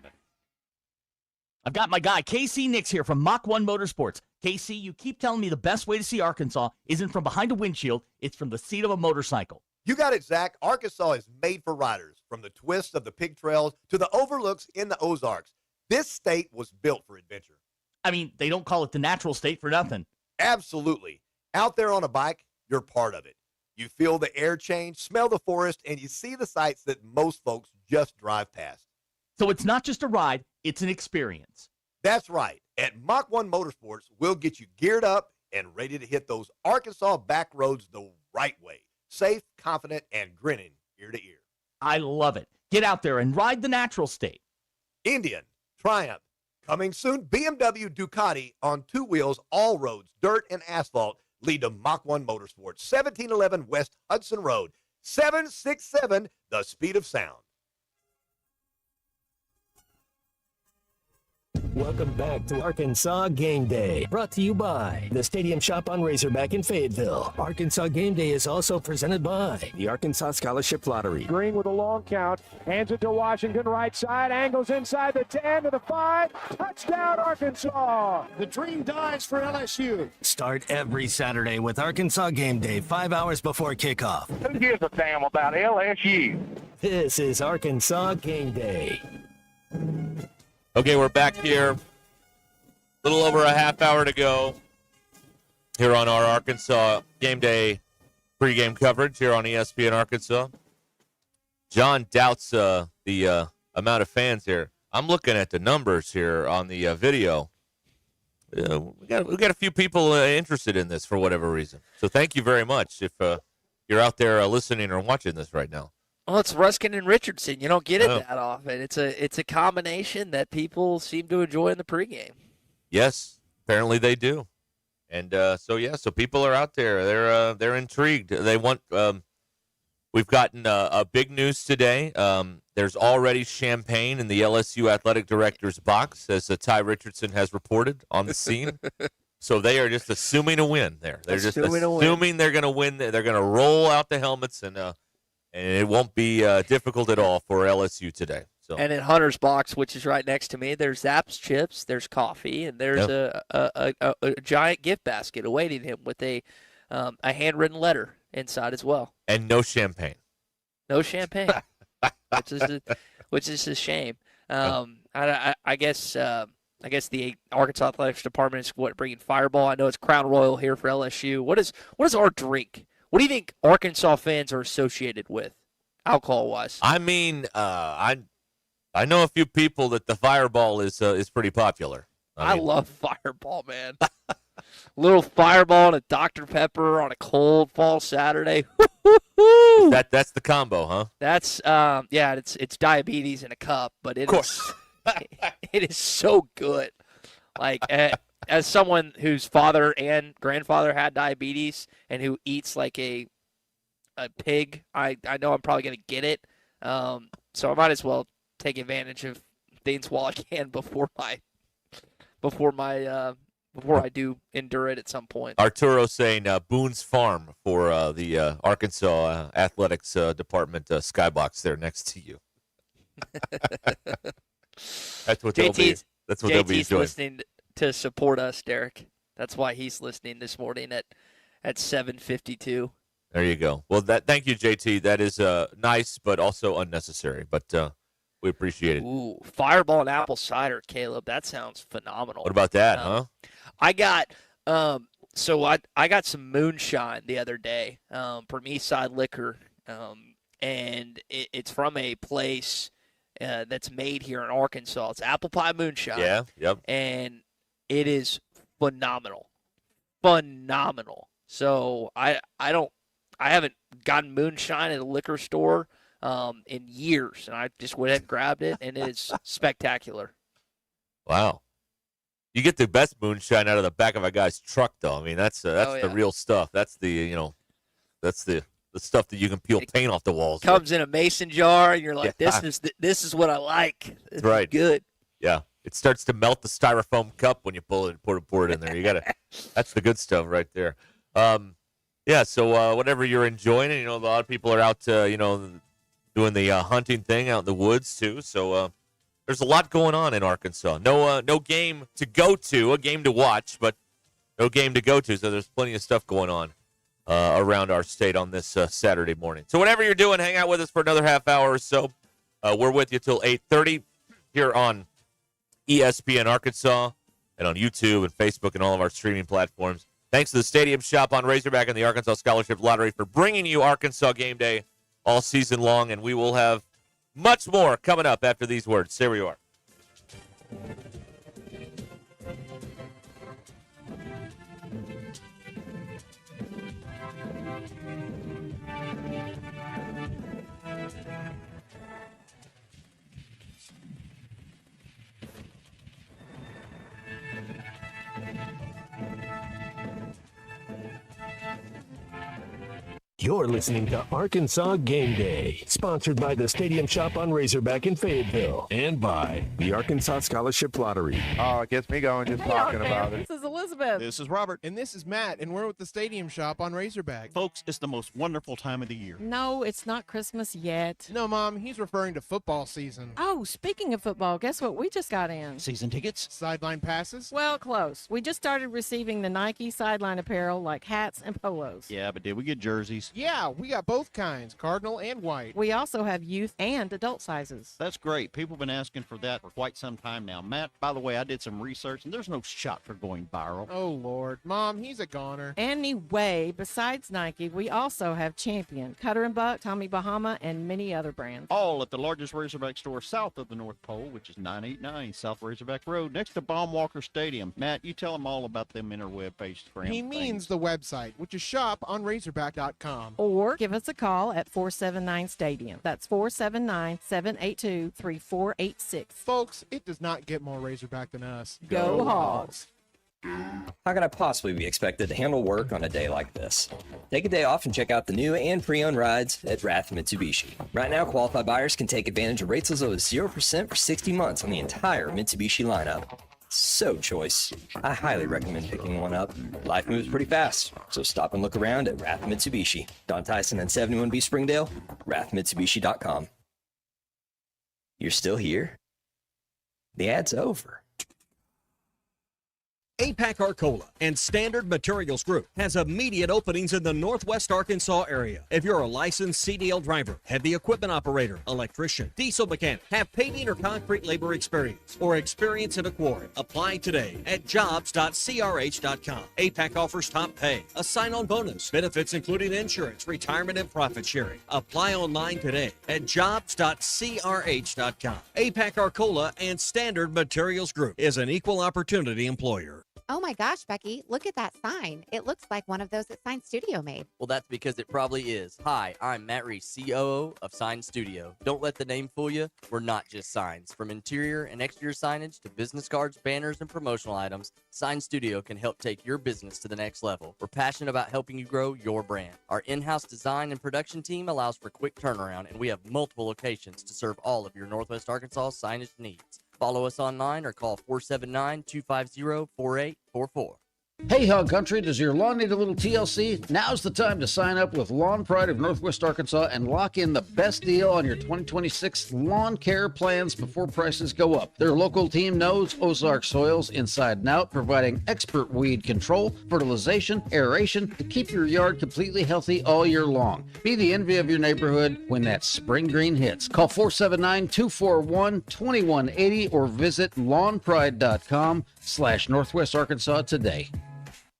I've got my guy, KC Nix here from Mach 1 Motorsports. KC, you keep telling me the best way to see Arkansas isn't from behind a windshield, it's from the seat of a motorcycle. You got it, Zach. Arkansas is made for riders, from the twists of the pig trails to the overlooks in the Ozarks. This state was built for adventure. I mean, they don't call it the natural state for nothing. Absolutely. Out there on a bike, you're part of it. You feel the air change, smell the forest, and you see the sights that most folks just drive past. So it's not just a ride, it's an experience. That's right. At Mach 1 Motorsports, we'll get you geared up and ready to hit those Arkansas back roads the right way. Safe, confident, and grinning ear to ear. I love it. Get out there and ride the natural state. Indian, Triumph, coming soon, BMW, Ducati on two wheels, all roads, dirt and asphalt, lead to Mach 1 Motorsports, 1711 West Hudson Road, 767, the speed of sound. Welcome back to Arkansas Game Day, brought to you by the Stadium Shop on Razorback in Fayetteville. Arkansas Game Day is also presented by the Arkansas Scholarship Lottery. Green with a long count, hands it to Washington, right side, angles inside the 10 to the 5, touchdown Arkansas! The dream dies for LSU. Start every Saturday with Arkansas Game Day 5 hours before kickoff. Who gives a damn about LSU? This is Arkansas Game Day. Okay, we're back here. A little over a half hour to go here on our Arkansas Game Day pregame coverage here on ESPN Arkansas. John doubts the amount of fans here. I'm looking at the numbers here on the video. We got a few people interested in this for whatever reason. So thank you very much if you're out there listening or watching this right now. Well, it's Ruskin and Richardson. You don't get it that often. It's a combination that people seem to enjoy in the pregame. Yes, apparently they do, and so people are out there. They're intrigued. They want. We've gotten a big news today. There's already champagne in the LSU athletic director's box, as Ty Richardson has reported on the scene. So they are just assuming a win there. They're just assuming they're going to win. They're going to roll out the helmets and it won't be difficult at all for LSU today. So. And in Hunter's box, which is right next to me, there's Zapp's chips, there's coffee, and there's a giant gift basket awaiting him with a handwritten letter inside as well. And no champagne. No champagne, which is a shame. I guess the Arkansas Athletics Department is bringing Fireball. I know it's Crown Royal here for LSU. What is our drink? What do you think Arkansas fans are associated with, alcohol-wise? I mean, I know a few people that the Fireball is pretty popular. I love Fireball, man. Little Fireball and a Dr. Pepper on a cold fall Saturday. That's the combo, huh? That's it's diabetes in a cup, but it is so good. Like as someone whose father and grandfather had diabetes and who eats like a pig, I know I'm probably going to get it. So I might as well take advantage of things while I can before I do endure it at some point. Arturo saying Boone's Farm for the Arkansas Athletics Department skybox there next to you. That's what they'll be. That's what they'll be enjoying. Listening to support us, Derek. That's why he's listening this morning at 7:52. There you go. Well, thank you, JT. That is nice, but also unnecessary. But we appreciate it. Ooh, Fireball and apple cider, Caleb. That sounds phenomenal. What about that, huh? I got I got some moonshine the other day from Eastside Liquor, and it's from a place that's made here in Arkansas. It's apple pie moonshine. Yeah. Yep. And it is phenomenal. Phenomenal. So I haven't gotten moonshine at a liquor store in years, and I just went ahead and grabbed it, and it is spectacular. Wow. You get the best moonshine out of the back of a guy's truck, though. I mean, that's the real stuff. That's the stuff that you can peel paint off the walls. Comes in a mason jar, and you're like, this is what I like. This right. is good. Yeah. it starts to melt the styrofoam cup when you pour it in there. You gotta. That's the good stuff right there. Yeah. So whatever you're enjoying, and, a lot of people are out, doing the hunting thing out in the woods too. So there's a lot going on in Arkansas. No game to go to, a game to watch, but no game to go to. So there's plenty of stuff going on around our state on this Saturday morning. So whatever you're doing, hang out with us for another half hour or so. We're with you till 8:30 here on ESPN Arkansas and on YouTube and Facebook and all of our streaming platforms. Thanks to the Stadium Shop on Razorback and the Arkansas Scholarship Lottery for bringing you Arkansas Game Day all season long, and we will have much more coming up after these words. Here we are. You're listening to Arkansas Game Day, sponsored by the Stadium Shop on Razorback in Fayetteville, and by the Arkansas Scholarship Lottery. Oh, it gets me going just talking about it. This is Elizabeth. This is Robert. And this is Matt, and we're with the Stadium Shop on Razorback. Folks, it's the most wonderful time of the year. No, it's not Christmas yet. No, Mom, he's referring to football season. Oh, speaking of football, guess what we just got in? Season tickets? Sideline passes? Well, close. We just started receiving the Nike sideline apparel like hats and polos. Yeah, but did we get jerseys? Yeah, we got both kinds, cardinal and white. We also have youth and adult sizes. That's great. People have been asking for that for quite some time now. Matt, by the way, I did some research, and there's no shot for going viral. Oh, Lord. Mom, he's a goner. Anyway, besides Nike, we also have Champion, Cutter & Buck, Tommy Bahama, and many other brands. All at the largest Razorback store south of the North Pole, which is 989 South Razorback Road, next to Baumwalker Stadium. Matt, you tell them all about them interweb page. He means the website, which is shoponrazorback.com. Or give us a call at 479-STADIUM. That's 479-782-3486. Folks, it does not get more Razorback than us. Go Hogs! How could I possibly be expected to handle work on a day like this? Take a day off and check out the new and pre-owned rides at Rath Mitsubishi. Right now, qualified buyers can take advantage of rates as low as 0% for 60 months on the entire Mitsubishi lineup. So choice. I highly recommend picking one up. Life moves pretty fast, so stop and look around at Rath Mitsubishi. Don Tyson and 71B Springdale, rathmitsubishi.com. You're still here? The ad's over. APAC Arcola and Standard Materials Group has immediate openings in the Northwest Arkansas area. If you're a licensed CDL driver, heavy equipment operator, electrician, diesel mechanic, have paving or concrete labor experience, or experience in a quarry, apply today at jobs.crh.com. APAC offers top pay, a sign-on bonus, benefits including insurance, retirement, and profit sharing. Apply online today at jobs.crh.com. APAC Arcola and Standard Materials Group is an equal opportunity employer. Oh my gosh, Becky, look at that sign. It looks like one of those that Sign Studio made. Well, that's because it probably is. Hi, I'm Matt Reese, COO of Sign Studio. Don't let the name fool you. We're not just signs. From interior and exterior signage to business cards, banners, and promotional items, Sign Studio can help take your business to the next level. We're passionate about helping you grow your brand. Our in-house design and production team allows for quick turnaround, and we have multiple locations to serve all of your Northwest Arkansas signage needs. Follow us online or call 479-250-4844. Hey, Hog Country, does your lawn need a little TLC? Now's the time to sign up with Lawn Pride of Northwest Arkansas and lock in the best deal on your 2026 lawn care plans before prices go up. Their local team knows Ozark soils inside and out, providing expert weed control, fertilization, aeration to keep your yard completely healthy all year long. Be the envy of your neighborhood when that spring green hits. Call 479-241-2180 or visit lawnpride.com/Northwest Arkansas today.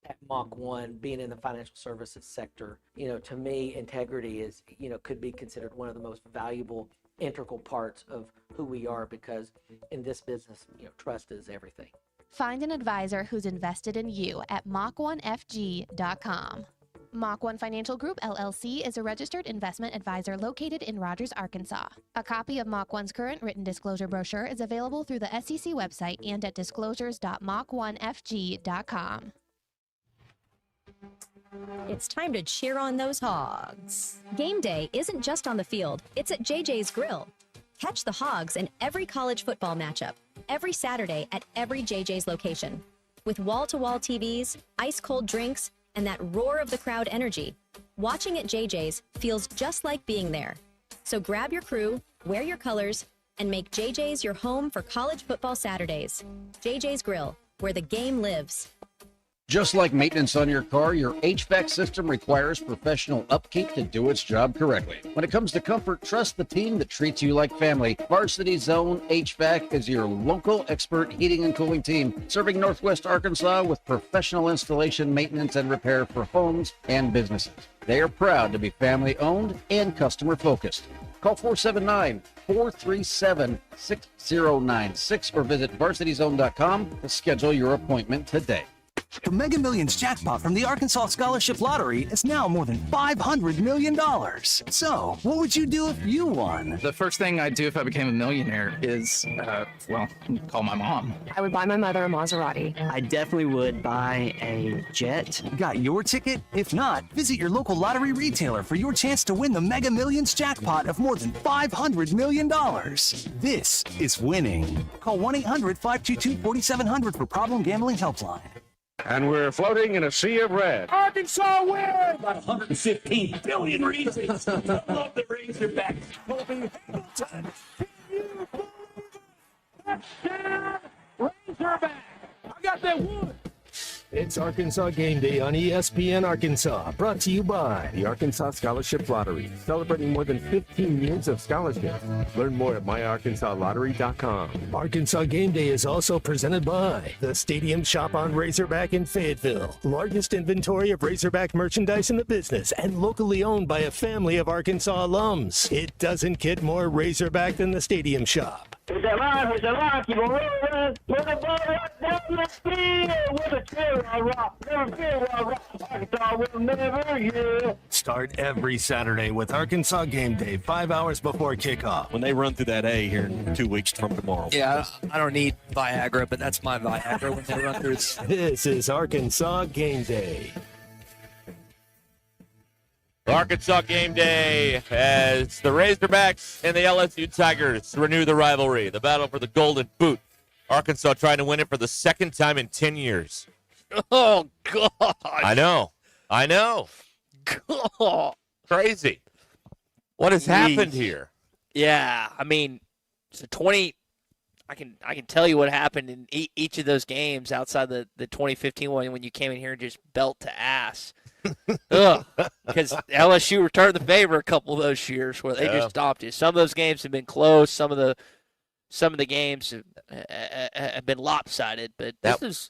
At Mach 1, being in the financial services sector, to me, integrity is, could be considered one of the most valuable, integral parts of who we are, because in this business, trust is everything. Find an advisor who's invested in you at Mach1FG.com. Mach 1 Financial Group, LLC is a registered investment advisor located in Rogers, Arkansas. A copy of Mach 1's current written disclosure brochure is available through the SEC website and at disclosures.mach1fg.com. It's time to cheer on those Hogs. Game day isn't just on the field, it's at JJ's Grill. Catch the Hogs in every college football matchup. every Saturday at every JJ's location. With wall-to-wall TVs, ice-cold drinks, and that roar of the crowd energy, watching at JJ's feels just like being there. So grab your crew, wear your colors, and make JJ's your home for college football Saturdays. JJ's Grill, where the game lives. Just like maintenance on your car, your HVAC system requires professional upkeep to do its job correctly. When it comes to comfort, trust the team that treats you like family. Varsity Zone HVAC is your local expert heating and cooling team, serving Northwest Arkansas with professional installation, maintenance, and repair for homes and businesses. They are proud to be family-owned and customer-focused. Call 479-437-6096 or visit varsityzone.com to schedule your appointment today. The Mega Millions jackpot from the Arkansas Scholarship Lottery is now more than $500 million. So, what would you do if you won? The first thing I'd do if I became a millionaire is, call my mom. I would buy my mother a Maserati. I definitely would buy a jet. Got your ticket? If not, visit your local lottery retailer for your chance to win the Mega Millions jackpot of more than $500 million. This is winning. Call 1-800-522-4700 for Problem Gambling Helpline. And we're floating in a sea of red. Arkansas wins! About 115 billion reasons. I love the Razorbacks. Colby Hamilton. Can you believe it? Touchdown, Razorback. I got that one. It's Arkansas Game Day on ESPN Arkansas, brought to you by the Arkansas Scholarship Lottery, celebrating more than 15 years of scholarships. Learn more at myarkansasLottery.com. Arkansas Game Day is also presented by the Stadium Shop on Razorback in Fayetteville, largest inventory of Razorback merchandise in the business and locally owned by a family of Arkansas alums. It doesn't get more Razorback than the Stadium Shop. Hit that line, keep on rolling. Put the ball right down the field with a cherry rock. Never feel rock. Arkansas will never, yeah. Start every Saturday with Arkansas Game Day, 5 hours before kickoff. When they run through that A here in 2 weeks from tomorrow. Yeah, I don't need Viagra, but that's my Viagra when they run through. This is Arkansas Game Day. Arkansas Game Day as the Razorbacks and the LSU Tigers renew the rivalry. The battle for the Golden Boot. Arkansas trying to win it for the second time in 10 years. Oh, God. I know. God. Crazy. What has happened here? Yeah, I mean, so 20. I can tell you what happened in each of those games outside the 2015 one when you came in here and just belt to ass. Because LSU returned the favor a couple of those years where they just stopped you. Some of those games have been close. Some of the games have been lopsided. But this is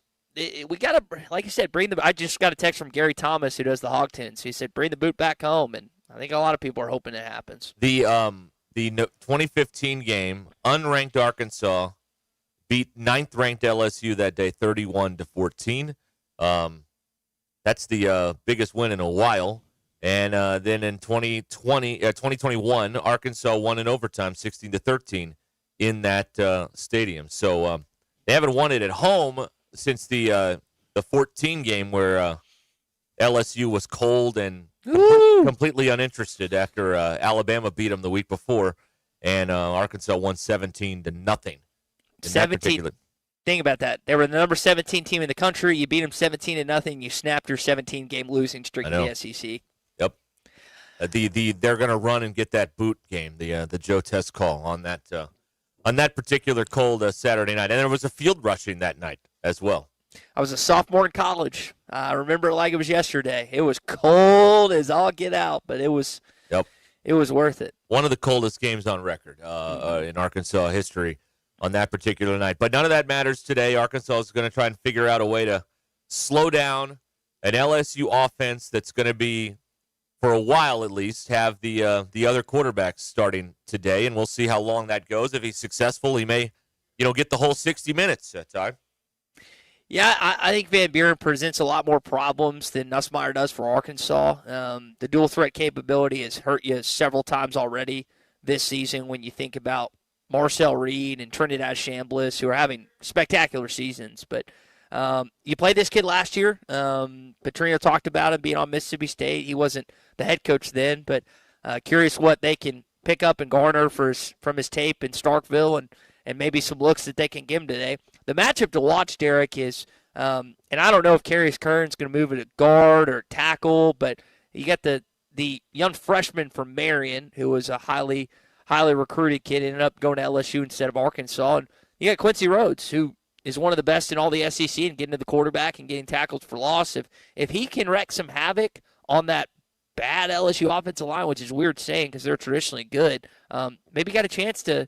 we got to, like you said, bring the. I just got a text from Gary Thomas who does the Hog Tens. He said bring the boot back home, and I think a lot of people are hoping it happens. The 2015 game, unranked Arkansas beat 9th-ranked LSU that day, 31-14. That's the biggest win in a while. And then in 2021, Arkansas won in overtime, 16-13 in that stadium. So they haven't won it at home since the 14 game where LSU was cold and completely uninterested after Alabama beat them the week before, and Arkansas won 17-0. 17. Think about that. They were the number 17 team in the country. You beat them 17-0. You snapped your 17-game losing streak in the SEC. Yep. They're going to run and get that boot game, the Joe Test call on that particular cold Saturday night, and there was a field rushing that night as well. I was a sophomore in college. I remember it like it was yesterday. It was cold as all get out, but it was. Yep. It was worth it. One of the coldest games on record in Arkansas history on that particular night. But none of that matters today. Arkansas is going to try and figure out a way to slow down an LSU offense that's going to be, for a while at least, have the other quarterbacks starting today, and we'll see how long that goes. If he's successful, he may, get the whole 60 minutes at time. Yeah, I think Van Buren presents a lot more problems than Nussmeier does for Arkansas. The dual threat capability has hurt you several times already this season when you think about Marcel Reed and Trinidad Chambliss, who are having spectacular seasons. But you played this kid last year. Petrino talked about him being on Mississippi State. He wasn't the head coach then, but curious what they can pick up and garner from his tape in Starkville and maybe some looks that they can give him today. The matchup to watch, Derek, is and I don't know if Carius Kern's going to move it at guard or tackle, but you got the young freshman from Marion, who was a highly recruited kid, ended up going to LSU instead of Arkansas. And you got Quincy Rhodes, who is one of the best in all the SEC and getting to the quarterback and getting tackled for loss. If he can wreak some havoc on that bad LSU offensive line, which is weird saying because they're traditionally good, maybe got a chance to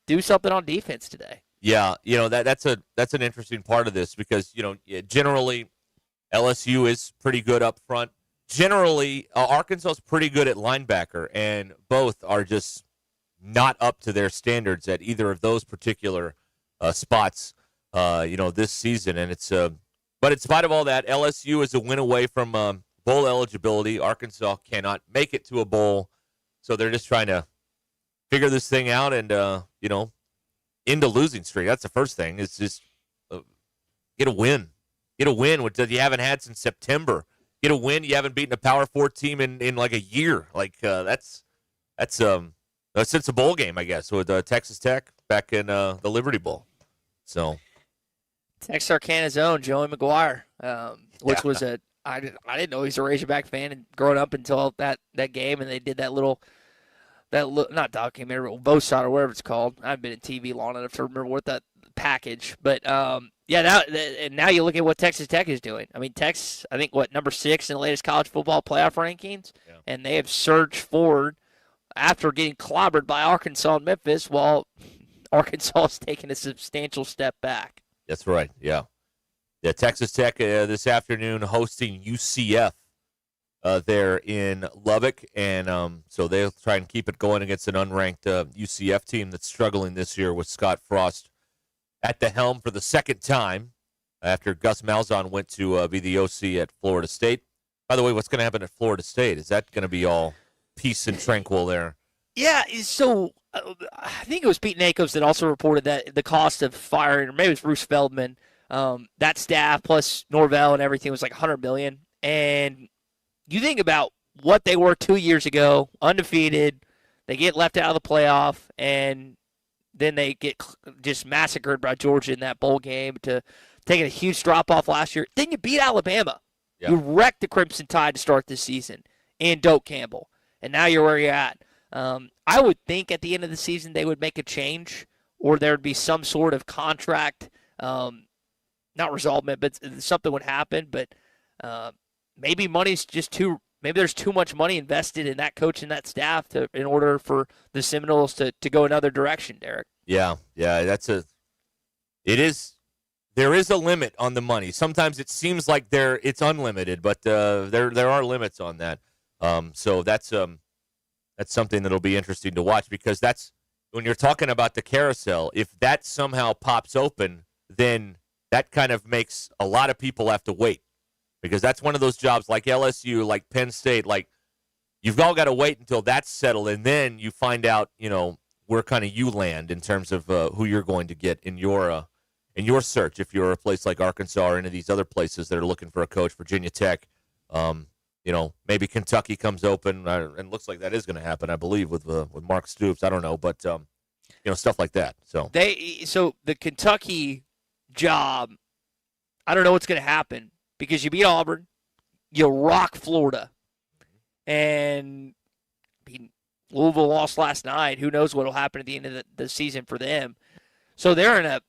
do something on defense today. Yeah, that's an interesting part of this because generally LSU is pretty good up front. Generally, Arkansas is pretty good at linebacker, and both are just not up to their standards at either of those particular spots. This season, and but in spite of all that, LSU is a win away from bowl eligibility. Arkansas cannot make it to a bowl, so they're just trying to figure this thing out and into losing streak. That's the first thing. It's just get a win, which you haven't had since September. Get a win. You haven't beaten a Power 4 team in like a year. Like that's since a bowl game, I guess, with Texas Tech back in the Liberty Bowl. So. Texarkana's own Joey McGuire, which was I didn't know he's a Razorback fan and growing up until that game, and they did that not documentary, both side or whatever it's called. I've been in TV long enough to remember what that package, but now you look at what Texas Tech is doing. I mean, Texas, I think number 6 in the latest college football playoff rankings, and they have surged forward after getting clobbered by Arkansas and Memphis, while Arkansas has taken a substantial step back. That's right, yeah. Texas Tech this afternoon hosting UCF there in Lubbock, and so they'll try and keep it going against an unranked UCF team that's struggling this year with Scott Frost at the helm for the second time after Gus Malzahn went to be the OC at Florida State. By the way, what's going to happen at Florida State? Is that going to be all peace and tranquil there? Yeah, so I think it was Pete Nakos that also reported that the cost of firing, or maybe it was Bruce Feldman, that staff plus Norvell and everything was like $100 million. And you think about what they were 2 years ago, undefeated, they get left out of the playoff, and then they get just massacred by Georgia in that bowl game to taking a huge drop-off last year. Then you beat Alabama. Yeah. You wrecked the Crimson Tide to start this season and Doak Campbell. And now you're where you're at. I would think at the end of the season they would make a change, or there would be some sort of contract, not resolvement, but something would happen. But maybe money's just maybe there's too much money invested in that coach and that staff in order for the Seminoles to go another direction, Derek. Yeah, there is a limit on the money. Sometimes it seems like it's unlimited, but there are limits on that. So that's something that'll be interesting to watch, because that's when you're talking about the carousel. If that somehow pops open, then that kind of makes a lot of people have to wait, because that's one of those jobs like LSU, like Penn State, like you've all got to wait until that's settled, and then you find out, where kind of you land in terms of who you're going to get in your search. If you're a place like Arkansas or any of these other places that are looking for a coach, Virginia Tech. Maybe Kentucky comes open, and looks like that is going to happen, I believe, with Mark Stoops. I don't know, but stuff like that. So the Kentucky job, I don't know what's going to happen, because you beat Auburn, you rock Florida, and Louisville lost last night. Who knows what will happen at the end of the season for them? So they're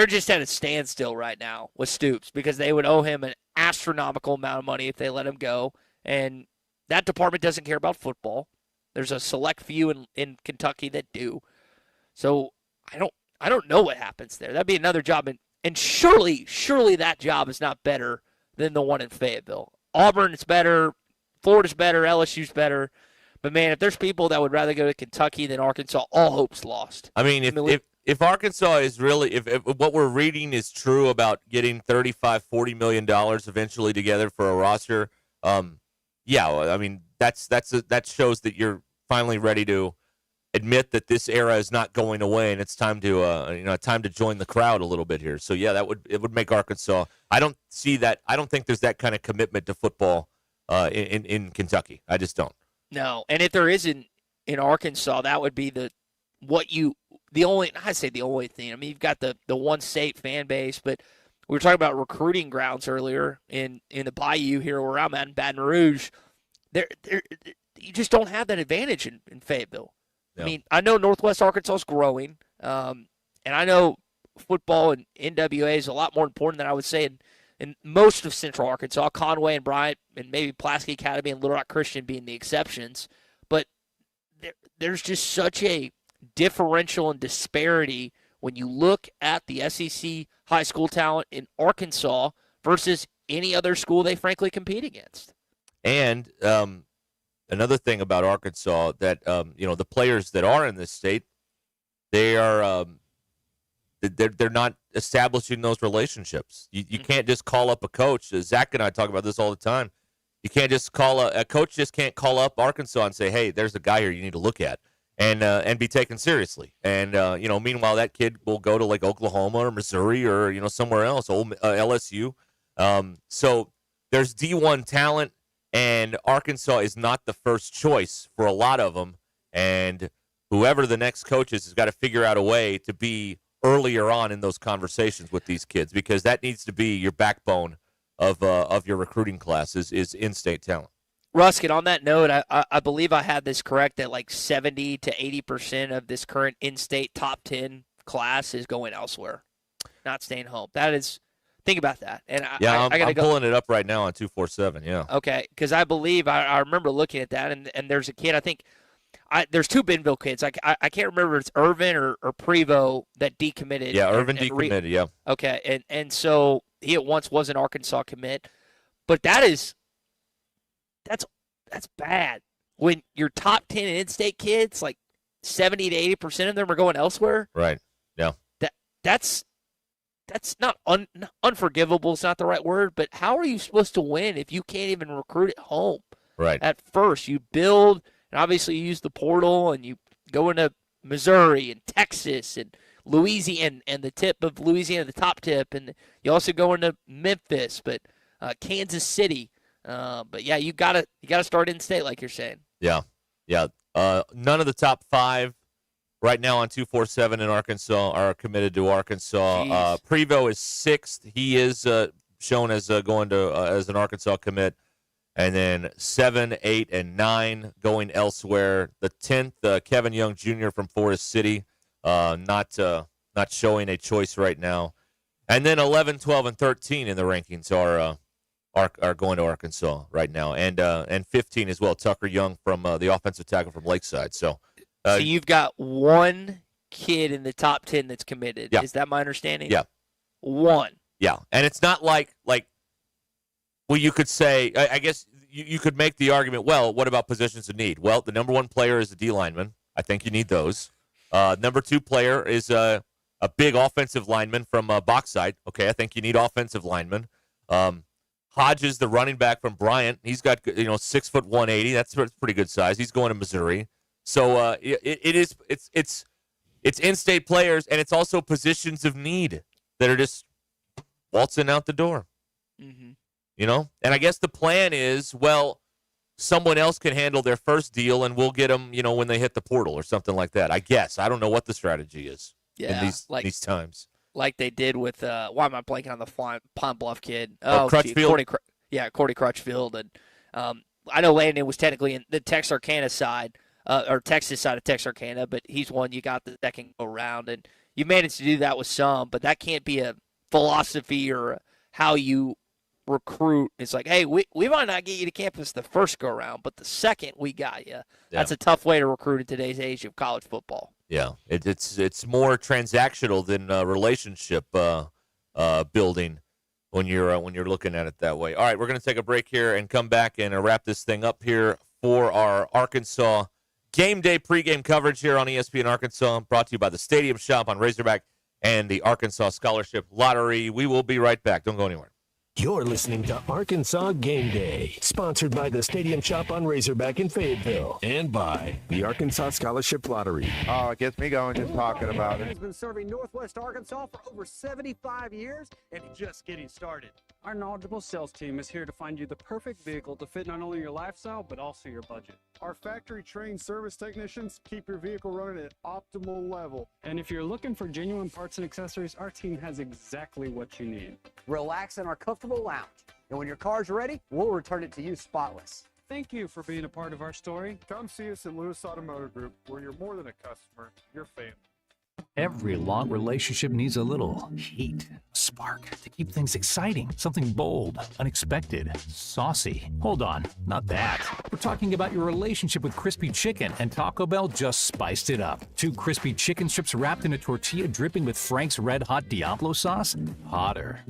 just at a standstill right now with Stoops, because they would owe him an astronomical amount of money if they let him go. And that department doesn't care about football. There's a select few in Kentucky that do. So I don't know what happens there. That'd be another job, and surely that job is not better than the one in Fayetteville. Auburn is better, Florida's better, LSU's better. But man, if there's people that would rather go to Kentucky than Arkansas, all hope's lost. I mean, if Arkansas is really, if what we're reading is true about getting $35-40 million eventually together for a roster, I mean, that shows that you're finally ready to admit that this era is not going away, and it's time to join the crowd a little bit here. So yeah, it would make Arkansas. I don't see that. I don't think there's that kind of commitment to football in Kentucky. I just don't. No, and if there isn't in Arkansas, that would be what you the only thing. I mean, you've got the one state fan base, but we were talking about recruiting grounds earlier in the Bayou here where I'm at in Baton Rouge. You just don't have that advantage in Fayetteville. Yeah. I mean, I know Northwest Arkansas is growing, and I know football and NWA is a lot more important than I would say in most of Central Arkansas, Conway and Bryant and maybe Pulaski Academy and Little Rock Christian being the exceptions. But there's just such a differential and disparity when you look at the SEC high school talent in Arkansas versus any other school they frankly compete against. And another thing about Arkansas that the players that are in this state, they are they're not establishing those relationships. You can't just call up a coach. Zach and I talk about this all the time. You can't just call a coach just can't call up Arkansas and say, "Hey, there's a guy here you need to look at," and be taken seriously. And meanwhile, that kid will go to like Oklahoma or Missouri or somewhere else, LSU. So there's D1 talent. And Arkansas is not the first choice for a lot of them. And whoever the next coach is has got to figure out a way to be earlier on in those conversations with these kids, because that needs to be your backbone of your recruiting classes is in-state talent. Ruskin, on that note, I believe I had this correct that like 70 to 80% of this current in-state top 10 class is going elsewhere, not staying home. That is... Think about that. And I'm gotta go. Pulling it up right now on 247, yeah. Okay, because I believe I remember looking at that, and there's a kid, I think, there's two Bentonville kids. I can't remember if it's Irvin or Prevo that decommitted. Yeah, Irvin decommitted, yeah. Okay, and so he at once was an Arkansas commit. But that's bad. When your top 10 in-state kids, like 70 to 80% of them are going elsewhere. Right, yeah. That's not unforgivable. It's not the right word, but how are you supposed to win if you can't even recruit at home? Right. At first, you build, and obviously you use the portal, and you go into Missouri and Texas and Louisiana, and the tip of Louisiana, the top tip, and you also go into Memphis, but Kansas City. But yeah, you gotta start in state, like you're saying. Yeah. None of the top 5. Right now on 247 in Arkansas are committed to Arkansas. Prevo is 6th. He is shown as going to as an Arkansas commit. And then 7, 8, and 9 going elsewhere. The 10th, Kevin Young Jr. from Forest City, not showing a choice right now. And then 11, 12, and 13 in the rankings are going to Arkansas right now. And 15 as well, Tucker Young from the offensive tackle from Lakeside. So you've got one kid in the top 10 that's committed. Yeah. Is that my understanding? Yeah. One. Yeah, and it's not like well, you could say, I guess you could make the argument, well, what about positions of need? Well, the number 1 player is a D lineman. I think you need those. Number 2 player is a big offensive lineman from Bauxite. Okay, I think you need offensive linemen. Hodges, the running back from Bryant, he's got 6 foot 180. That's pretty good size. He's going to Missouri. So it's in-state players, and it's also positions of need that are just waltzing out the door. Mm-hmm. And I guess the plan is, well, someone else can handle their first deal, and we'll get them, when they hit the portal or something like that. I guess I don't know what the strategy is in these times. Like they did with why am I blanking on the Pine Bluff kid? Crutchfield. Cordy Crutchfield, and I know Landon was technically in the Texarkana side. Or Texas side of Texarkana, but he's one you got that can go around, and you managed to do that with some, but that can't be a philosophy or how you recruit. It's like, hey, we might not get you to campus the first go around, but the second we got you. That's a tough way to recruit in today's age of college football. Yeah, it's more transactional than relationship building when you're looking at it that way. All right, we're going to take a break here and come back and wrap this thing up here for our Arkansas Game Day pregame coverage here on ESPN Arkansas, brought to you by the Stadium Shop on Razorback and the Arkansas Scholarship Lottery. We will be right back. Don't go anywhere. You're listening to Arkansas Game Day, sponsored by the Stadium Shop on Razorback in Fayetteville and by the Arkansas Scholarship Lottery. Oh, it gets me going just talking about it. He's been serving Northwest Arkansas for over 75 years, and he's just getting started. Our knowledgeable sales team is here to find you the perfect vehicle to fit not only your lifestyle, but also your budget. Our factory-trained service technicians keep your vehicle running at optimal level. And if you're looking for genuine parts and accessories, our team has exactly what you need. Relax in our comfortable lounge. And when your car's ready, we'll return it to you spotless. Thank you for being a part of our story. Come see us at Lewis Automotive Group, where you're more than a customer, you're family. Every long relationship needs a little heat, spark, to keep things exciting. Something bold, unexpected, saucy. Hold on, not that. We're talking about your relationship with crispy chicken, and Taco Bell just spiced it up. 2 crispy chicken strips wrapped in a tortilla dripping with Frank's Red Hot Diablo sauce. Hotter,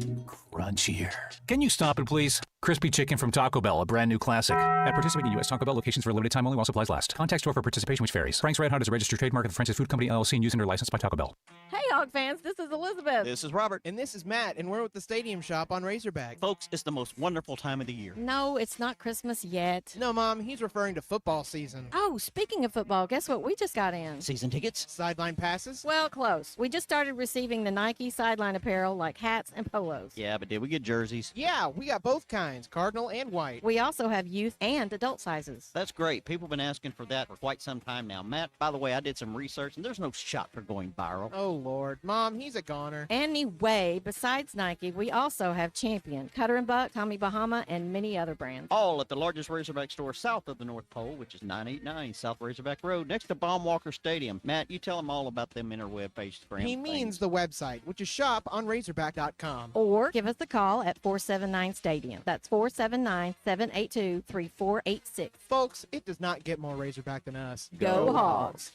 crunchier. Can you stop it, please? Crispy chicken from Taco Bell, a brand new classic. At participating U.S. Taco Bell locations for a limited time only while supplies last. Contact store for participation, which varies. Frank's Red Hot is a registered trademark of the French's Food Company, LLC, and used under license by Taco Bell. Hey, Hog fans, this is Elizabeth. This is Robert. And this is Matt, and we're with the Stadium Shop on Razorback. Folks, it's the most wonderful time of the year. No, it's not Christmas yet. No, Mom, he's referring to football season. Oh, speaking of football, guess what we just got in? Season tickets? Sideline passes? Well, close. We just started receiving the Nike sideline apparel like hats and polos. Yeah, but did we get jerseys? Yeah, we got both kinds, cardinal and white. We also have youth and adult sizes. That's great. People have been asking for that for quite some time now. Matt, by the way, I did some research, and there's no shot for going viral. Oh, Lord. Mom, he's a goner. Anyway, besides Nike, we also have Champion, Cutter & Buck, Tommy Bahama, and many other brands. All at the largest Razorback store south of the North Pole, which is 989 South Razorback Road, next to Baumwalker Stadium. Matt, you tell them all about them interweb-based brands. He means the website, which is shoponrazorback.com. Or give us a call at 479-STADIUM. That's 479-782-3486. Folks, it does not get more Razorback than us. Go Hogs!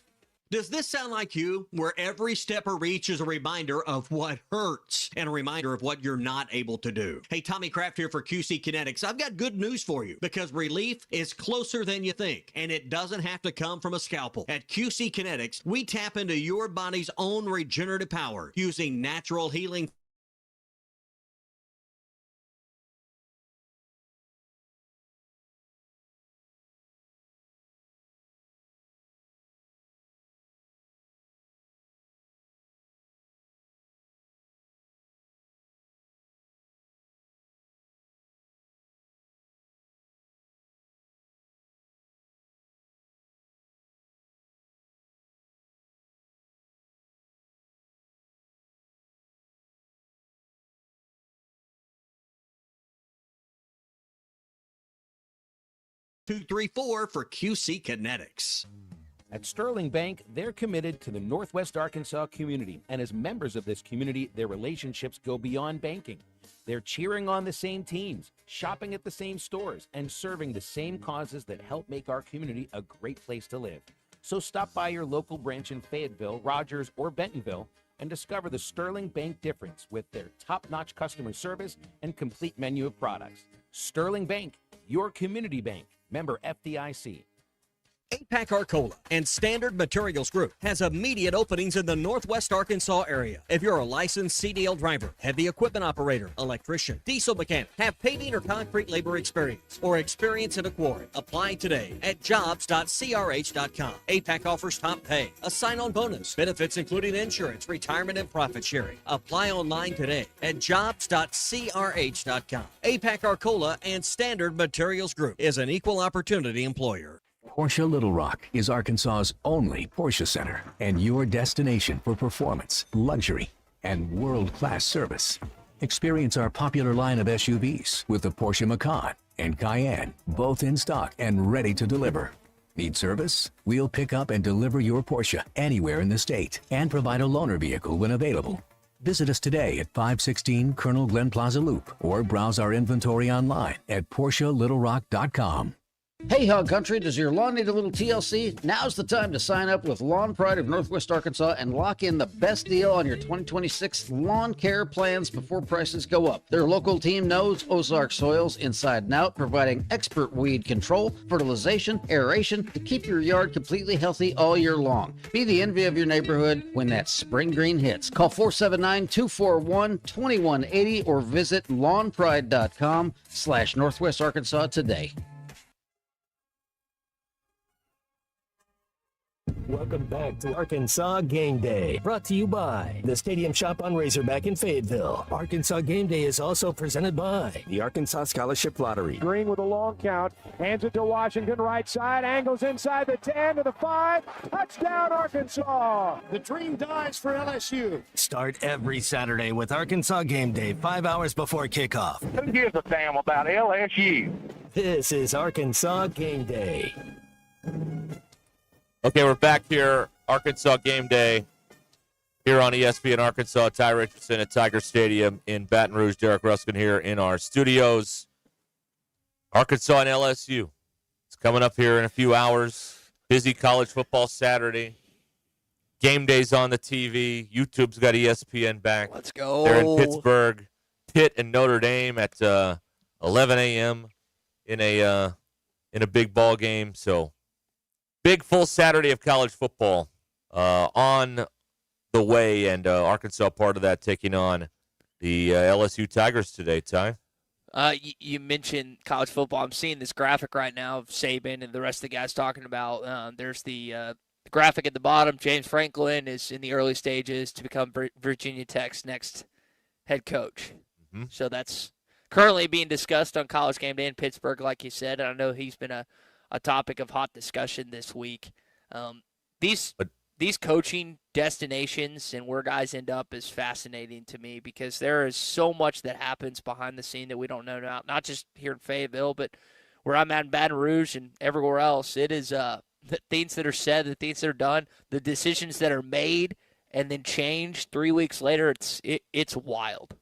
Does this sound like you? Where every step or reach is a reminder of what hurts and a reminder of what you're not able to do. Hey, Tommy Kraft here for QC Kinetics. I've got good news for you because relief is closer than you think, and it doesn't have to come from a scalpel. At QC Kinetics, we tap into your body's own regenerative power using natural healing. (234) for QC Kinetics. At Sterling Bank, they're committed to the Northwest Arkansas community, and as members of this community, their relationships go beyond banking. They're cheering on the same teams, shopping at the same stores, and serving the same causes that help make our community a great place to live. So stop by your local branch in Fayetteville, Rogers, or Bentonville and discover the Sterling Bank difference with their top-notch customer service and complete menu of products. Sterling Bank, your community bank. Member FDIC. APAC Arcola and Standard Materials Group has immediate openings in the Northwest Arkansas area. If you're a licensed CDL driver, heavy equipment operator, electrician, diesel mechanic, have paving or concrete labor experience, or experience in a quarry, apply today at jobs.crh.com. APAC offers top pay, a sign-on bonus, benefits including insurance, retirement, and profit sharing. Apply online today at jobs.crh.com. APAC Arcola and Standard Materials Group is an equal opportunity employer. Porsche Little Rock is Arkansas's only Porsche center and your destination for performance, luxury, and world-class service. Experience our popular line of SUVs with the Porsche Macan and Cayenne, both in stock and ready to deliver. Need service? We'll pick up and deliver your Porsche anywhere in the state and provide a loaner vehicle when available. Visit us today at 516 Colonel Glenn Plaza Loop or browse our inventory online at PorscheLittleRock.com. Hey, Hog Country, does your lawn need a little TLC? Now's the time to sign up with Lawn Pride of Northwest Arkansas and lock in the best deal on your 2026 lawn care plans before prices go up. Their local team knows Ozark soils inside and out, providing expert weed control, fertilization, aeration to keep your yard completely healthy all year long. Be the envy of your neighborhood when that spring green hits. Call 479-241-2180 or visit lawnpride.com/Northwest Arkansas today. Welcome back to Arkansas Game Day, brought to you by the Stadium Shop on Razorback in Fayetteville. Arkansas Game Day is also presented by The Arkansas Scholarship Lottery. Green with a long count. Hands it to Washington, right side. Angles inside the 10 to the 5. Touchdown, Arkansas. The dream dies for LSU. Start every Saturday with Arkansas Game Day 5 hours before kickoff. Who gives a damn about LSU? This is Arkansas Game Day. Okay, we're back here. Arkansas Game Day here on ESPN Arkansas. Ty Richardson at Tiger Stadium in Baton Rouge. Derek Ruskin here in our studios. Arkansas and LSU. It's coming up here in a few hours. Busy college football Saturday. Game Day's on the TV. YouTube's got ESPN back. Let's go. They're in Pittsburgh. Pitt and Notre Dame at 11 a.m. in a big ball game. So big full Saturday of college football on the way, and Arkansas part of that, taking on the LSU Tigers today, Ty. You mentioned college football. I'm seeing this graphic right now of Saban and the rest of the guys talking about. There's the graphic at the bottom. James Franklin is in the early stages to become Virginia Tech's next head coach. Mm-hmm. So that's currently being discussed on College Game Day in Pittsburgh, like you said. And I know he's been a topic of hot discussion this week. These coaching destinations and where guys end up is fascinating to me because there is so much that happens behind the scene that we don't know now, not just here in Fayetteville, but where I'm at in Baton Rouge and everywhere else. It is the things that are said, the things that are done, the decisions that are made and then changed 3 weeks later. It's wild.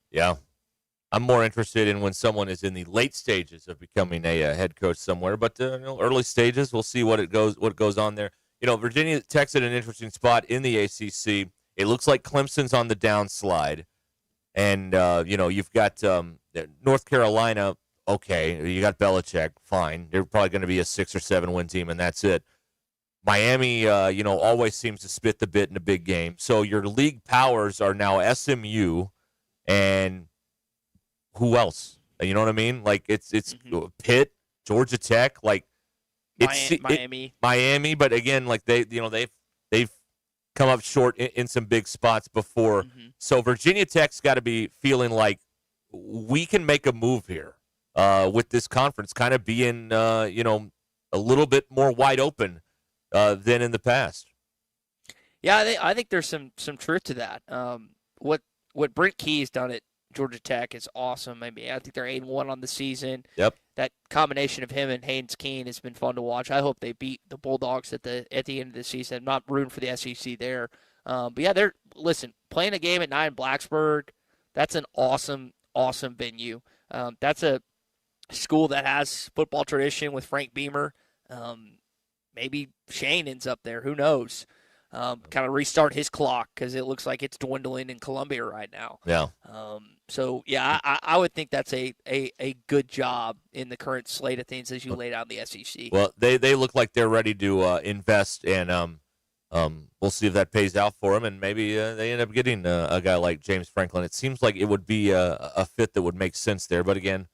Yeah. I'm more interested in when someone is in the late stages of becoming a head coach somewhere, but early stages, we'll see what goes on there. Virginia Tech's at an interesting spot in the ACC. It looks like Clemson's on the downslide, and you've got North Carolina. Okay, you got Belichick. Fine, they're probably going to be a 6 or 7 win team, and that's it. Miami, always seems to spit the bit in a big game. So your league powers are now SMU and who else? You know what I mean? Like it's Pitt, Georgia Tech, like Miami. But again, like they've come up short in some big spots before. Mm-hmm. So Virginia Tech's got to be feeling like we can make a move here with this conference, kind of being a little bit more wide open than in the past. Yeah, I think there's some truth to that. What Brent Key's done at Georgia Tech is awesome. I think they're 8-1 on the season. Yep. That combination of him and Haynes Keene has been fun to watch. I hope they beat the Bulldogs at the end of the season. I'm not rooting for the SEC there. But yeah, playing a game at 9 Blacksburg, that's an awesome venue. That's a school that has football tradition with Frank Beamer. Maybe Shane ends up there. Who knows? Kind of restart his clock because it looks like it's dwindling in Columbia right now. Yeah. So, yeah, I would think that's a good job in the current slate of things as you laid out in the SEC. Well, they look like they're ready to invest, and we'll see if that pays out for them, and maybe they end up getting a guy like James Franklin. It seems like it would be a fit that would make sense there. But, again,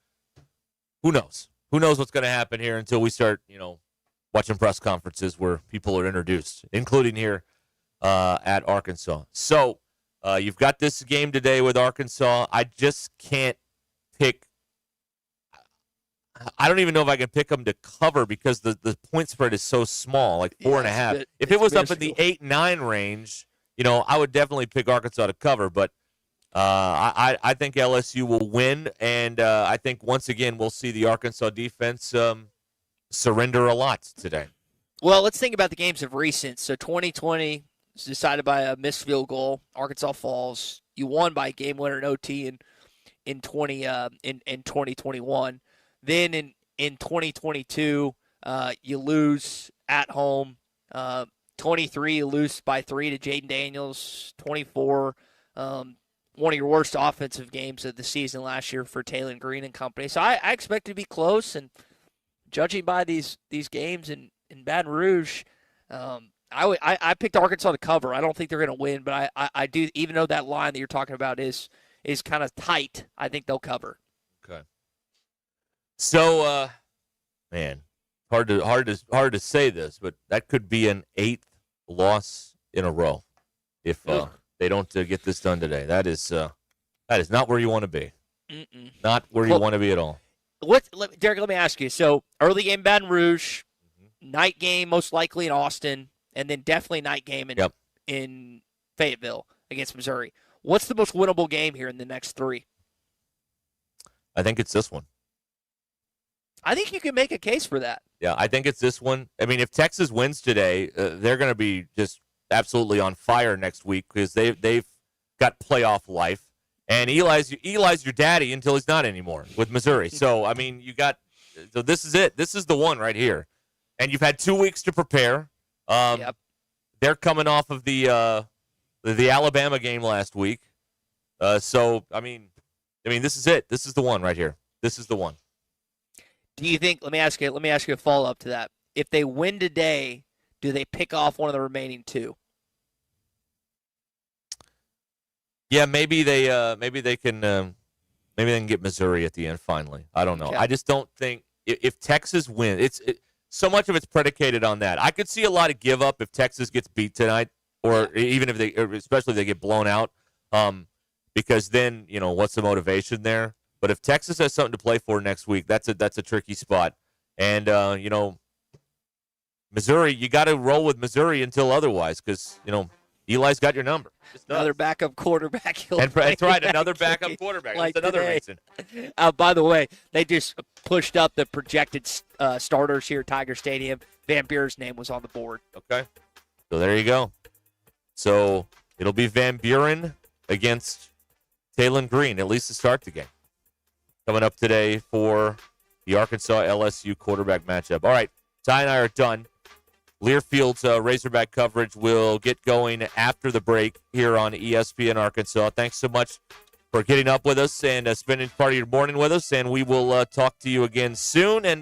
who knows? Who knows what's going to happen here until we start, watching press conferences where people are introduced, including here at Arkansas. So you've got this game today with Arkansas. I just can't pick. I don't even know if I can pick them to cover because the point spread is so small, like 4.5. If it was up in the 8-9 range, I would definitely pick Arkansas to cover. But I think LSU will win, and I think once again we'll see the Arkansas defense surrender a lot today. Well, let's think about the games of recent. So 2020 was decided by a missed field goal. Arkansas falls. You won by a game winner in OT in 2021. Then in 2022, you lose at home. 23, you lose by 3 to Jaden Daniels. 24, one of your worst offensive games of the season last year for Taylor Green and company. So I expect it to be close, and judging by these games in Baton Rouge, I picked Arkansas to cover. I don't think they're going to win, but I do, even though that line that you're talking about is kind of tight, I think they'll cover. Okay. So, man, hard to say this, but that could be an 8th loss in a row if they don't get this done today. That is not where you want to be. Mm-mm. Not where you want to be at all. Derek, let me ask you. So, early game Baton Rouge, night game most likely in Austin, and then definitely night game in Fayetteville against Missouri. What's the most winnable game here in the next three? I think it's this one. I think you can make a case for that. Yeah, I think it's this one. I mean, if Texas wins today, they're going to be just absolutely on fire next week because they've got playoff life. And Eli's your daddy until he's not anymore with Missouri. So, I mean, so this is it. This is the one right here. And you've had 2 weeks to prepare. They're coming off of the Alabama game last week. So, I mean, this is it. This is the one right here. This is the one. Do you think? Let me ask you a follow up to that. If they win today, do they pick off one of the remaining two? Yeah, maybe they can get Missouri at the end finally. I don't know. Okay. I just don't think if Texas wins, so much of it's predicated on that. I could see a lot of give up if Texas gets beat tonight, or even especially if they get blown out, because then what's the motivation there? But if Texas has something to play for next week, that's a tricky spot. And Missouri, you got to roll with Missouri until otherwise, because Eli's got your number. Another backup quarterback. That's right, another backup quarterback. Like that's another today. reason. By the way, they just pushed up the projected starters here at Tiger Stadium. Van Buren's name was on the board. Okay. So there you go. So it'll be Van Buren against Talon Green, at least to start the game. Coming up today for the Arkansas LSU quarterback matchup. All right, Ty and I are done. Learfield's Razorback coverage will get going after the break here on ESPN Arkansas. Thanks so much for getting up with us and spending part of your morning with us, and we will talk to you again soon. And